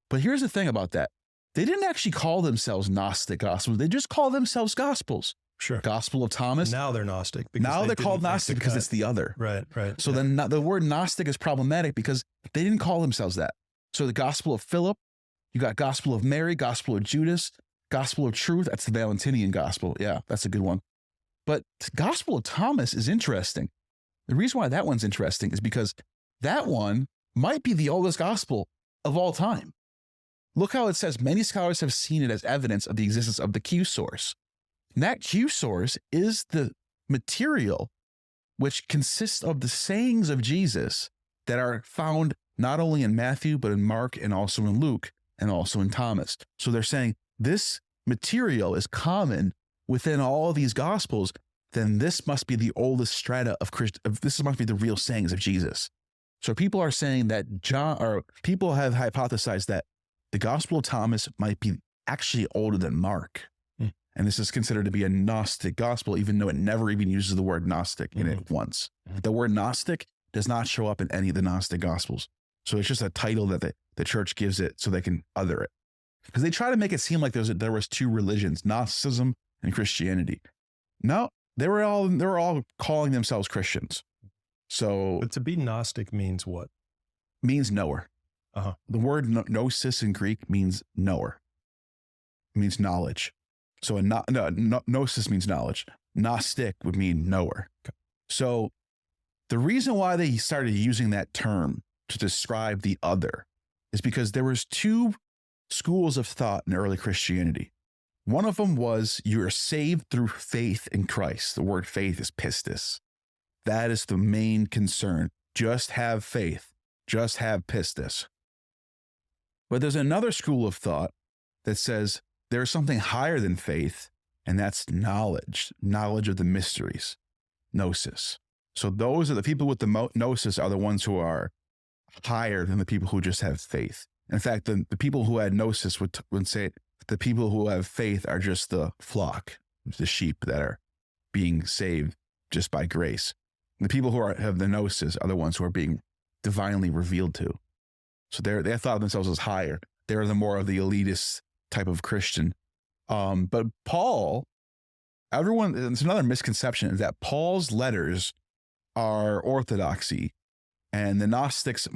But here's the thing about that. They didn't actually call themselves Gnostic gospels. They just call themselves gospels. Sure. Gospel of Thomas. Now they're Gnostic. Now they're called Gnostic because it's the other. Right. So then the word Gnostic is problematic because they didn't call themselves that. So the Gospel of Philip, you got Gospel of Mary, Gospel of Judas, Gospel of Truth. That's the Valentinian Gospel. Yeah, that's a good one. But the Gospel of Thomas is interesting. The reason why that one's interesting is because that one might be the oldest gospel of all time. Look how it says, many scholars have seen it as evidence of the existence of the Q source. And that Q source is the material which consists of the sayings of Jesus that are found not only in Matthew, but in Mark and also in Luke and also in Thomas. So they're saying this material is common within all these gospels. Then this must be the oldest strata of this must be the real sayings of Jesus. So people are saying that people have hypothesized that the Gospel of Thomas might be actually older than Mark. And this is considered to be a Gnostic gospel, even though it never even uses the word Gnostic in it once. The word Gnostic does not show up in any of the Gnostic gospels. So it's just a title that the church gives it so they can other it. Because they try to make it seem like there was two religions, Gnosticism and Christianity. No, they were all calling themselves Christians. So but to be Gnostic means what? Means knower. The word gnosis in Greek means knower. It means knowledge. So gnosis means knowledge. Gnostic would mean knower. Okay. So the reason why they started using that term to describe the other is because there was two schools of thought in early Christianity. One of them was you are saved through faith in Christ. The word faith is pistis. That is the main concern. Just have faith. Just have pistis. But there's another school of thought that says there's something higher than faith, and that's knowledge of the mysteries, gnosis. So those are the people with the gnosis are the ones who are higher than the people who just have faith. In fact, the people who had gnosis would say the people who have faith are just the flock, the sheep that are being saved just by grace. The people who have the gnosis are the ones who are being divinely revealed to. So they thought of themselves as higher. They're the more of the elitist type of Christian. But Paul, it's another misconception is that Paul's letters are orthodoxy, and the Gnostics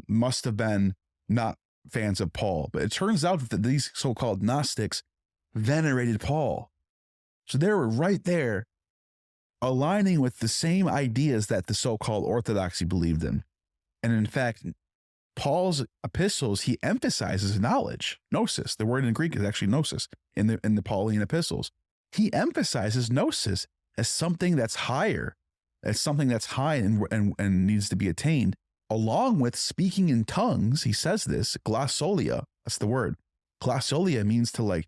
must have been not fans of Paul. But it turns out that these so-called Gnostics venerated Paul. So they were right there aligning with the same ideas that the so-called orthodoxy believed in. And in fact, Paul's epistles, he emphasizes knowledge, gnosis. The word in Greek is actually gnosis in the Pauline epistles. He emphasizes gnosis as something that's higher, as something that's high and needs to be attained, along with speaking in tongues. He says this, glossolia, that's the word. Glossolia means to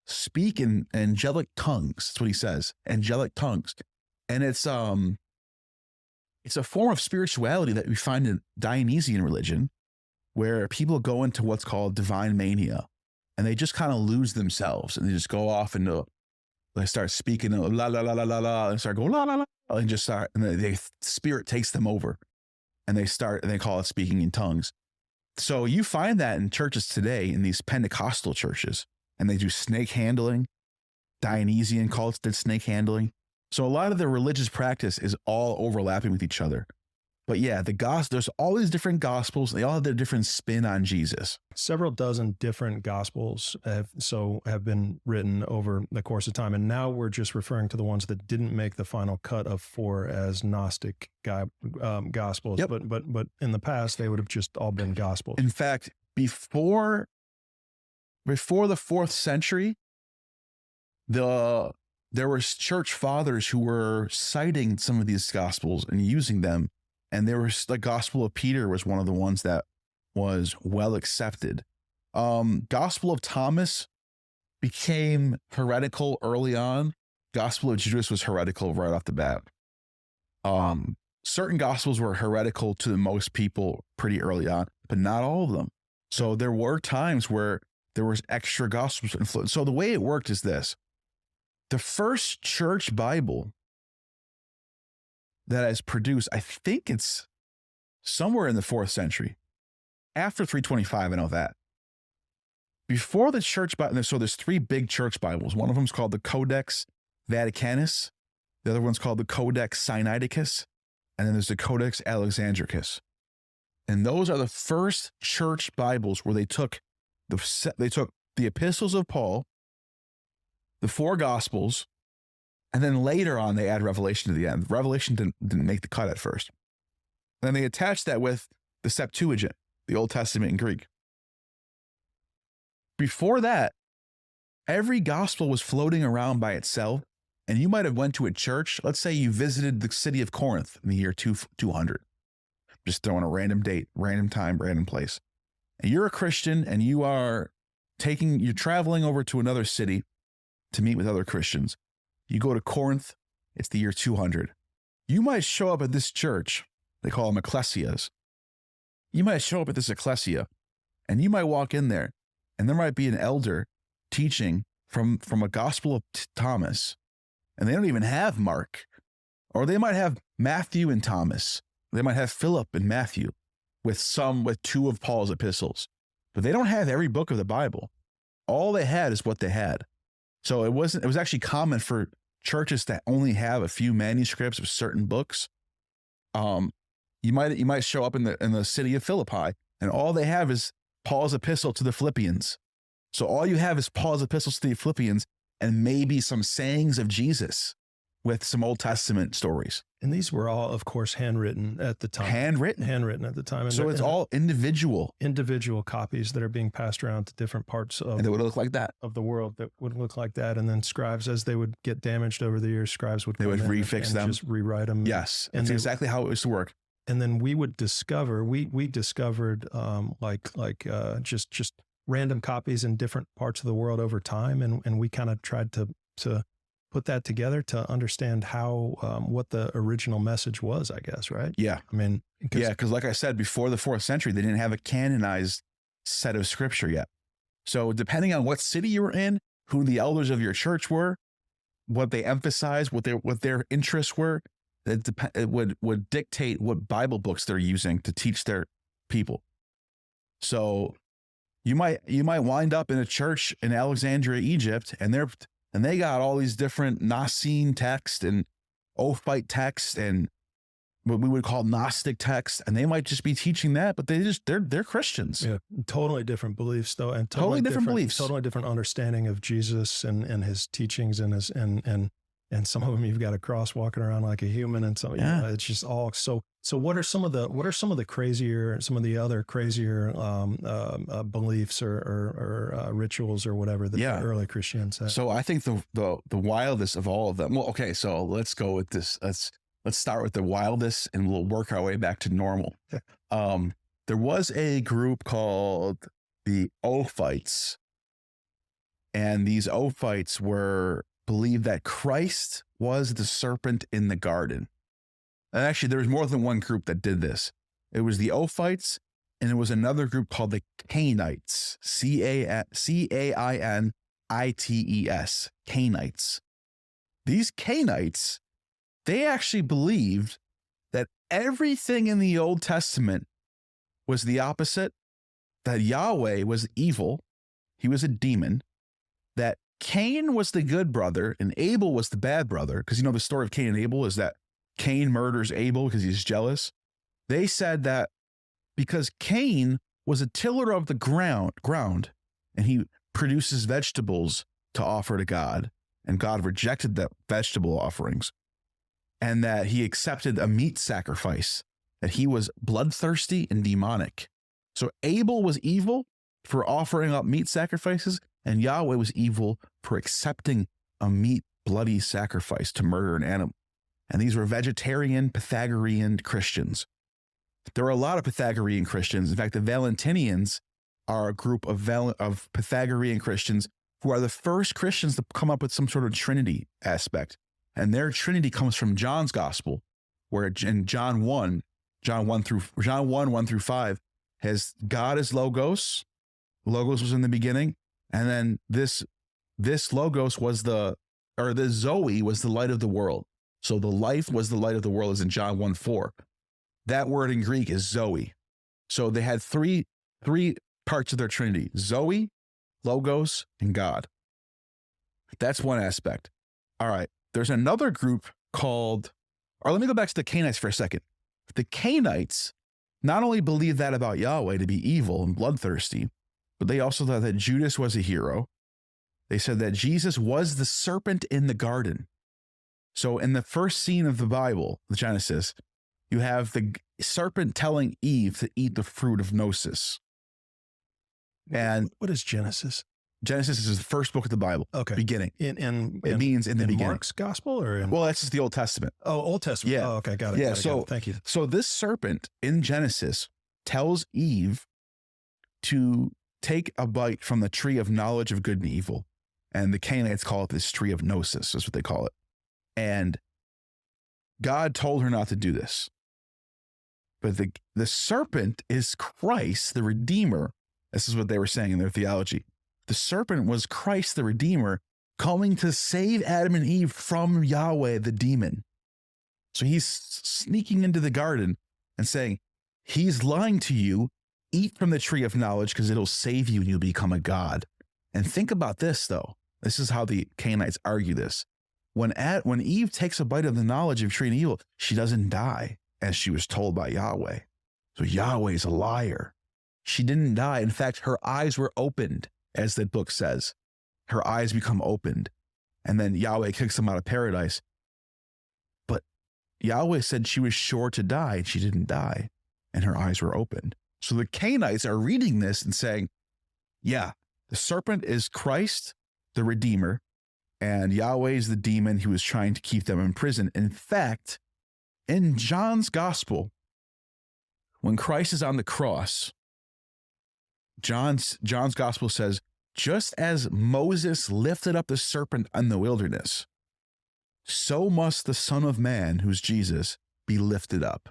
speak in angelic tongues. That's what he says, angelic tongues. And it's a form of spirituality that we find in Dionysian religion, where people go into what's called divine mania, and they just kind of lose themselves, and they just go off into, they start speaking la la la la la la, and start going la la la, and just start, and the spirit takes them over, and they call it speaking in tongues. So you find that in churches today, in these Pentecostal churches, and they do snake handling. Dionysian cults did snake handling. So a lot of the religious practice is all overlapping with each other. But yeah, there's all these different gospels. They all have their different spin on Jesus. Several dozen different gospels have been written over the course of time. And now we're just referring to the ones that didn't make the final cut of 4 as Gnostic gospels. Yep. But in the past, they would have just all been gospels. In fact, before the 4th century, there were church fathers who were citing some of these gospels and using them. And there was the Gospel of Peter was one of the ones that was well accepted. Gospel of Thomas became heretical early on. Gospel of Judas was heretical right off the bat. Certain gospels were heretical to the most people pretty early on, but not all of them. So there were times where there was extra gospels influence. So the way it worked is this. The first church Bible that is produced, I think it's somewhere in the 4th century. After 325, I know that. Before the church Bible, so there's 3 big church Bibles. One of them is called the Codex Vaticanus. The other one's called the Codex Sinaiticus. And then there's the Codex Alexandricus. And those are the first church Bibles where they took the epistles of Paul, the 4 gospels, and then later on they add Revelation to the end. Revelation didn't make the cut at first. And then they attached that with the Septuagint, the Old Testament in Greek. Before that, every gospel was floating around by itself, and you might have went to a church. Let's say you visited the city of Corinth in the year 200. Just throwing a random date, random time, random place. And you're a Christian, and you're traveling over to another city to meet with other Christians. You go to Corinth, it's the year 200. You might show up at this church, they call them ecclesias. You might show up at this ecclesia, and you might walk in there, and there might be an elder teaching from a Gospel of Thomas, and they don't even have Mark. Or they might have Matthew and Thomas. They might have Philip and Matthew with 2 of Paul's epistles. But they don't have every book of the Bible. All they had is what they had. So it was actually common for churches to only have a few manuscripts of certain books. You might show up in the city of Philippi, And all they have is Paul's epistle to the Philippians. So all you have is Paul's epistles to the Philippians and maybe some sayings of Jesus with some Old Testament stories. And these were all, of course, handwritten at the time. Handwritten at the time. And so it's all individual copies that are being passed around to different parts of, and it would look like that, of the world that would look like that. And then scribes, as they would get damaged over the years, scribes would refix them, just rewrite them. Yes, and that's exactly how it used to work. And then we would discover, we discovered just random copies in different parts of the world over time. And we kind of tried to put that together to understand how, what the original message was, I guess, right? Yeah. I mean, because like I said, before the 4th century, they didn't have a canonized set of scripture yet. So depending on what city you were in, who the elders of your church were, what they emphasized, what their interests were, it would dictate what Bible books they're using to teach their people. So you might wind up in a church in Alexandria, Egypt, and they got all these different Nicene text and Ophite text and what we would call Gnostic text, and they might just be teaching that, but they're Christians. Yeah, totally different beliefs though, and totally different beliefs, totally different understanding of Jesus and his teachings and some of them you've got a cross walking around like a human, and some it's just all so. So what are some of the other crazier beliefs or rituals or whatever that the early Christians had? So I think the wildest of all of them. Well, okay, so let's go with this. Let's start with the wildest, and we'll work our way back to normal. There was a group called the Ophites, and these Ophites believed that Christ was the serpent in the garden. And actually, there was more than one group that did this. It was the Ophites, and it was another group called the Cainites, Cainites, Cainites. These Cainites, they actually believed that everything in the Old Testament was the opposite, that Yahweh was evil, he was a demon, that Cain was the good brother and Abel was the bad brother, because the story of Cain and Abel is that Cain murders Abel because he's jealous. They said that because Cain was a tiller of the ground and he produces vegetables to offer to God, and God rejected the vegetable offerings, and that he accepted a meat sacrifice, that he was bloodthirsty and demonic. So Abel was evil for offering up meat sacrifices, and Yahweh was evil for accepting a bloody sacrifice to murder an animal. And these were vegetarian Pythagorean Christians. There were a lot of Pythagorean Christians. In fact, the Valentinians are a group of Pythagorean Christians who are the first Christians to come up with some sort of Trinity aspect. And their Trinity comes from John's Gospel, where in John 1 through 5 has God as Logos. Logos was in the beginning. And then this Logos was the Zoe was the light of the world. So the life was the light of the world is in John 1:4. That word in Greek is Zoe. So they had three parts of their Trinity: Zoe, Logos, and God. That's one aspect. All right. There's another group called, or let me go back to the Cainites for a second. The Cainites not only believed that about Yahweh to be evil and bloodthirsty, but they also thought that Judas was a hero. They said that Jesus was the serpent in the garden. So in the first scene of the Bible, the Genesis, you have the serpent telling Eve to eat the fruit of Gnosis. And what is Genesis? Genesis is the first book of the Bible. Okay. Beginning. It means in the beginning. Mark's gospel or well, that's just the Old Testament. Oh, Old Testament. Yeah. Oh, okay. Got it. Yeah. Got it. Thank you. So this serpent in Genesis tells Eve to take a bite from the tree of knowledge of good and evil. And the Cainites call it this tree of Gnosis. That's what they call it. And God told her not to do this. But the serpent is Christ, the Redeemer. This is what they were saying in their theology. The serpent was Christ, the Redeemer, coming to save Adam and Eve from Yahweh, the demon. So he's sneaking into the garden and saying, he's lying to you. Eat from the tree of knowledge because it'll save you and you'll become a god. And think about this, though. This is how the Cainites argue this. When Eve takes a bite of the knowledge of tree and evil, she doesn't die, as she was told by Yahweh. So Yahweh is a liar. She didn't die. In fact, her eyes were opened, as the book says. Her eyes become opened. And then Yahweh kicks them out of paradise. But Yahweh said she was sure to die, and she didn't die. And her eyes were opened. So the Canaanites are reading this and saying, yeah, the serpent is Christ, the Redeemer, and Yahweh is the demon who is trying to keep them in prison. In fact, in John's gospel, when Christ is on the cross, John's gospel says, just as Moses lifted up the serpent in the wilderness, so must the Son of Man, who's Jesus, be lifted up.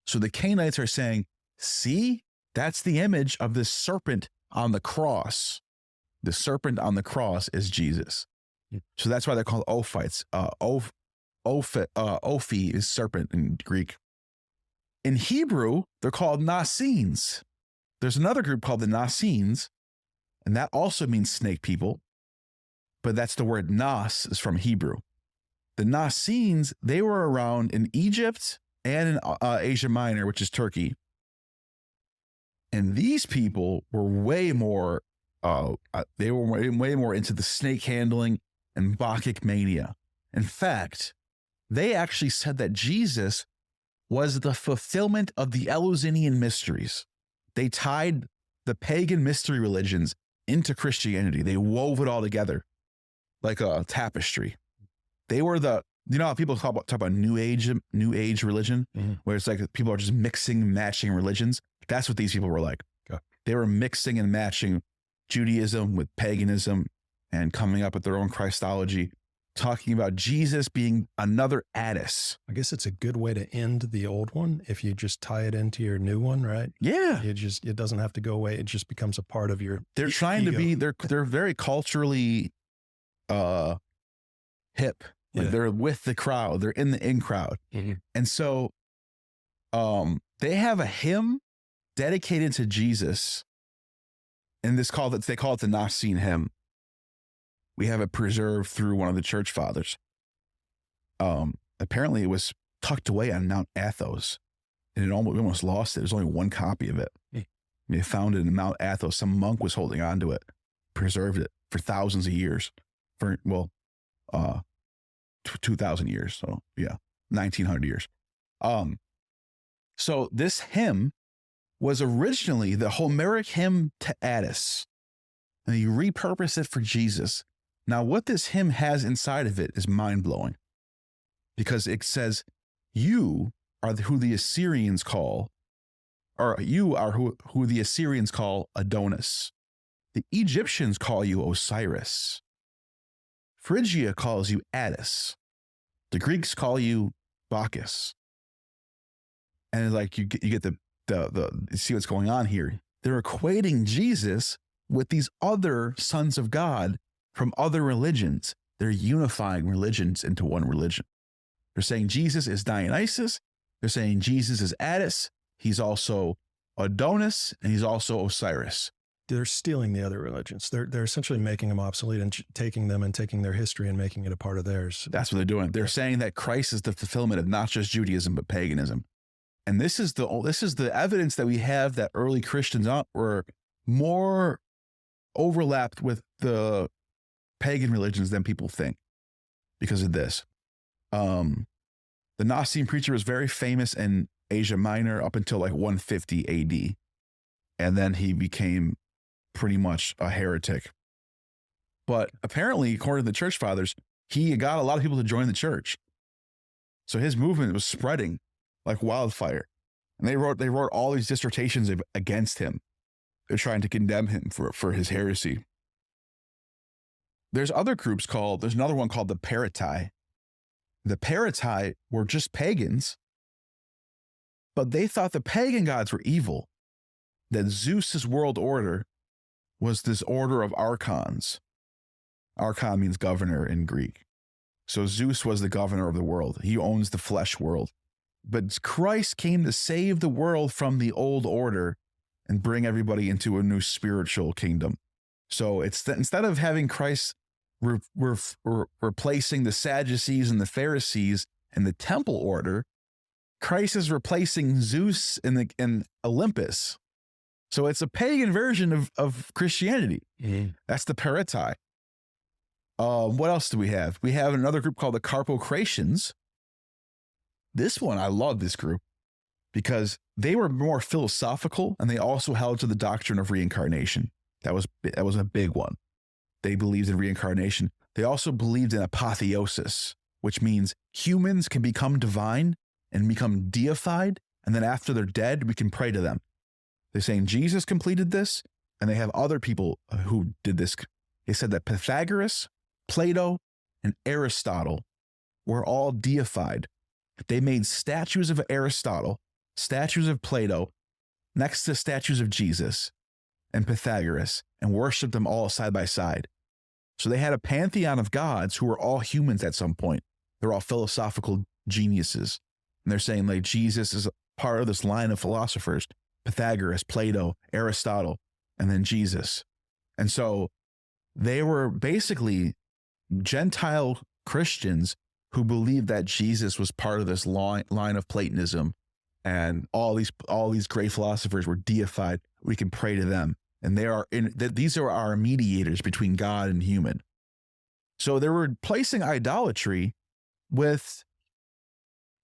So the Canaanites are saying, see, that's the image of this serpent on the cross. The serpent on the cross is Jesus. So that's why they're called Ophites. Ophi is serpent in Greek. In Hebrew, they're called Nassenes. There's another group called the Nassenes, and that also means snake people. But that's the word Nas is from Hebrew. The Nassenes, they were around in Egypt and in Asia Minor, which is Turkey. And these people were way more, they were way more into the snake handling and Bacchic mania. In fact, they actually said that Jesus was the fulfillment of the Eleusinian mysteries. They tied the pagan mystery religions into Christianity. They wove it all together like a tapestry. They were you know how people talk about New Age religion, where it's like people are just mixing, matching religions. That's what these people were like. Okay. They were mixing and matching Judaism with paganism and coming up with their own Christology, talking about Jesus being another Addis. I guess it's a good way to end the old one if you just tie it into your new one, right? Yeah. It doesn't have to go away. It just becomes a part of your They're trying ego. to be, they're very culturally hip. Like they're with the crowd. They're in the in crowd. And so they have a hymn dedicated to Jesus. And they call it the Nicene hymn. We have it preserved through one of the church fathers. Apparently it was tucked away on Mount Athos, and we almost lost it. There's only one copy of it. They found it in Mount Athos. Some monk was holding on to it, preserved it for thousands of years, 2,000 years. So yeah, 1,900 years. So this hymn was originally the Homeric hymn to Attis, and he repurposed it for Jesus. Now, what this hymn has inside of it is mind-blowing, because it says, you are who the Assyrians call, or you are who the Assyrians call Adonis. The Egyptians call you Osiris. Phrygia calls you Attis. The Greeks call you Bacchus. And like you get the you see what's going on here. They're equating Jesus with these other sons of God from other religions. They're unifying religions into one religion. They're saying Jesus is Dionysus. They're saying Jesus is Attis. He's also Adonis, and he's also Osiris. They're stealing the other religions. They're essentially making them obsolete and taking them and taking their history and making it a part of theirs. That's what they're doing. They're saying that Christ is the fulfillment of not just Judaism, but paganism. And this is the evidence that we have that early Christians were more overlapped with the pagan religions than people think because of this. The Nicene preacher was very famous in Asia Minor up until like 150 AD. And then he became pretty much a heretic. But apparently, according to the church fathers, he got a lot of people to join the church. So his movement was spreading like wildfire. And they wrote all these dissertations against him. They're trying to condemn him for his heresy. There's another one called the Paratai. The Paratai were just pagans, but they thought the pagan gods were evil, that Zeus's world order was this order of archons. Archon means governor in Greek. So Zeus was the governor of the world. He owns the flesh world. But Christ came to save the world from the old order and bring everybody into a new spiritual kingdom. So instead of having Christ replacing the Sadducees and the Pharisees and the temple order, Christ is replacing Zeus in Olympus So it's a pagan version of Christianity. Mm-hmm. That's the Paratai. What else do we have? We have another group called the Carpocratians. This one, I love this group because they were more philosophical and they also held to the doctrine of reincarnation. That was a big one. They believed in reincarnation. They also believed in apotheosis, which means humans can become divine and become deified, and then after they're dead, we can pray to them. They're saying Jesus completed this, and they have other people who did this. They said that Pythagoras, Plato, and Aristotle were all deified. They made statues of Aristotle, statues of Plato, next to statues of Jesus and Pythagoras, and worshiped them all side by side. So they had a pantheon of gods who were all humans at some point. They're all philosophical geniuses. And they're saying like Jesus is a part of this line of philosophers, Pythagoras, Plato, Aristotle, and then Jesus. And so they were basically Gentile Christians who believed that Jesus was part of this line of Platonism, and all these great philosophers were deified. We can pray to them. And these are our mediators between God and human. So they were placing idolatry with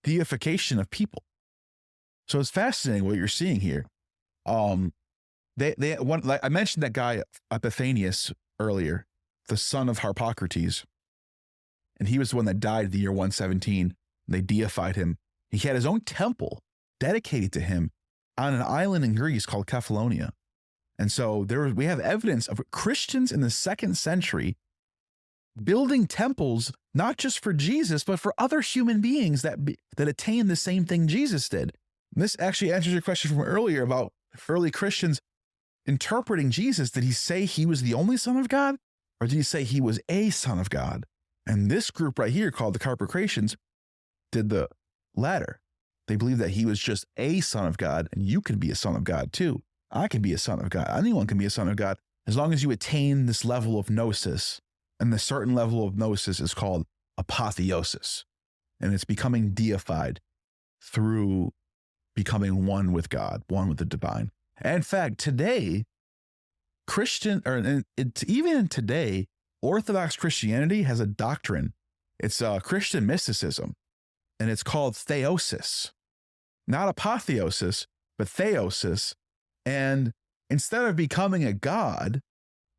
deification of people. So it's fascinating what you're seeing here. Like I mentioned that guy Epiphanius earlier, the son of Harpocrates, and he was the one that died in the year 117. They deified him. He had his own temple dedicated to him on an island in Greece called Kephallonia. And so we have evidence of Christians in the 2nd century building temples, not just for Jesus, but for other human beings that attain the same thing Jesus did. And this actually answers your question from earlier about early Christians interpreting Jesus. Did he say he was the only Son of God, or did he say he was a Son of God? And this group right here, called the Carpocratians, did the latter. They believed that he was just a Son of God, and you can be a son of God too. I can be a son of God. Anyone can be a son of God as long as you attain this level of gnosis. And the certain level of gnosis is called apotheosis. And it's becoming deified through becoming one with God, one with the divine. And in fact, today, even today, Orthodox Christianity has a doctrine. It's Christian mysticism, and it's called theosis. Not apotheosis, but theosis. And instead of becoming a god,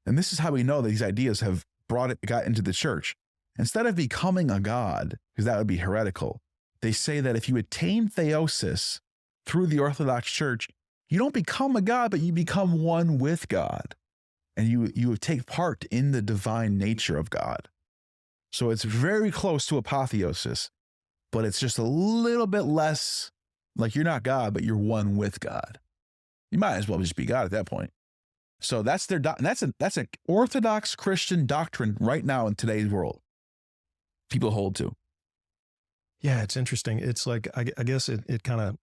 and this is how we know that these ideas have got into the church, instead of becoming a god, because that would be heretical, they say that if you attain theosis through the Orthodox Church, you don't become a god, but you become one with God. And you take part in the divine nature of God. So it's very close to apotheosis, but it's just a little bit less like you're not God, but you're one with God. You might as well just be God at that point. So that's that's an Orthodox Christian doctrine right now in today's world. People hold to. Yeah, it's interesting. It's like, I guess it kind of,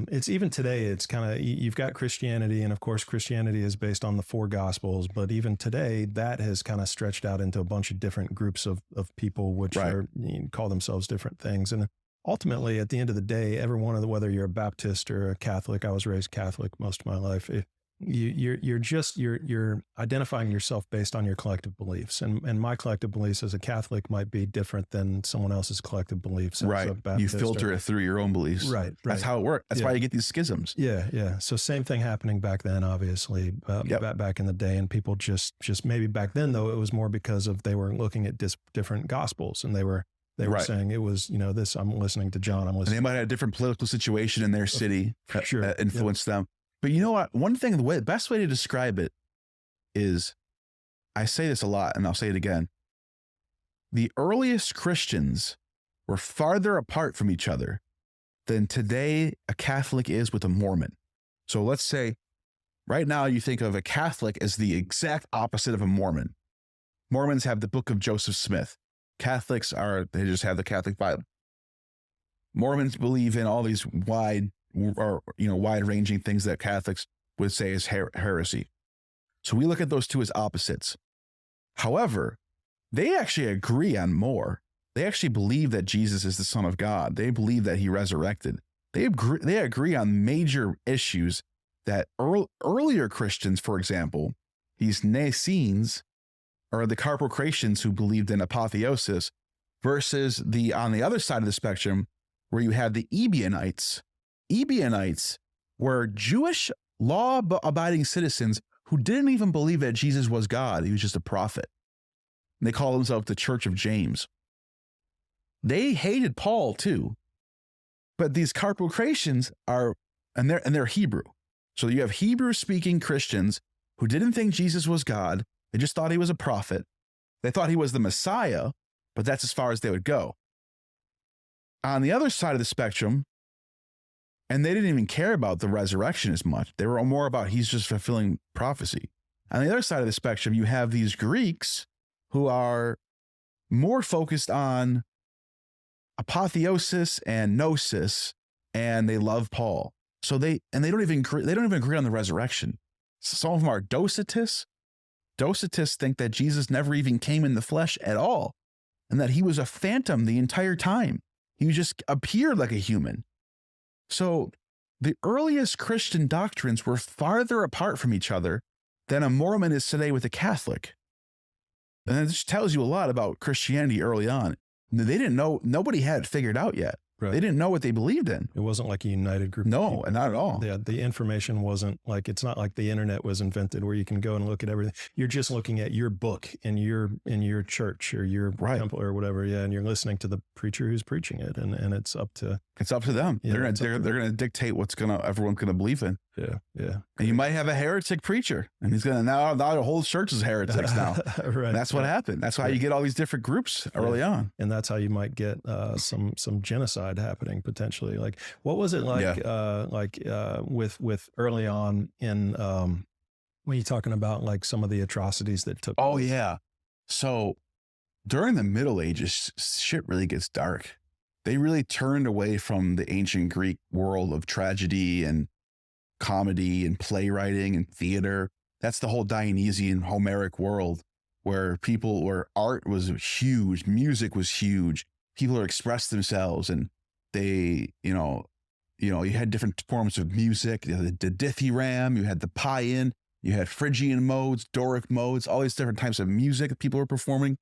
it's even today, it's kind of, you've got Christianity, and of course Christianity is based on the 4 gospels, but even today that has kind of stretched out into a bunch of different groups of people, which call themselves different things. And ultimately, at the end of the day, every one of whether you're a Baptist or a Catholic, I was raised Catholic most of my life, you're identifying yourself based on your collective beliefs, and my collective beliefs as a Catholic might be different than someone else's collective beliefs. Right. As a Baptist, you filter it through your own beliefs. Right. That's how it works. That's why you get these schisms. Yeah. So same thing happening back then, obviously, back in the day, and people just maybe back then though it was more because of they were looking at different gospels, and they were saying it was, this, I'm listening to John, I'm listening. And they might have a different political situation in their city that influenced them. But you know what? One thing, the best way to describe it is, I say this a lot and I'll say it again. The earliest Christians were farther apart from each other than today a Catholic is with a Mormon. So let's say right now you think of a Catholic as the exact opposite of a Mormon. Mormons have the Book of Joseph Smith. Catholics they just have the Catholic Bible. Mormons believe in all these wide-ranging things that Catholics would say is heresy. So we look at those two as opposites. However, they actually agree on more. They actually believe that Jesus is the Son of God. They believe that he resurrected. They agree on major issues that earlier Christians, for example, these Nacenes, or the Carpocratians who believed in apotheosis, versus on the other side of the spectrum, where you have the Ebionites. Ebionites were Jewish law-abiding citizens who didn't even believe that Jesus was God. He was just a prophet. And they call themselves the Church of James. They hated Paul too. But these Carpocratians and they're Hebrew. So you have Hebrew-speaking Christians who didn't think Jesus was God. They just thought he was a prophet. They thought he was the Messiah, but that's as far as they would go. On the other side of the spectrum, and they didn't even care about the resurrection as much. They were more about he's just fulfilling prophecy. On the other side of the spectrum, you have these Greeks who are more focused on apotheosis and gnosis, and they love Paul. So they don't even agree on the resurrection. Some of them are Docetists. Docetists think that Jesus never even came in the flesh at all, and that he was a phantom the entire time. He just appeared like a human. So the earliest Christian doctrines were farther apart from each other than a Mormon is today with a Catholic. And it just tells you a lot about Christianity early on. They didn't know, nobody had it figured out yet. Right. They didn't know what they believed in. It wasn't like a united group. No, not at all. The information wasn't like, it's not like the internet was invented where you can go and look at everything. You're just looking at your book in your church or your temple or whatever. Yeah. And you're listening to the preacher who's preaching it. And it's up to them. Yeah, they're going to dictate what's everyone's going to believe in. Yeah. Yeah. And you might have a heretic preacher and he's going to now the whole church is heretics now. Right. And that's what happened. That's why you get all these different groups early on. And that's how you might get some genocide happening potentially. Like, what was it like? With early on in when you're talking about like some of the atrocities that took. Oh yeah. So during the Middle Ages, shit really gets dark. They really turned away from the ancient Greek world of tragedy and comedy and playwriting and theater. That's the whole Dionysian Homeric world where art was huge, music was huge. People expressed themselves, and they, you had different forms of music. You had the dithyramb, you had the paean, you had Phrygian modes, Doric modes, all these different types of music that people were performing.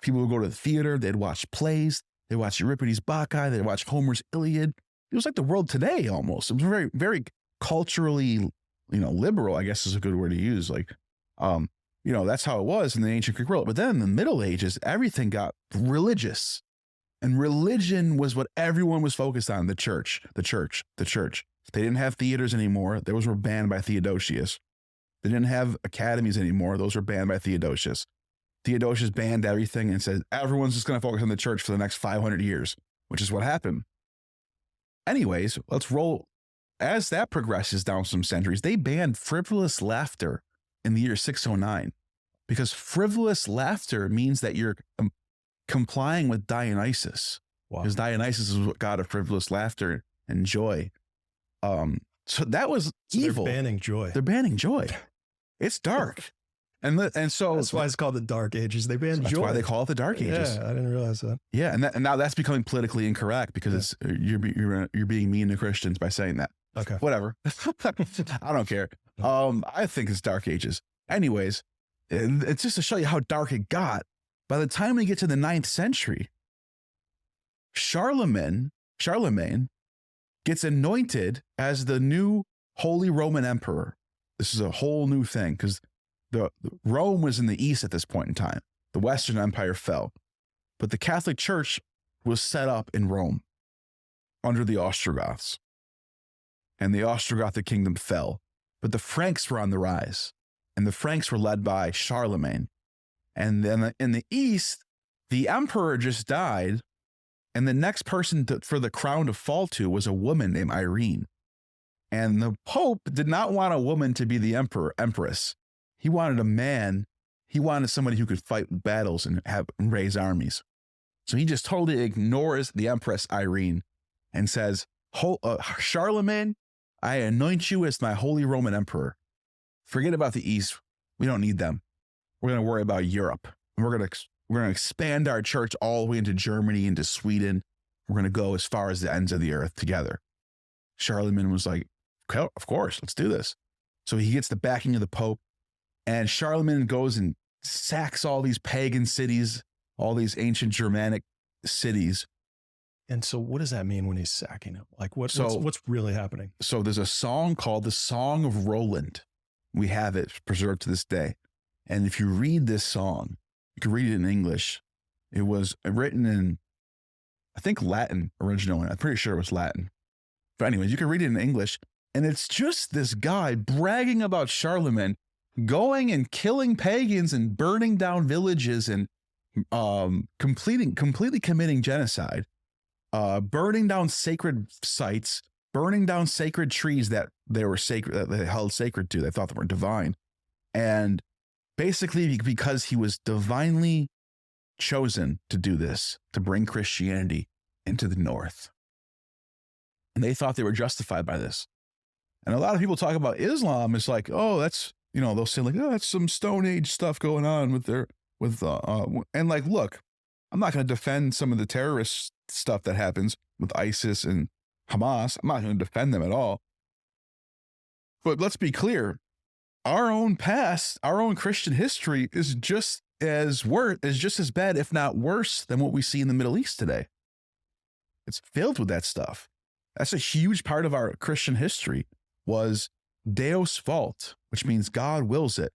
People would go to the theater, they'd watch plays, they'd watch Euripides' Bacchae, they'd watch Homer's Iliad. It was like the world today almost. It was very, very culturally, liberal, I guess is a good word to use. Like, that's how it was in the ancient Greek world. But then in the Middle Ages, everything got religious. And religion was what everyone was focused on, the church. They didn't have theaters anymore. Those were banned by Theodosius. They didn't have academies anymore. Those were banned by Theodosius. Theodosius banned everything and said, everyone's just going to focus on the church for the next 500 years, which is what happened. Anyways, let's roll. As that progresses down some centuries, they banned frivolous laughter in the year 609 because frivolous laughter means that you're complying with Dionysus. Wow. Because Dionysus is what god of frivolous laughter and joy. So that was evil. They're banning joy. They're banning joy. It's dark. And so that's why it's called the Dark Ages. They banned joy. That's why they call it the Dark Ages. Yeah, I didn't realize that. Yeah, and now that's becoming politically incorrect because you're being mean to Christians by saying that. Okay. Whatever. I don't care. I think it's Dark Ages. Anyways, it's just to show you how dark it got. By the time we get to the 9th century, Charlemagne gets anointed as the new Holy Roman Emperor. This is a whole new thing because Rome was in the east at this point in time. The Western Empire fell, but the Catholic Church was set up in Rome under the Ostrogoths, and the Ostrogothic kingdom fell, but the Franks were on the rise, and the Franks were led by Charlemagne. And then in the east, the emperor just died, and the next person for the crown to fall to was a woman named Irene. And the Pope did not want a woman to be the empress. He wanted a man. He wanted somebody who could fight battles and raise armies. So he just totally ignores the Empress Irene and says, Charlemagne, I anoint you as my Holy Roman Emperor. Forget about the East. We don't need them. We're going to worry about Europe. And we're going to expand our church all the way into Germany, into Sweden. We're going to go as far as the ends of the earth together. Charlemagne was like, okay, of course, let's do this. So he gets the backing of the Pope, and Charlemagne goes and sacks all these pagan cities, all these ancient Germanic cities. And so what does that mean when he's sacking it? Like what's really happening? So there's a song called the Song of Roland. We have it preserved to this day. And if you read this song, you can read it in English. It was written in, I think, Latin originally. I'm pretty sure it was Latin. But anyways, you can read it in English. And it's just this guy bragging about Charlemagne going and killing pagans and burning down villages and completely committing genocide, burning down sacred sites, burning down sacred trees that they were sacred, that they held sacred to, they thought they were divine. And basically because he was divinely chosen to do this, to bring Christianity into the North. And they thought they were justified by this. And a lot of people talk about Islam. It's like, oh, that's, they'll say like, oh, that's some Stone Age stuff going on and like, look, I'm not going to defend some of the terrorist stuff that happens with ISIS and Hamas. I'm not going to defend them at all. But let's be clear. Our own past, our own Christian history is just as bad, if not worse, than what we see in the Middle East today. It's filled with that stuff. That's a huge part of our Christian history, was Deus Vult, which means God wills it.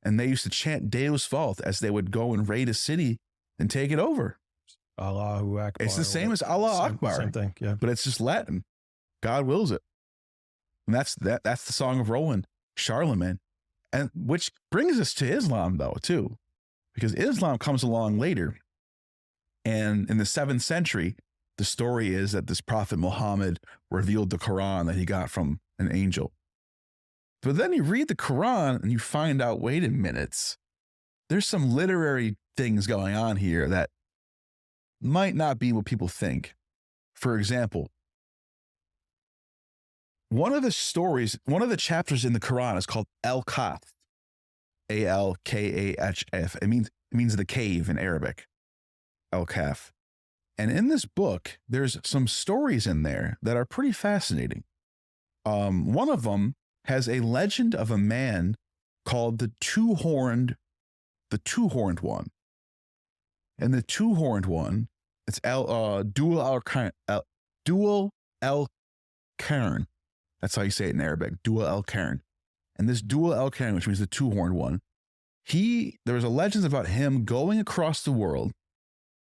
And they used to chant Deus Vult as they would go and raid a city and take it over. Allahu Akbar. It's the same as Allah Akbar. Same thing, yeah. But it's just Latin. God wills it. And that's the Song of Roland, Charlemagne. And which brings us to Islam, though, too. Because Islam comes along later. And in the 7th century, the story is that this prophet Muhammad revealed the Quran that he got from an angel. But then you read the Quran and you find out, wait a minute, there's some literary things going on here that might not be what people think. For example, one of the chapters in the Quran is called Al-Kahf, Alkhaf. It means the cave in Arabic, Al-Kahf. And in this book, there's some stories in there that are pretty fascinating. One of them has a legend of a man called the two-horned one. And the two-horned one, it's Dual al-Qarn. That's how you say it in Arabic, Dual al-Qarn. And this Dual al-Qarn, which means the two-horned one, there was a legend about him going across the world,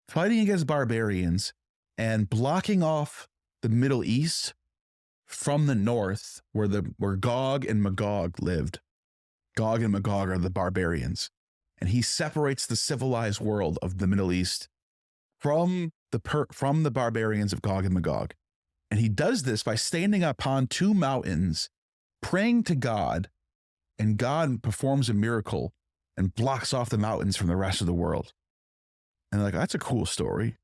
fighting against barbarians and blocking off the Middle East from the north, where Gog and Magog lived. Gog and Magog are the barbarians. And he separates the civilized world of the Middle East from the barbarians of Gog and Magog. And he does this by standing upon 2 mountains, praying to God, and God performs a miracle and blocks off the mountains from the rest of the world. And they're like, that's a cool story.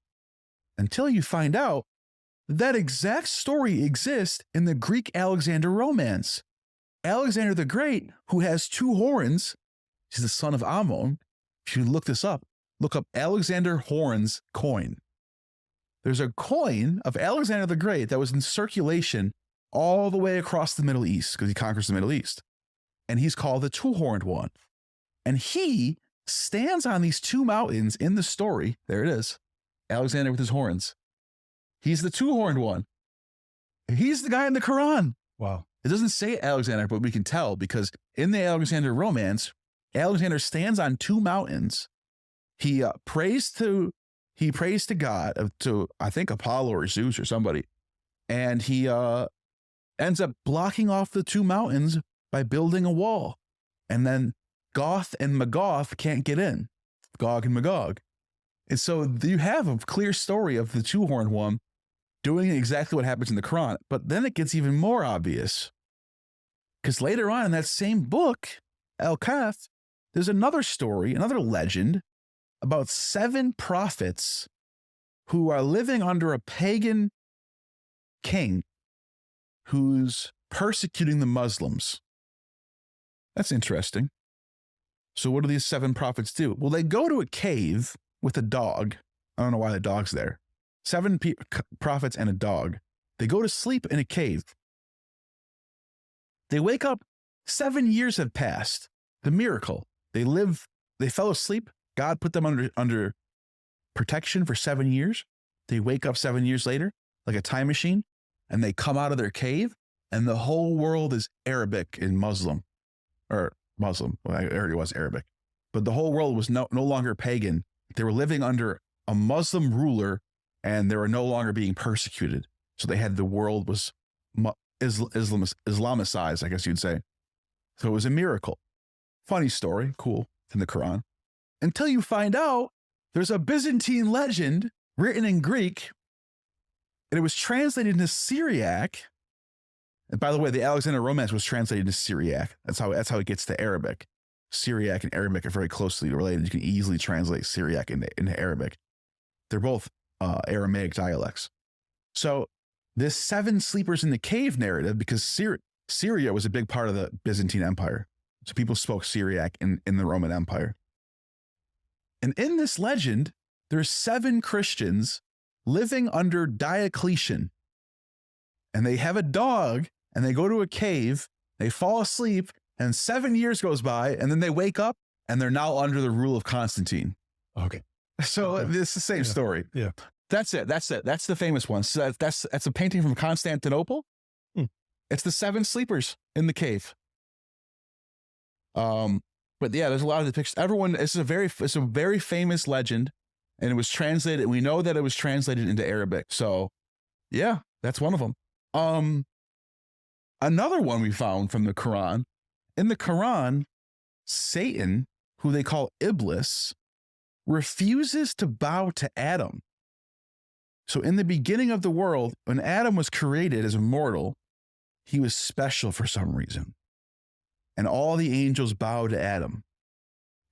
Until you find out that exact story exists in the Greek Alexander romance. Alexander the Great, who has 2 horns, he's the son of Ammon. If you look this up, look up Alexander Horns coin. There's a coin of Alexander the Great that was in circulation all the way across the Middle East, because he conquers the Middle East. And he's called the two-horned one. And he stands on these 2 mountains in the story. There it is. Alexander with his horns. He's the two-horned one. He's the guy in the Quran. Wow. It doesn't say Alexander, but we can tell because in the Alexander romance, Alexander stands on 2 mountains. He prays to God, to I think Apollo or Zeus or somebody, and he ends up blocking off the 2 mountains by building a wall. And then Goth and Magog can't get in. Gog and Magog. And so you have a clear story of the two-horned one doing exactly what happens in the Quran. But then it gets even more obvious. Because later on in that same book, Al-Kahf, there's another story, another legend about 7 prophets who are living under a pagan king who's persecuting the Muslims. That's interesting. So what do these 7 prophets do? Well, they go to a cave with a dog. I don't know why the dog's there. 7 prophets and a dog. They go to sleep in a cave. They wake up 7 years have passed. The miracle. They fell asleep. God put them under protection for 7 years. They wake up 7 years later, like a time machine, and they come out of their cave, and the whole world is Arabic and Muslim. Or Muslim. Well, I already was Arabic. But the whole world was no longer pagan. They were living under a Muslim ruler, and they were no longer being persecuted. So the world was Islamicized, I guess you'd say. So it was a miracle. Funny story, cool, in the Quran. Until you find out there's a Byzantine legend written in Greek, and it was translated into Syriac. And by the way, the Alexander Romance was translated into Syriac. That's how it gets to Arabic. Syriac and Arabic are very closely related. You can easily translate Syriac into Arabic. They're both Aramaic dialects. So this 7 sleepers in the cave narrative, because Syria was a big part of the Byzantine Empire. So people spoke Syriac in the Roman Empire. And in this legend, there's 7 Christians living under Diocletian. And they have a dog, and they go to a cave, they fall asleep, and 7 years goes by, and then they wake up, and they're now under the rule of Constantine. Okay. So it's the same story. Yeah. That's it. That's the famous one. So that's a painting from Constantinople. It's the 7 sleepers in the cave. But yeah, there's a lot of depictions. It's a very famous legend, and it was translated. We know that it was translated into Arabic. So yeah, that's one of them. Another one we found from the Quran. In the Quran, Satan, who they call Iblis, refuses to bow to Adam. So in the beginning of the world, when Adam was created as a mortal, he was special for some reason. And all the angels bowed to Adam,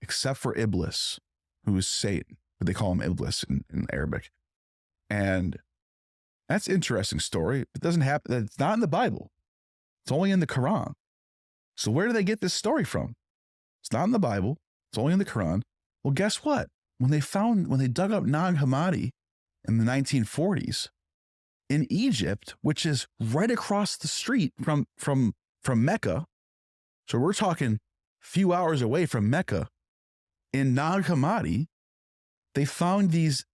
except for Iblis, who is Satan, but they call him Iblis in Arabic. And that's an interesting story. It doesn't happen. It's not in the Bible. It's only in the Quran. So where do they get this story from? It's not in the Bible. It's only in the Quran. Well, guess what? When they dug up Nag Hammadi in the 1940s in Egypt, which is right across the street from Mecca. So we're talking a few hours away from Mecca. In Nag Hammadi, they found these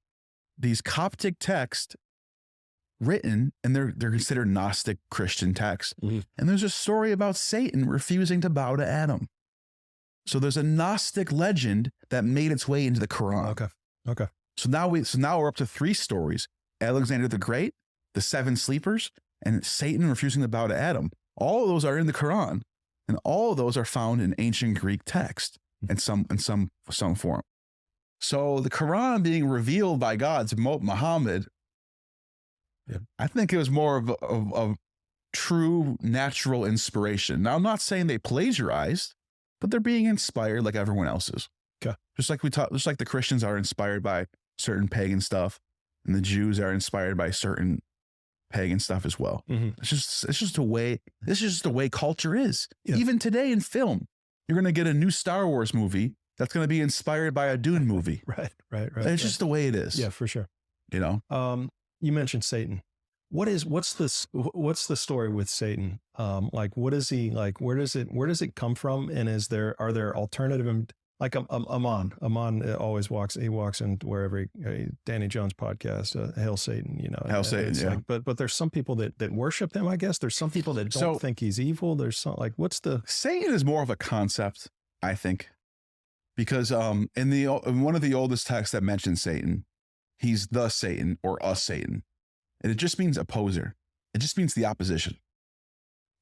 Coptic texts written, and they're considered Gnostic Christian texts. Mm-hmm. And there's a story about Satan refusing to bow to Adam. So there's a Gnostic legend that made its way into the Quran. Okay. So now we're up to 3 stories: Alexander the Great, the 7 sleepers, and Satan refusing to bow to Adam. All of those are in the Quran, and all of those are found in ancient Greek text in some form. So the Quran being revealed by God to Muhammad, I think it was more of true natural inspiration. Now, I'm not saying they plagiarized, but they're being inspired like everyone else is. Okay. Just like the Christians are inspired by certain pagan stuff, and the Jews are inspired by certain pagan stuff as well. Mm-hmm. It's just the way culture is. Yeah. Even today in film, you're going to get a new Star Wars movie that's going to be inspired by a Dune movie. Right. It's just the way it is. Yeah, for sure. You know. You mentioned Satan. What's the story with Satan? Like, what is he like? Where does it come from? And are there alternative? Like Amon always walks in wherever Danny Jones podcast, Hail Satan, Hail Satan, yeah. Like, but there's some people that worship him, I guess. There's some people that don't think he's evil. There's some, like, Satan is more of a concept, I think, because in one of the oldest texts that mentions Satan, he's the Satan or a Satan. And it just means opposer. It just means the opposition.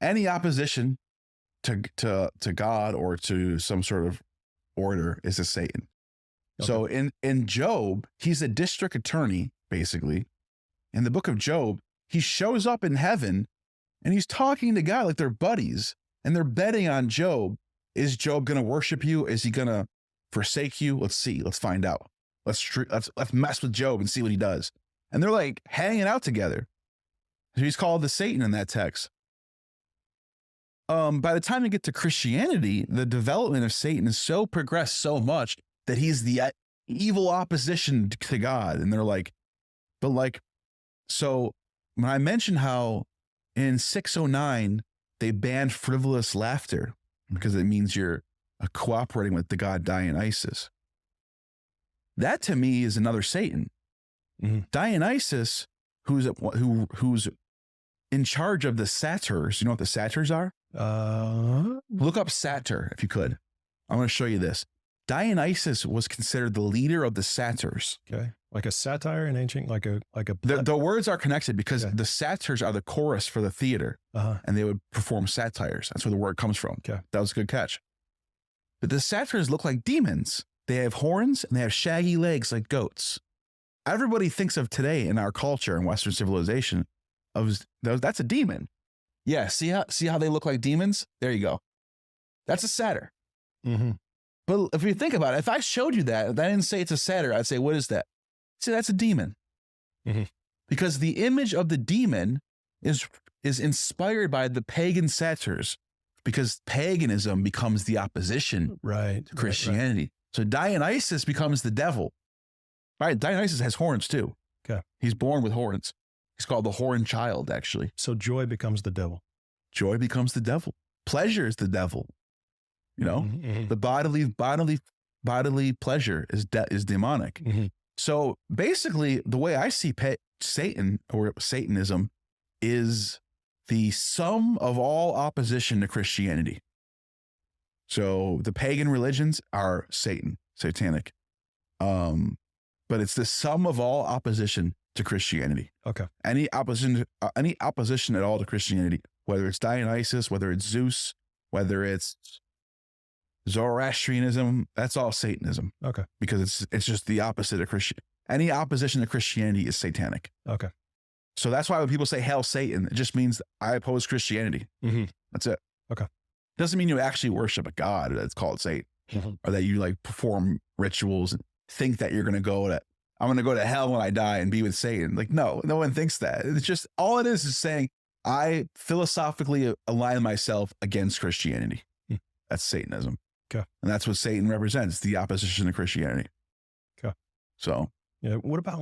Any opposition to God or to some sort of order is a Satan. Okay. So in Job, he's a district attorney, basically. In the book of Job, he shows up in heaven and he's talking to God like they're buddies. And they're betting on Job. Is Job going to worship you? Is he going to forsake you? Let's see. Let's find out. Let's mess with Job and see what he does. And they're like hanging out together. So he's called the Satan in that text. By the time you get to Christianity, the development of Satan is so progressed so much that he's the evil opposition to God. And they're like, so when I mentioned how in 609, they banned frivolous laughter because it means you're cooperating with the god Dionysus. That to me is another Satan. Dionysus, who's in charge of the satyrs. You know what the satyrs are? Look up satyr if you could. I'm going to show you this. Dionysus was considered the leader of the satyrs. Okay. Like a satire in ancient, like a. The words are connected because the satyrs are the chorus for the theater, and they would perform satires. That's where the word comes from. Okay. That was a good catch. But the satyrs look like demons. They have horns and they have shaggy legs like goats. Everybody thinks of today in our culture and Western civilization that's a demon. Yeah. See how they look like demons? There you go. That's a satyr. But if you think about it, if I showed you that, if I didn't say it's a satyr, I'd say, what is that? See, that's a demon. Because the image of the demon is inspired by the pagan satyrs, because paganism becomes the opposition to Christianity. Right. So Dionysus becomes the devil. Right? Dionysus has horns too. Okay. He's born with horns. He's called the horned child, actually. So joy becomes the devil. Joy becomes the devil. Pleasure is the devil. You know, the bodily pleasure is demonic. So basically, the way I see Satan or Satanism is the sum of all opposition to Christianity. So the pagan religions are satanic. But it's the sum of all opposition to Christianity. Okay. Any opposition at all to Christianity, whether it's Dionysus, whether it's Zeus, whether it's Zoroastrianism, that's all Satanism. Okay. Because it's just the opposite of Christian. Any opposition to Christianity is satanic. Okay. So that's why when people say hail Satan, it just means I oppose Christianity. That's it. Okay. Doesn't mean you actually worship a god that's called Satan, or that you like perform rituals and think that I'm going to go to hell when I die and be with Satan. Like, no one thinks that. It's just, all it is saying, I philosophically align myself against Christianity. That's Satanism. Okay. And that's what Satan represents, the opposition to Christianity. Okay. So. Yeah. What about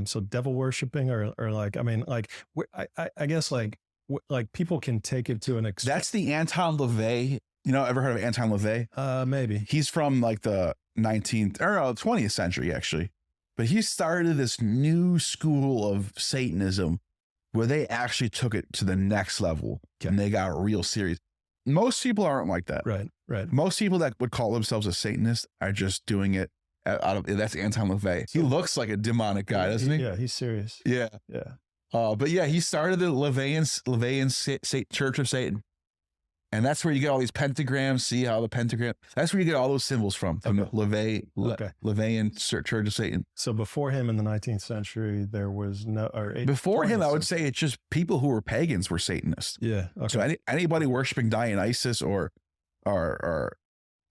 so devil worshiping or like, I mean, like, I guess like people can take it to an extent. That's the Anton LaVey. Ever heard of Anton LaVey? Maybe. He's from like the 20th century, actually. But he started this new school of Satanism where they actually took it to the next level and they got real serious. Most people aren't like that. Right. Most people that would call themselves a Satanist are just doing it that's Anton LaVey. He looks like a demonic guy, doesn't he? Yeah, he's serious. Yeah. But yeah, he started the LaVeyan Church of Satan. And that's where you get all these pentagrams. See how the pentagram, that's where you get all those symbols from the LaVeyan Church of Satan. So before him in the 19th century, there was before him, I would say it's just people who were pagans were Satanists. Yeah. Okay. So anybody worshiping Dionysus or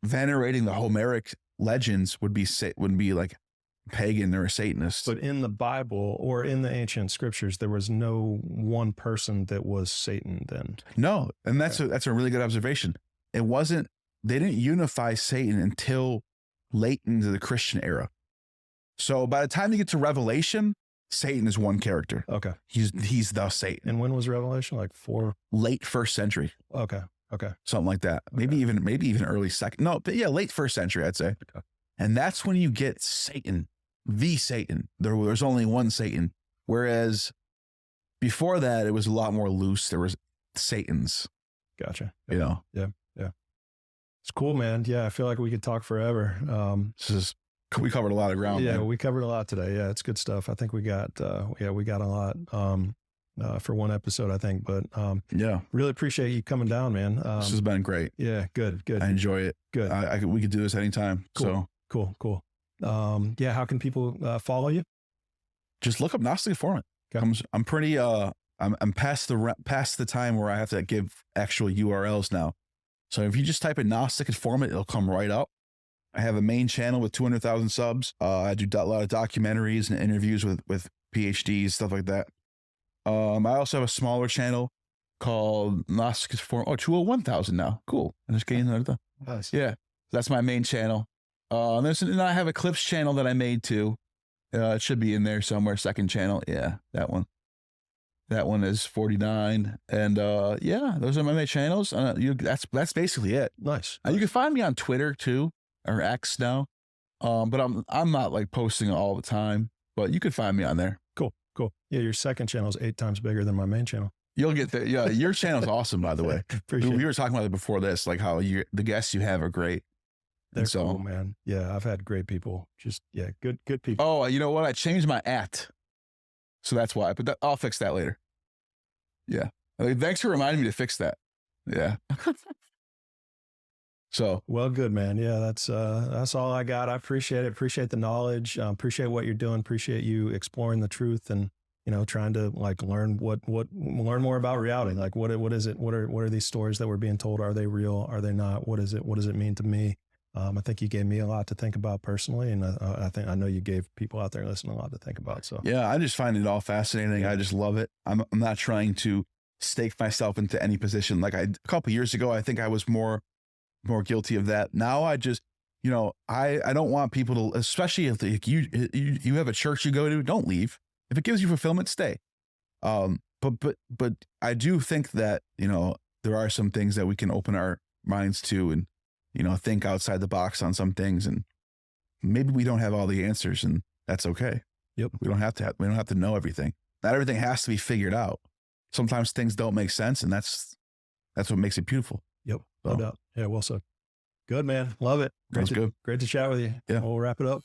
venerating the Homeric legends would be like pagan or a Satanist. But in the Bible or in the ancient scriptures, there was no one person that was Satan then. No. And that's a really good observation. They didn't unify Satan until late into the Christian era. So by the time you get to Revelation, Satan is one character. Okay. He's the Satan. And when was Revelation? Like late first century. Okay. Something like that. Okay. Maybe even early second. No, but yeah, late first century, I'd say. Okay. And that's when you get Satan, the Satan. There's only one Satan. Whereas before that, it was a lot more loose. There was Satans. Gotcha. Yeah. It's cool, man. Yeah. I feel like we could talk forever. We covered a lot of ground. Yeah. Man. We covered a lot today. Yeah. It's good stuff. I think we got a lot, for one episode, I think, but, really appreciate you coming down, man. This has been great. Yeah. Good. I enjoy it. Good. We could do this anytime. Cool. So Cool. How can people follow you? Just look up Gnostic Informant. Okay. I'm pretty, I'm past the time where I have to give actual URLs now. So if you just type in Gnostic Informant, it'll come right up. I have a main channel with 200,000 subs. I do a lot of documentaries and interviews with PhDs, stuff like that. I also have a smaller channel called Gnostic Informant. 201,000 now. Cool. I just gained another. Nice. Yeah. That's my main channel. And I have a clips channel that I made too. It should be in there somewhere. Second channel. Yeah, that one. That one is 49. And yeah, those are my main channels. That's basically it. Nice. You can find me on Twitter too, or X now. But I'm not like posting all the time, but you can find me on there. Cool. Yeah, your second channel is 8 times bigger than my main channel. You'll get there. Yeah, your channel's awesome, by the way. Appreciate We were talking about it before this, like how the guests you have are great. They're cool, man. Yeah, I've had great people. Just good people. Oh, you know what? I changed my @ so that's why. But I'll fix that later. Yeah. Thanks for reminding me to fix that. Yeah. So well, good, man. Yeah, that's all I got. I appreciate it. Appreciate the knowledge. Appreciate what you're doing. Appreciate you exploring the truth and trying to like learn more about reality. Like what is it? What are these stories that we're being told? Are they real? Are they not? What is it? What does it mean to me? I think you gave me a lot to think about personally, and I know you gave people out there listening a lot to think about. So yeah, I just find it all fascinating. I just love it. I'm not trying to stake myself into any position. Like a couple of years ago, I think I was more guilty of that. Now I just, I don't want people to, especially if you have a church you go to, don't leave. If it gives you fulfillment, stay. But I do think that, there are some things that we can open our minds to and, think outside the box on some things, and maybe we don't have all the answers, and that's okay. Yep. We don't have to know everything. Not everything has to be figured out. Sometimes things don't make sense, and that's what makes it beautiful. Yep. No doubt. Yeah. Well said. Good, man. Love it. Great to chat with you. Yeah. We'll wrap it up.